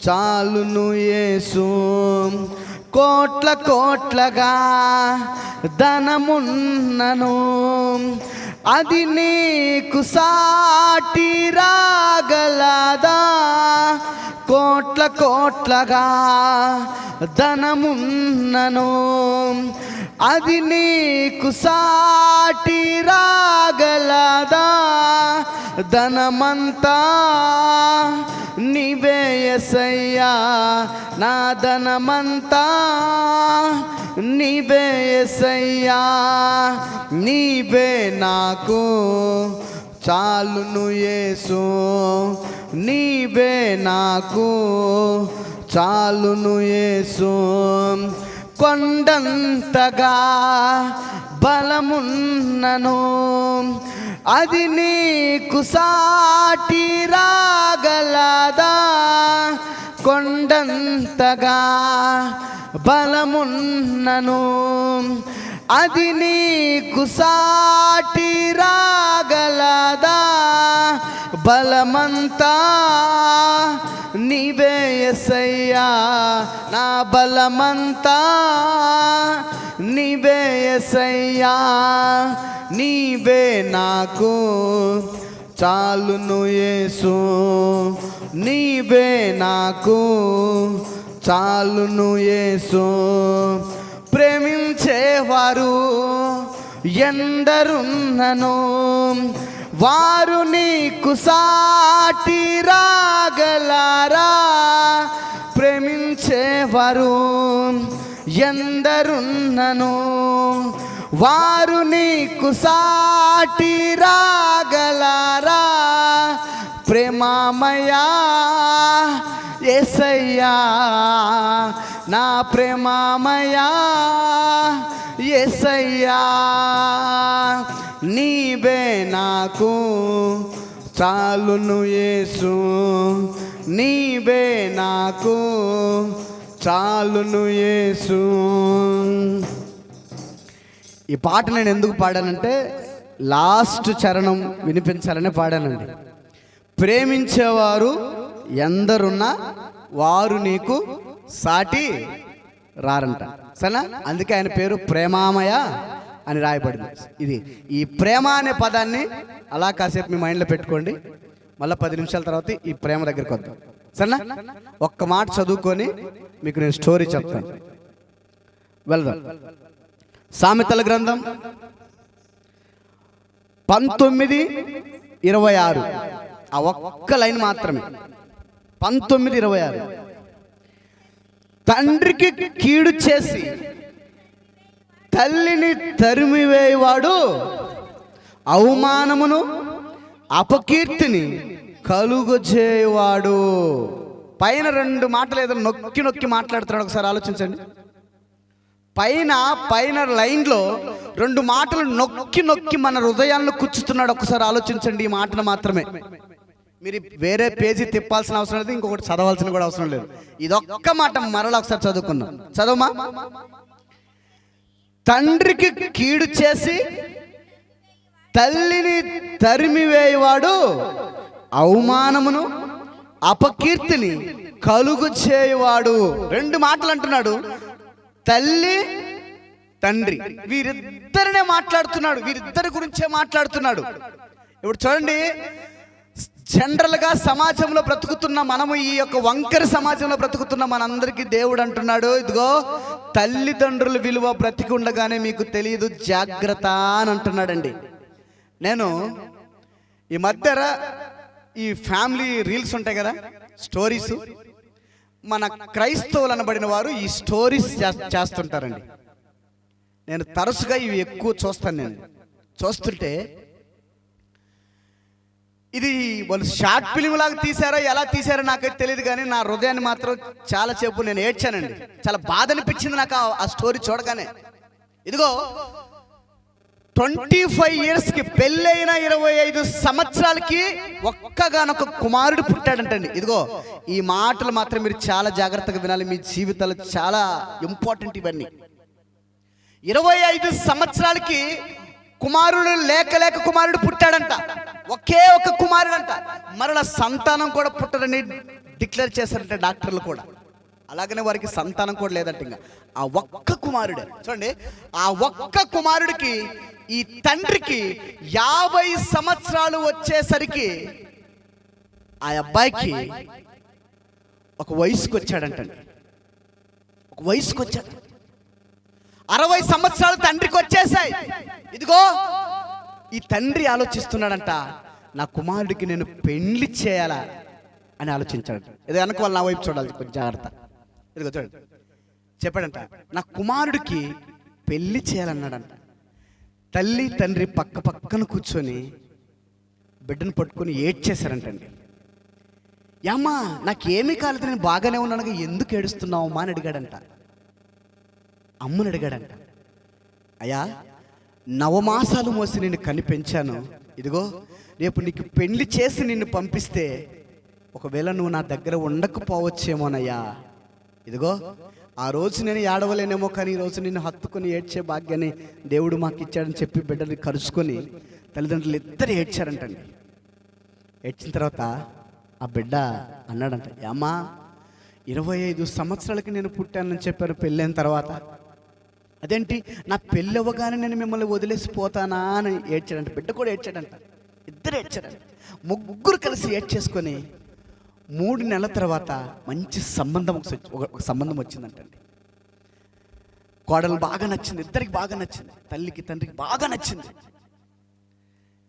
చాలును యేసు. కోట్ల కోట్లగా ధనమున్నను, అది నీకు సాటి రాగలదా? కోట్ల కోట్లగా ధనమున్నను, అది నీకు సాటి రాగలదా? ధనమంతా నీవే యేసయ్యా, నా ధనమంతా నీవే యేసయ్యా, నీవే నాకు చాలును యేసు, నీవే నాకు చాలును యేసు. కొండంతగా బలమున్నను అది నీకు సాటి రాగలదా? కొండంతగా బలమున్నను అది నీకు సాటి రాగలదా? బలమంతా నీవే యేసయ్యా, నా బలమంతా నీవే యేసయ్యా, నీవే నాకు చాలును యేసు, నీవే నాకు చాలును యేసు. ప్రేమించేవారు ఎందరున్నను వారు నీకు సాటి రాగలరా? ప్రేమించేవారు ఎందరున్నను వారు నీకు సాటి రాగలరా? ప్రేమమయా యేసయ్యా, నా ప్రేమమయా యేసయ్యా, నీవే నాకు చాలును యేసు, నీవే నాకు చాలును యేసు. ఈ పాట నేను ఎందుకు పాడానంటే లాస్ట్ చరణం వినిపించాలని పాడానండి. ప్రేమించేవారు ఎందరున్నా వారు నీకు సాటి రారంట, సరేనా? అందుకే ఆయన పేరు ప్రేమామయ అని రాయబడింది. ఇది ఈ ప్రేమ అనే పదాన్ని అలా కాసేపు మీ మైండ్లో పెట్టుకోండి. మళ్ళీ 10 నిమిషాల తర్వాత ఈ ప్రేమ దగ్గరికి వద్దాం, సరేనా? ఒక్క మాట చదువుకొని మీకు నేను స్టోరీ చెప్తాను. వెళ్దాం. సామెతల గ్రంథం 19:26, ఆ ఒక్క లైన్ మాత్రమే. 19:26. తండ్రికి కీడు చేసి తల్లిని తరిమివేయవాడు అవమానమును అపకీర్తిని కలుగజేయవాడు. పైన 2 మాటలు ఏదో నొక్కి నొక్కి మాట్లాడుతున్నాడు, ఒకసారి ఆలోచించండి. పైన లైన్లో 2 మాటలు నొక్కి నొక్కి మన హృదయాలను కుచ్చుతున్నాడు. ఒకసారి ఆలోచించండి ఈ మాటను మాత్రమే. మీరు వేరే పేజీ తిప్పాల్సిన అవసరం లేదు, ఇంకొకటి చదవాల్సిన కూడా అవసరం లేదు. ఇదొక్క మాట మరలా ఒకసారి చదువుకుందాం. చదవమా. తండ్రికి కీడు చేసి తల్లిని తరిమివేయవాడు అవమానమును అపకీర్తిని కలుగు చేయవాడు. 2 మాటలు అంటున్నాడు. తల్లి తండ్రి వీరిద్దరినే మాట్లాడుతున్నాడు, వీరిద్దరి గురించే మాట్లాడుతున్నాడు. ఇప్పుడు చూడండి, జనరల్గా సమాజంలో బ్రతుకుతున్న మనము, ఈ యొక్క వంకర సమాజంలో బ్రతుకుతున్న మనందరికీ దేవుడు అంటున్నాడు, ఇదిగో తల్లిదండ్రుల విలువ బ్రతికి ఉండగానే మీకు తెలియదు, జాగ్రత్త అని అంటున్నాడండి. నేను ఈ మధ్య ఈ ఫ్యామిలీ రీల్స్ ఉంటాయి కదా, స్టోరీస్, మన క్రైస్తవులు అనబడిన వారు ఈ స్టోరీస్ చేస్తుంటారండి. నేను తరచుగా ఇవి ఎక్కువ చూస్తాను. నేను చూస్తుంటే ఇది వాళ్ళు షార్ట్ ఫిలిం లాగా తీశారో ఎలా తీశారో నాకైతే తెలియదు, కానీ నా హృదయాన్ని మాత్రం చాలా సేపు నేను ఏడ్చానండి. చాలా బాధ అనిపించింది నాకు ఆ స్టోరీ చూడగానే. ఇదిగో 25 ఇయర్స్కి పెళ్ళైన 25 సంవత్సరాలకి ఒక్కగానొక కుమారుడు పుట్టాడంటండి. ఇదిగో ఈ మాటలు మాత్రం మీరు చాలా జాగ్రత్తగా వినాలి, మీ జీవితాలు చాలా ఇంపార్టెంట్ ఇవన్నీ. 25 సంవత్సరాలకి కుమారుడు లేక కుమారుడు పుట్టాడంట, ఒకే ఒక కుమారుడంట. మరలా సంతానం కూడా పుట్టదని డిక్లేర్ చేశారంట డాక్టర్లు కూడా. అలాగనే వారికి సంతానం కూడా లేదంట. ఇంకా ఆ ఒక్క కుమారుడే చూడండి, ఆ ఒక్క కుమారుడికి ఈ తండ్రికి 50 సంవత్సరాలు వచ్చేసరికి ఆ అబ్బాయికి ఒక వయసుకు వచ్చాడంటండి. ఒక వయసుకు వచ్చాడు. 60 సంవత్సరాలు తండ్రికి వచ్చేసాయి. ఇదిగో ఈ తండ్రి ఆలోచిస్తున్నాడంట, నా కుమారుడికి నేను పెళ్లి చేయాలా అని ఆలోచించాడు. ఇది వెనక వాళ్ళు నా వైపు చూడాలి, కొంచెం జాగ్రత్త. ఇదిగో చూడండి, చెప్పాడంట, నా కుమారుడికి పెళ్లి చేయాలన్నాడంట. తల్లి తండ్రి పక్క పక్కన కూర్చొని బిడ్డను పట్టుకొని ఏడ్చేశారంటండి. ఏమ్మా నాకేమీ కాలేదు, నేను బాగానే ఉన్నాను, ఎందుకు ఏడుస్తున్నావమ్మా అని అడిగాడంట. అమ్మని అడిగాడంట, అయ్యా 9 మాసాలు మోసి నిన్ను కనిపెంచాను, ఇదిగో రేపు నీకు పెళ్లి చేసి నిన్ను పంపిస్తే ఒకవేళ నువ్వు నా దగ్గర ఉండకపోవచ్చేమోనయ్యా. ఇదిగో ఆ రోజు నేను ఏడవలేనేమో, కానీ ఈరోజు నిన్ను హత్తుకొని ఏడ్చే భాగ్యాన్ని దేవుడు మాకు ఇచ్చాడని చెప్పి బిడ్డని కరుచుకొని తల్లిదండ్రులు ఇద్దరు ఏడ్చారంటండి. ఏడ్చిన తర్వాత ఆ బిడ్డ అన్నాడంట, అమ్మా 25 సంవత్సరాలకి నేను పుట్టానని చెప్పారు పెళ్ళైన తర్వాత, అదేంటి నా పెళ్ళి అవ్వగానే నేను మిమ్మల్ని వదిలేసిపోతానా అని ఏడ్చాడంట. బిడ్డ కూడా ఏడ్చాడంట, ఇద్దరు ఏడ్చాడంట. ముగ్గురు కలిసి ఏడ్చేసుకొని 3 నెలల తర్వాత మంచి ఒక సంబంధం వచ్చిందంటండి. కోడలు బాగా నచ్చింది, ఇద్దరికి బాగా నచ్చింది, తల్లికి తండ్రికి బాగా నచ్చింది.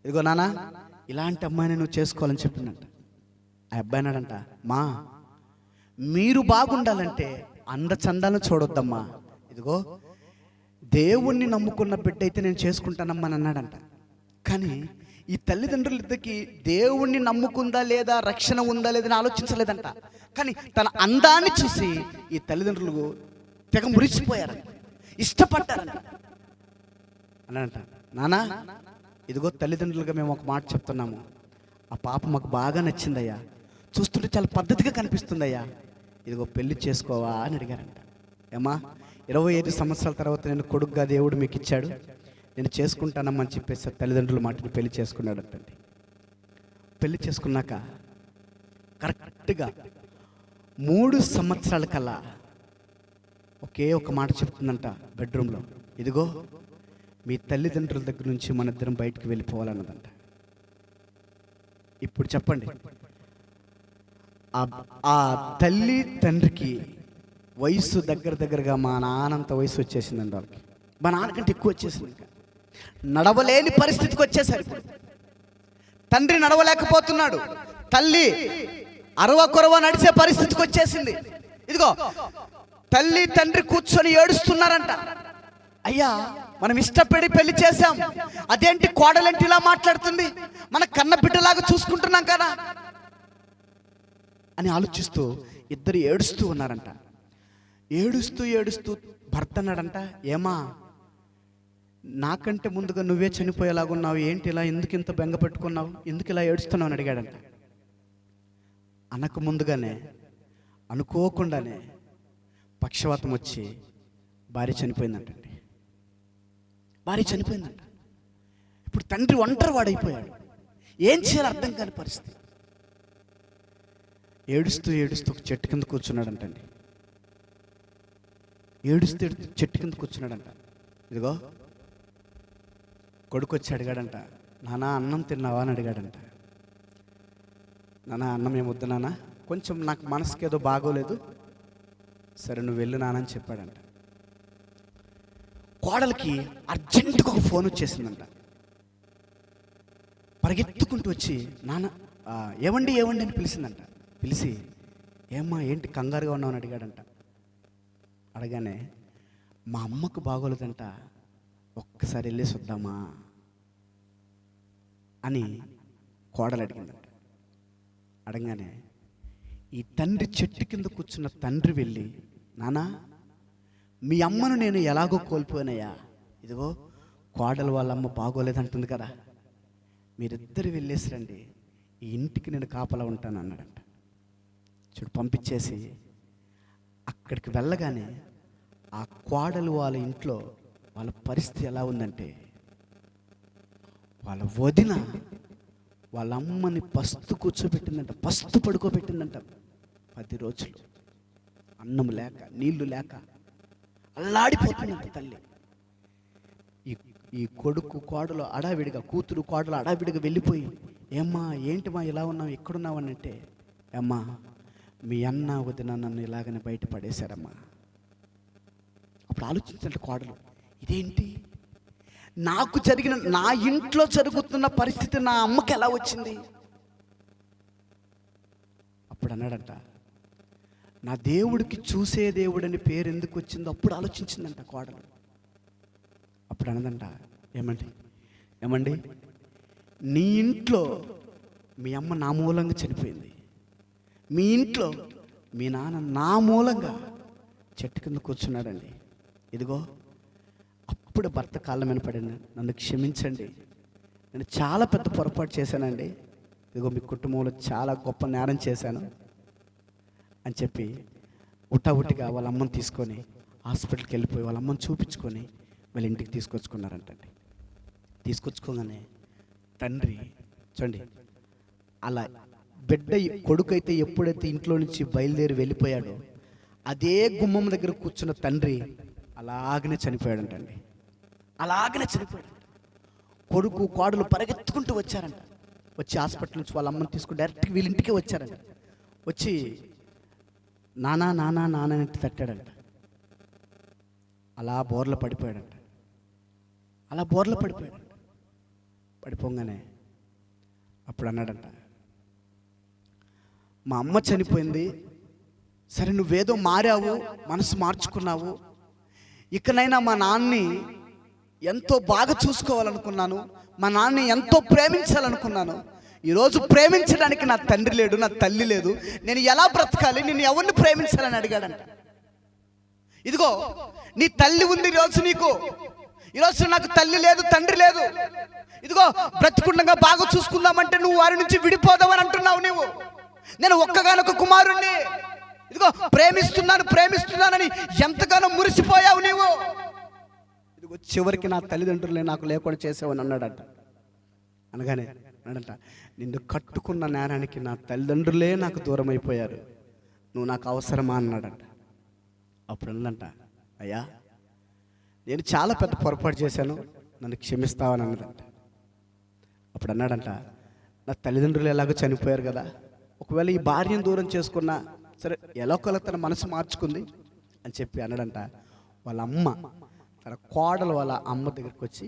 ఇదిగో నాన్న ఇలాంటి అమ్మాయిని నువ్వు చేసుకోవాలని చెప్పిందంట. ఆ అబ్బాయి అన్నాడంట, మా మీరు బాగుండాలంటే అందచందాలను చూడొద్దమ్మా, ఇదిగో దేవుణ్ణి నమ్ముకున్న బిడ్డ అయితే నేను చేసుకుంటానమ్మా అని అన్నాడంట. కానీ ఈ తల్లిదండ్రులిద్దరికి దేవుణ్ణి నమ్ముకుందా లేదా, రక్షణ ఉందా లేదని ఆలోచించలేదంట. కానీ తన అందాన్ని చూసి ఈ తల్లిదండ్రులు తెగ మురిసిపోయారంట, ఇష్టపడ్డారంట. అన్నాడంట, నానా ఇదిగో తల్లిదండ్రులుగా మేము ఒక మాట చెప్తున్నాము, ఆ పాప మాకు బాగా నచ్చిందయ్యా, చూస్తుంటే చాలా పద్ధతిగా కనిపిస్తుందయ్యా, ఇదిగో పెళ్లి చేసుకోవా అని అడిగారంట. ఏమా 25 సంవత్సరాల తర్వాత నేను కొడుకుగా దేవుడు మీకు ఇచ్చాడు, నేను చేసుకుంటానమ్మని చెప్పేసి తల్లిదండ్రుల మాటని పెళ్లి చేసుకున్నాడంటండి. పెళ్లి చేసుకున్నాక కరెక్ట్గా 3 సంవత్సరాల కల్లా ఒకే ఒక మాట చెప్తుందంట బెడ్రూమ్లో, ఇదిగో మీ తల్లిదండ్రుల దగ్గర నుంచి మన ఇద్దరం బయటికి వెళ్ళిపోవాలన్నదంట. ఇప్పుడు చెప్పండి, ఆ తల్లి తండ్రికి వయసు దగ్గరగా మా నాన్నంత వయసు వచ్చేసిందండి వాళ్ళకి. మా నాన్నకంటే ఎక్కువ వచ్చేసింది. ఇంకా నడవలేని పరిస్థితికి వచ్చేసారు. ఇప్పుడు తండ్రి నడవలేకపోతున్నాడు, తల్లి అరవకొరవ నడిచే పరిస్థితికి వచ్చేసింది. ఇదిగో తల్లి తండ్రి కూర్చొని ఏడుస్తున్నారంట, అయ్యా మనం ఇష్టపడి పెళ్లి చేశాం, అదేంటి కోడలంటి ఇలా మాట్లాడుతుంది, మన కన్న బిడ్డలాగా చూసుకుంటున్నాం కదా అని ఆలోచిస్తూ ఇద్దరు ఏడుస్తూ ఉన్నారంట. ఏడుస్తూ భర్త అన్నాడంట, ఏమా నాకంటే ముందుగా నువ్వే చనిపోయేలాగున్నావు, ఏంటి ఇలా ఎందుకు ఇంత బెంగ పెట్టుకున్నావు, ఎందుకు ఇలా ఏడుస్తున్నావు అని అడిగాడంట. అనక ముందుగానే అనుకోకుండానే పక్షవాతం వచ్చి భార్య చనిపోయిందంటండి. భార్య చనిపోయిందంట. ఇప్పుడు తండ్రి ఒంటరి వాడైపోయాడు, ఏం చేయాలో అర్థం కాని పరిస్థితి. ఏడుస్తూ ఒక చెట్టు కింద కూర్చున్నాడంటండి. ఏడుస్తూ చెట్టు కింద కూర్చున్నాడంట. ఇదిగో కొడుకు వచ్చి అడిగాడంట, నానా అన్నం తిన్నావా అని అడిగాడంట. నానా అన్నం ఏమొద్దు నాన్న, కొంచెం నాకు మనసుకి ఏదో బాగోలేదు, సరే నువ్వు వెళ్ళు నాన్న అని చెప్పాడంట. కోడలికి అర్జెంటుగా ఒక ఫోన్ వచ్చేసిందంట. పరిగెత్తుకుంటూ వచ్చి నాన్న ఏవండి అని పిలిచిందంట. పిలిచి ఏమ్మా ఏంటి కంగారుగా ఉన్నావు అని అడిగాడంట. అడగానే మా అమ్మకు బాగోలేదంట, ఒక్కసారి వెళ్ళేసి వద్దామా అని కోడలు అడిగిందంట. అడగానే ఈ తండ్రి చెట్టు కింద కూర్చున్న తండ్రి వెళ్ళి, నానా మీ అమ్మను నేను ఎలాగో కోల్పోయినయ్యా, ఇదిగో కోడలు వాళ్ళ అమ్మ బాగోలేదంటుంది కదా, మీరిద్దరు వెళ్ళేసి రండి, ఈ ఇంటికి నేను కాపలా ఉంటాను అన్నాడంట. చూడు పంపించేసి అక్కడికి వెళ్ళగానే ఆ కోడలు వాళ్ళ ఇంట్లో వాళ్ళ పరిస్థితి ఎలా ఉందంటే, వాళ్ళ వదిన వాళ్ళ అమ్మని పస్తు కూర్చోబెట్టిందంట, పస్తు పడుకోబెట్టిందంట 10 రోజులు. అన్నం లేక నీళ్లు లేక అల్లాడిపోతుందంట తల్లి. ఈ కొడుకు కోడలు అడావిడిగా, కూతురు కోడలు అడావిడిగా వెళ్ళిపోయి, ఏమ్మా ఏంటిమా ఇలా ఉన్నావు, ఎక్కడున్నావు అని అంటే, అమ్మా మీ అన్న వదిన నన్ను ఇలాగనే బయట పడేశారమ్మా. అప్పుడు ఇప్పుడు ఆలోచించండి కోడలు, ఇదేంటి నాకు జరిగిన, నా ఇంట్లో జరుగుతున్న పరిస్థితి నా అమ్మకి ఎలా వచ్చింది? అప్పుడు అన్నాడంట, నా దేవుడికి చూసే దేవుడని పేరు ఎందుకు వచ్చిందో అప్పుడు ఆలోచించిందంట కోడలు. అప్పుడు అన్నదంట, ఏమండి నీ ఇంట్లో మీ అమ్మ నా మూలంగా చనిపోయింది, మీ ఇంట్లో మీ నాన్న నా మూలంగా చెట్టు కింద కూర్చున్నాడండి. ఇదిగో అప్పుడు భర్త కాళ్ళ మీద పడింది, నన్ను క్షమించండి, నేను చాలా పెద్ద పొరపాటు చేశానండి, ఇదిగో మీ కుటుంబంలో చాలా గొప్ప నేరం చేశాను అని చెప్పి ఉట్టావుట్టిగా వాళ్ళ అమ్మని తీసుకొని హాస్పిటల్కి వెళ్ళిపోయి వాళ్ళ అమ్మని చూపించుకొని వాళ్ళ ఇంటికి తీసుకొచ్చుకున్నారంటండి. తీసుకొచ్చుకోగానే తండ్రి చూడండి, అలా బిడ్డ కొడుకు అయితే ఎప్పుడైతే ఇంట్లో నుంచి బయలుదేరి వెళ్ళిపోయాడో అదే గుమ్మం దగ్గర కూర్చున్న తండ్రి అలాగనే చనిపోయాడంటండి. అలాగనే చనిపోయాడు. కొడుకు కోడలు పరిగెత్తుకుంటూ వచ్చారంట. వచ్చి హాస్పిటల్ నుంచి వాళ్ళ అమ్మని తీసుకుని డైరెక్ట్గా వీళ్ళ ఇంటికే వచ్చారంట. వచ్చి నానా నానా నాన్న అని తట్టాడంట. అలా బోర్ల పడిపోయాడంట. అలా బోర్ల పడిపోయాడంట. పడిపోగానే అప్పుడు అన్నాడంట, మా అమ్మ చనిపోయింది, సరే నువ్వేదో మారావు, మనసు మార్చుకున్నావు, ఇకనైనా మా నాన్నని ఎంతో బాగా చూసుకోవాలనుకున్నాను, మా నాన్నని ఎంతో ప్రేమించాలనుకున్నాను, ఈరోజు ప్రేమించడానికి నా తండ్రి లేడు, నా తల్లి లేదు, నేను ఎలా బ్రతకాలి, నేను ఎవరిని ప్రేమించాలని అడిగాడంట. ఇదిగో నీ తల్లి ఉంది ఈరోజు, నీకు ఈరోజు నాకు తల్లి లేదు, తండ్రి లేదు, ఇదిగో బ్రతికుండగా బాగా చూసుకుందామంటే నువ్వు వారి నుంచి విడిపోదామని అంటున్నావు. నువ్వు నేను ఒక్కగానొక కుమారుణ్ణి, ఇదిగో ప్రేమిస్తున్నానని ఎంతగానో మురిసిపోయావు నీవు, ఇదిగో చివరికి నా తల్లిదండ్రులే నాకు లేకుండా చేసావని అన్నాడంట. అనగానే అన్నాడంట, నిన్ను కట్టుకున్న నేరానికి నా తల్లిదండ్రులే నాకు దూరం అయిపోయారు, నువ్వు నాకు అవసరమా అన్నాడంట. అప్పుడు అన్నదంట, అయ్యా నేను చాలా పెద్ద పొరపాటు చేశాను, నన్ను క్షమిస్తావని అన్నదంట. అప్పుడు అన్నాడంట, నా తల్లిదండ్రులు ఎలాగో చనిపోయారు కదా, ఒకవేళ ఈ భార్యను దూరం చేసుకున్నా సరే ఎలాగోలా తన మనసు మార్చుకుంది అని చెప్పి అన్నాడంట. వాళ్ళ అమ్మ తన కోడలు వాళ్ళ అమ్మ దగ్గరికి వచ్చి,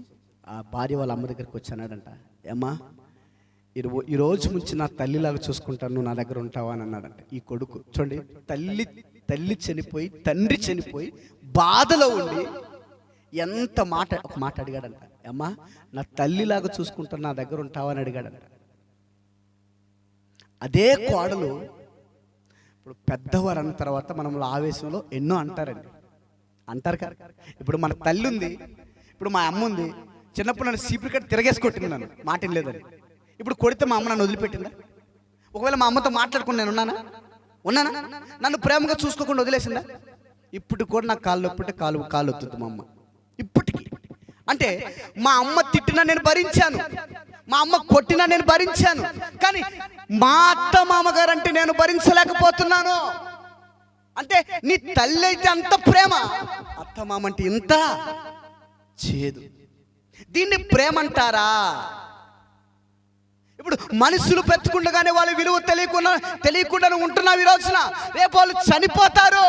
ఆ భార్య వాళ్ళ అమ్మ దగ్గరికి వచ్చి అన్నాడంట, ఏమ్మా ఈరోజు నుంచి నా తల్లిలాగా చూసుకుంటాను, నువ్వు నా దగ్గర ఉంటావా అని అన్నాడంట. ఈ కొడుకు చూడండి, తల్లి చనిపోయి తండ్రి చనిపోయి బాధలో ఉండి ఒక మాట అడిగాడంట, అమ్మా నా తల్లిలాగా చూసుకుంటాను, నా దగ్గర ఉంటావా అని అడిగాడంట. అదే కోడలు ఇప్పుడు పెద్దవారు అన్న తర్వాత మనలో ఆవేశంలో ఎన్నో అంటారు కదా. ఇప్పుడు మన తల్లి ఉంది, ఇప్పుడు మా అమ్మ ఉంది, చిన్నప్పుడు నన్ను సీపురు కట్టి తిరగేసి కొట్టింది, నన్ను మాట లేదని. ఇప్పుడు కొడితే మా అమ్మ నన్ను వదిలిపెట్టిందా? ఒకవేళ మా అమ్మతో మాట్లాడుకుని నేను ఉన్నానా? నన్ను ప్రేమగా చూసుకోకుండా వదిలేసిందా? ఇప్పుడు కూడా నాకు కాళ్ళు నొప్పి, కాళ్ళు వస్తుంది మా అమ్మ ఇప్పటికీ. అంటే మా అమ్మ తిట్టినా నేను భరించాను, మా అమ్మ కొట్టినా నేను భరించాను, కానీ మా అత్త మామగారు అంటే నేను భరించలేకపోతున్నాను. అంటే నీ తల్లి అయితే అంత ప్రేమ, అత్త మామ అంటే ఇంత చేదు. దీన్ని ప్రేమ అంటారా? ఇప్పుడు మనుషులు పెట్టుకుండగానే వాళ్ళ విలువ తెలియకుండా ఉంటున్నావు ఈ రోజున. రేపు వాళ్ళు చనిపోతారు,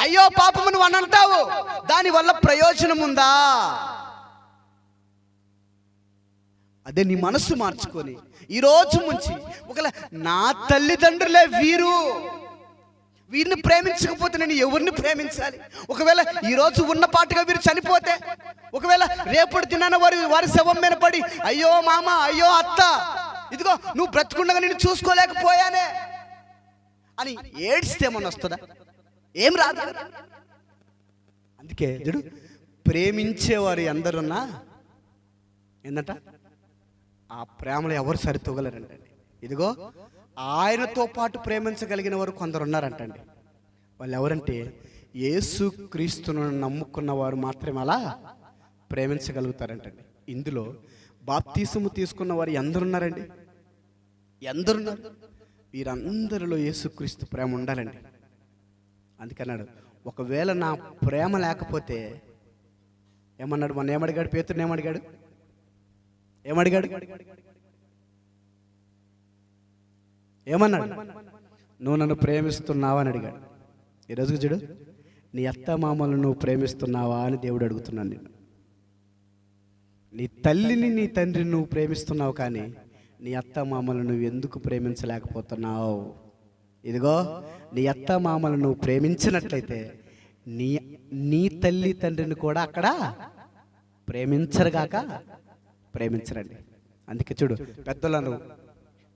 అయ్యో పాపము నువ్వు అని అంటావు, దానివల్ల ప్రయోజనం ఉందా? అదే నీ మనస్సు మార్చుకొని ఈ రోజు నుంచి ఒకవేళ నా తల్లిదండ్రులే వీరిని ప్రేమించకపోతే నేను ఎవరిని ప్రేమించాలి? ఒకవేళ ఈరోజు ఉన్న పాటుగా వీరు చనిపోతే, ఒకవేళ రేపటి దినాన వారి శవం మీద పడి అయ్యో మామ, అయ్యో అత్త, ఇదిగో నువ్వు బ్రతుకుండగా నేను చూసుకోలేకపోయానే అని ఏడ్స్తే ఏమన్నా వస్తుందా? ఏం రాదు. అందుకే చూడు, ప్రేమించేవారు ఎందరున్నా ఏంటంట, ఆ ప్రేమలో ఎవరు సరితూగలరండి. ఇదిగో ఆయనతో పాటు ప్రేమించగలిగిన వారు కొందరు ఉన్నారంటండి. వాళ్ళు ఎవరంటే యేసు క్రీస్తును నమ్ముకున్న వారు మాత్రమే అలా ప్రేమించగలుగుతారంటండి. ఇందులో బాప్తీసము తీసుకున్న వారు ఎందరున్నారండి? ఎందరున్నారు? వీరందరిలో యేసుక్రీస్తు ప్రేమ ఉండాలండి. అందుకన్నాడు, ఒకవేళ నా ప్రేమ లేకపోతే ఏమన్నాడు? మొన్న ఏమడిగాడు పేతురుని? ఏమడిగాడు? ఏమన్నాడు? నువ్వు నన్ను ప్రేమిస్తున్నావు అని అడిగాడు. ఈరోజు చూడు, నీ అత్తమామలను నువ్వు ప్రేమిస్తున్నావా అని దేవుడు అడుగుతున్నాను నేను. నీ తల్లిని నీ తండ్రిని నువ్వు ప్రేమిస్తున్నావు, కానీ నీ అత్తమామలను నువ్వు ఎందుకు ప్రేమించలేకపోతున్నావు? ఇదిగో, నీ అత్తమామలను నువ్వు ప్రేమించినట్లయితే నీ తల్లి తండ్రిని కూడా అక్కడ ప్రేమించరుగాక ప్రేమించరండి. అందుకే చూడు,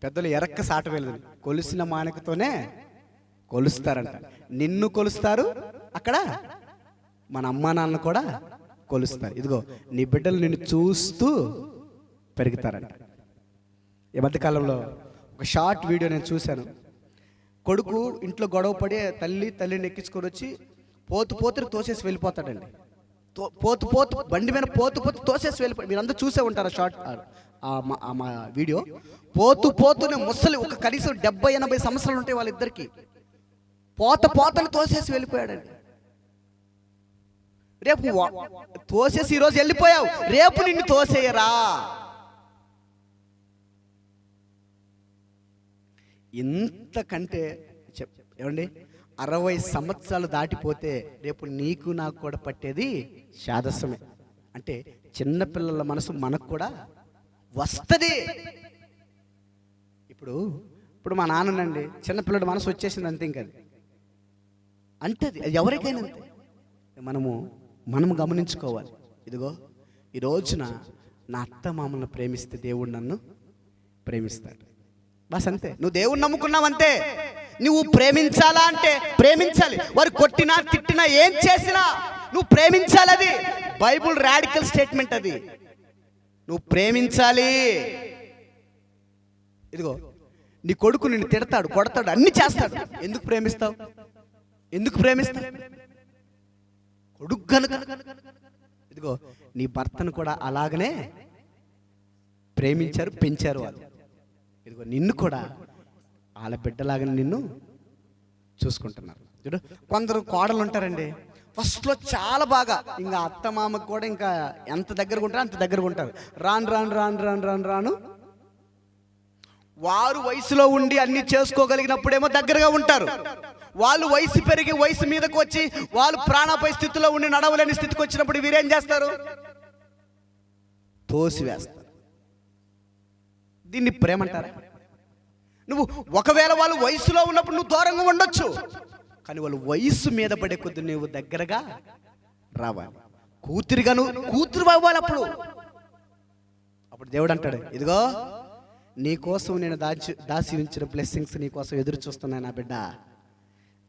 పెద్దలు ఎరక్క సాట వెళ్ళదు, కొలిసిన మానకతోనే కొలుస్తారంట. నిన్ను కొలుస్తారు, అక్కడ మన అమ్మా నాన్న కూడా కొలుస్తారు. ఇదిగో, నీ బిడ్డలు నిన్ను చూస్తూ పెరుగుతారంట. ఈ మధ్యకాలంలో ఒక షార్ట్ వీడియో నేను చూశాను. కొడుకు ఇంట్లో గొడవ పడి తల్లిని ఎక్కించుకొని వచ్చి పోతు తోసేసి వెళ్ళిపోతాడండి. పోతు బండి మీద పోతు తోసేసి వెళ్ళిపోయి, మీరు అందరూ చూసే ఉంటారు షార్ట్ మా వీడియో. పోతునే ముసలి, ఒక కనీసం 70-80 సంవత్సరాలు ఉంటాయి వాళ్ళిద్దరికి. పోతను తోసేసి వెళ్ళిపోయాడండి. రేపు తోసేసి ఈరోజు వెళ్ళిపోయావు, రేపు నిన్ను తోసేయరా? ఇంతకంటే ఏమండి, 60 సంవత్సరాలు దాటిపోతే రేపు నీకు నాకు కూడా పట్టేది శాదస్సమే. అంటే చిన్నపిల్లల మనసు మనకు కూడా వస్తుంది. ఇప్పుడు మా నాన్నండి, చిన్నపిల్లడి మనసు వచ్చేసింది అంతే. ఇంకా అంటే అది ఎవరికైనా అంతే. మనము గమనించుకోవాలి. ఇదిగో, ఈ రోజున నా అత్త మామలను ప్రేమిస్తే దేవుడు నన్ను ప్రేమిస్తాడు. బస్ అంతే. నువ్వు దేవుణ్ణి నమ్ముకున్నావంతే. నువ్వు ప్రేమించాలా అంటే ప్రేమించాలి. వారు కొట్టినా తిట్టినా ఏం చేసినా నువ్వు ప్రేమించాలి. అది బైబుల్ రాడికల్ స్టేట్మెంట్. అది నువ్వు ప్రేమించాలి. ఇదిగో, నీ కొడుకు నిన్ను తిడతాడు, కొడతాడు, అన్ని చేస్తాడు. ఎందుకు ప్రేమిస్తావు? కొడుకు గనుక. ఇదిగో, నీ భర్తను కూడా అలాగనే ప్రేమించారు, పెంచారు వాళ్ళు. ఇదిగో, నిన్ను కూడా వాళ్ళ బిడ్డలాగానే నిన్ను చూసుకుంటున్నారు. చూడు, కొందరు కోడలు ఉంటారండి, ఫస్ట్లో చాలా బాగా, ఇంకా అత్త మామకు కూడా ఇంకా ఎంత దగ్గరగా ఉంటారో అంత దగ్గరగా ఉంటారు. రాను వారు వయసులో ఉండి అన్ని చేసుకోగలిగినప్పుడేమో దగ్గరగా ఉంటారు. వాళ్ళు వయసు పెరిగి వయసు మీదకి వచ్చి వాళ్ళు ప్రాణాపై స్థితిలో ఉండి నడవలేని స్థితికి వచ్చినప్పుడు వీరేం చేస్తారు? తోసివేస్తారు. దీన్ని ప్రేమ అంటారా? నువ్వు ఒకవేళ వాళ్ళు వయసులో ఉన్నప్పుడు నువ్వు దూరంగా ఉండొచ్చు, కానీ వాళ్ళు వయసు మీద పడే కొద్ది నువ్వు దగ్గరగా రావాలి. కూతురుగా నువ్వు కూతురు అవ్వాలి. అప్పుడు దేవుడు అంటాడు, ఇదిగో, నీ కోసం నేను దాచి ఉంచిన బ్లెస్సింగ్స్ నీ కోసం ఎదురు చూస్తున్నాను నా బిడ్డ.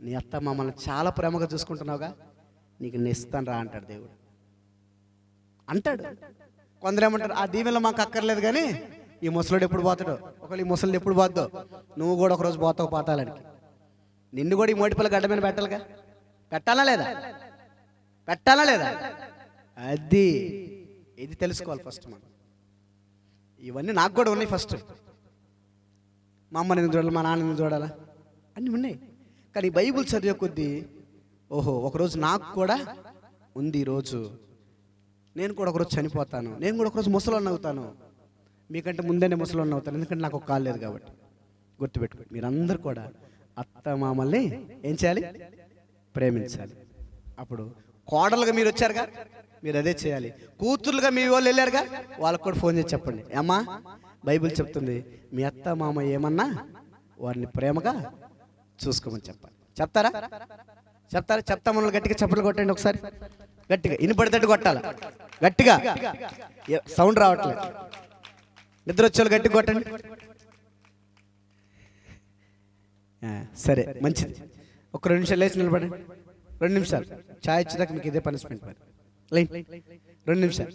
నీ అత్త మమ్మల్ని చాలా ప్రేమగా చూసుకుంటున్నావుగా, నీకు నేను ఇస్తాను రా అంటాడు దేవుడు. అంటాడు. కొందరు ఏమంటారు, ఆ దీవెనలో మాకు అక్కర్లేదు, కానీ ఈ ముసలుడు ఎప్పుడు పోతాడో, ఒకవేళ ఈ ముసలుడు ఎప్పుడు పోద్దో, నువ్వు కూడా ఒకరోజు పోతావు పాతాలనికి. నిన్ను కూడా ఈ మోటిపల్ల గడ్డ మీద పెట్టాలిగా. పెట్టాలా లేదా? అది ఇది తెలుసుకోవాలి ఫస్ట్ మనం. ఇవన్నీ నాకు కూడా ఉన్నాయి. ఫస్ట్ మా అమ్మ నేను చూడాలి, మా నాన్న నేను చూడాలా, అన్నీ ఉన్నాయి. కానీ బైబుల్ చదివే కొద్దీ ఓహో, ఒకరోజు నాకు కూడా ఉంది, ఈరోజు నేను కూడా ఒకరోజు చనిపోతాను, నేను కూడా ఒకరోజు ముసలోన్ని అవుతాను. మీకంటే ముందేనే ముసలోన్ని అవుతాను, ఎందుకంటే నాకు ఒక కాలు లేదు కాబట్టి. గుర్తుపెట్టుకోండి, మీరందరూ కూడా అత్త మామల్ని ఏం చేయాలి? ప్రేమించాలి. అప్పుడు కోడలుగా మీరు వచ్చారుగా, మీరు అదే చేయాలి. కూతుర్లుగా మీ వాళ్ళు వెళ్ళారుగా, వాళ్ళకు కూడా ఫోన్ చేసి చెప్పండి, అమ్మా బైబిల్ చెప్తుంది, మీ అత్త మామ ఏమన్నా వారిని ప్రేమగా చూసుకోమని చెప్పాలి. చెప్తారా? చెప్తామని గట్టిగా చప్పట్లు కొట్టండి ఒకసారి. గట్టిగా ఇనిపడితట్టు కొట్టాలి, గట్టిగా, సౌండ్ రావట్లేదు. నిద్ర వచ్చే వాళ్ళు గట్టిగా కొట్టండి. సరే, మంచిది. ఒక 2 నిమిషాలు లేచి నిలబడండి. 2 నిమిషాలు ఛాయ్ ఇచ్చేదాకా మీకు ఇదే పనిష్మెంట్. మరి 2 నిమిషాలు.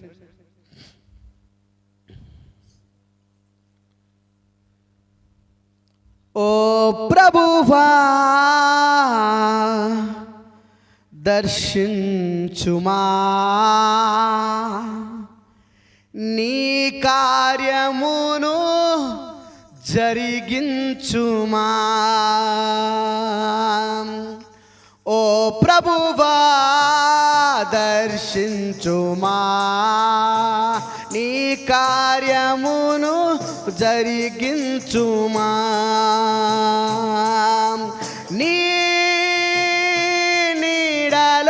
ఓ ప్రభువా దర్శించుమా, నీ కార్యమును జరిగించుమా. ఓ ప్రభువా దర్శించుమా, నీ కార్యమును జరిగించుమా. నీ నీడల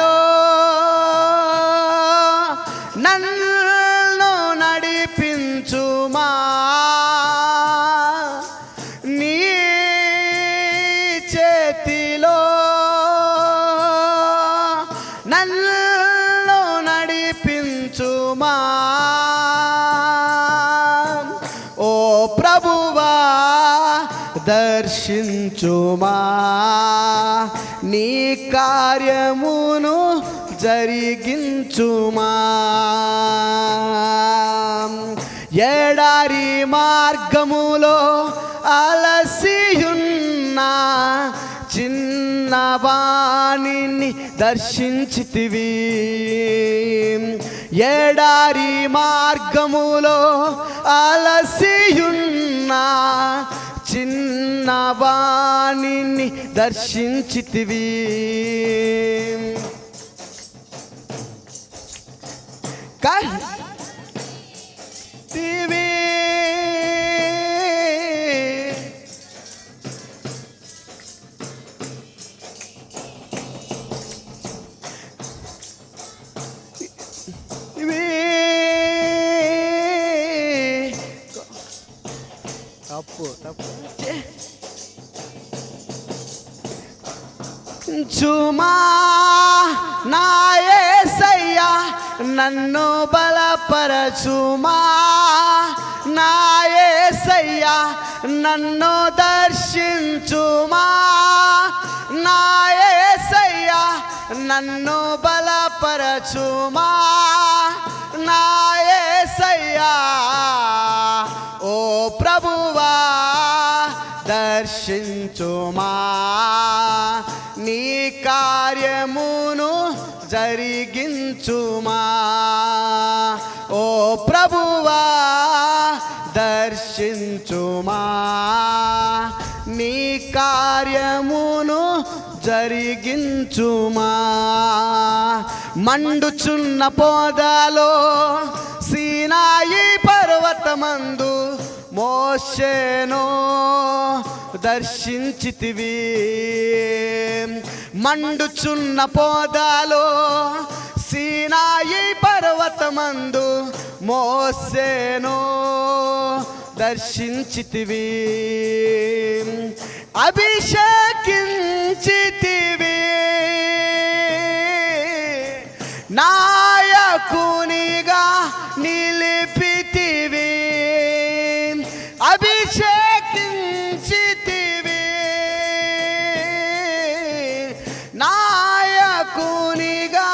దర్శించుమా నీ కార్యమును జరిగించుమా ఎడారి మార్గములో అలసియున్నా చిన్నవాణిని దర్శించితివి ఎడారి మార్గములో అలసియున్నా చిన్నవాణిని దర్శించితివి చుమా నా యేసయ్యా నన్ను బలపరచుమా నా యేసయ్యా నన్ను దర్శించుమా నా యేసయ్యా నన్ను బలపరచుమా నా యేసయ్యా ఓ ప్రభువా దర్శించుమా నీ కార్యమును జరిగించుమా ఓ ప్రభువా దర్శించుమా నీ కార్యమును జరిగించుమా మండుచున్న పొదలో సీనాయి పర్వతమందు మోషేను దర్శించితివి మండుచున్న పొదలో సీనాయి పర్వతమందు మోషేను దర్శించితివి అభిషేకించితివి నాయకునిగా నిలిపితివి అభిషేకించితివి నాయకునిగా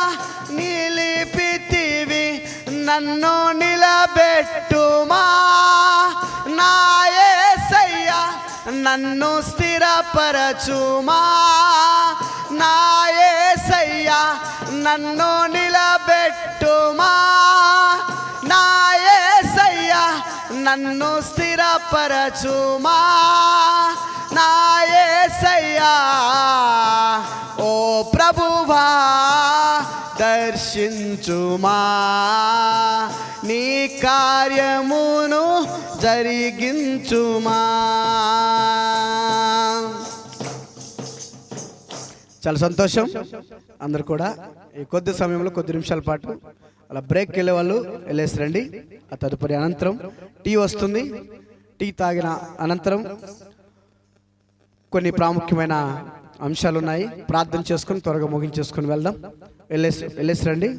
నిలిపితివి నన్ను నిలబెట్టుమా నా యేసయ్యా నన్ను స్థిరపరచుమా నా యేసయ్యా నన్ను నిలబెట్టుమా నా యేసయ్యా నన్ను స్థిరపరచుమా నా యేసయ్యా ఓ ప్రభువా దర్శించుమా నీ కార్యమును జరిగించుమా. చాలా సంతోషం. అందరు కూడా ఈ కొద్ది సమయంలో కొద్ది నిమిషాల పాటు అలా బ్రేక్ వెళ్ళే వాళ్ళు వెళ్ళేసి రండి. ఆ తదుపరి అనంతరం టీ వస్తుంది. టీ తాగిన అనంతరం కొన్ని ప్రాముఖ్యమైన అంశాలు ఉన్నాయి. ప్రార్థన చేసుకుని త్వరగా ముగించేసుకుని వెళ్దాం. వెళ్ళేసి రండి.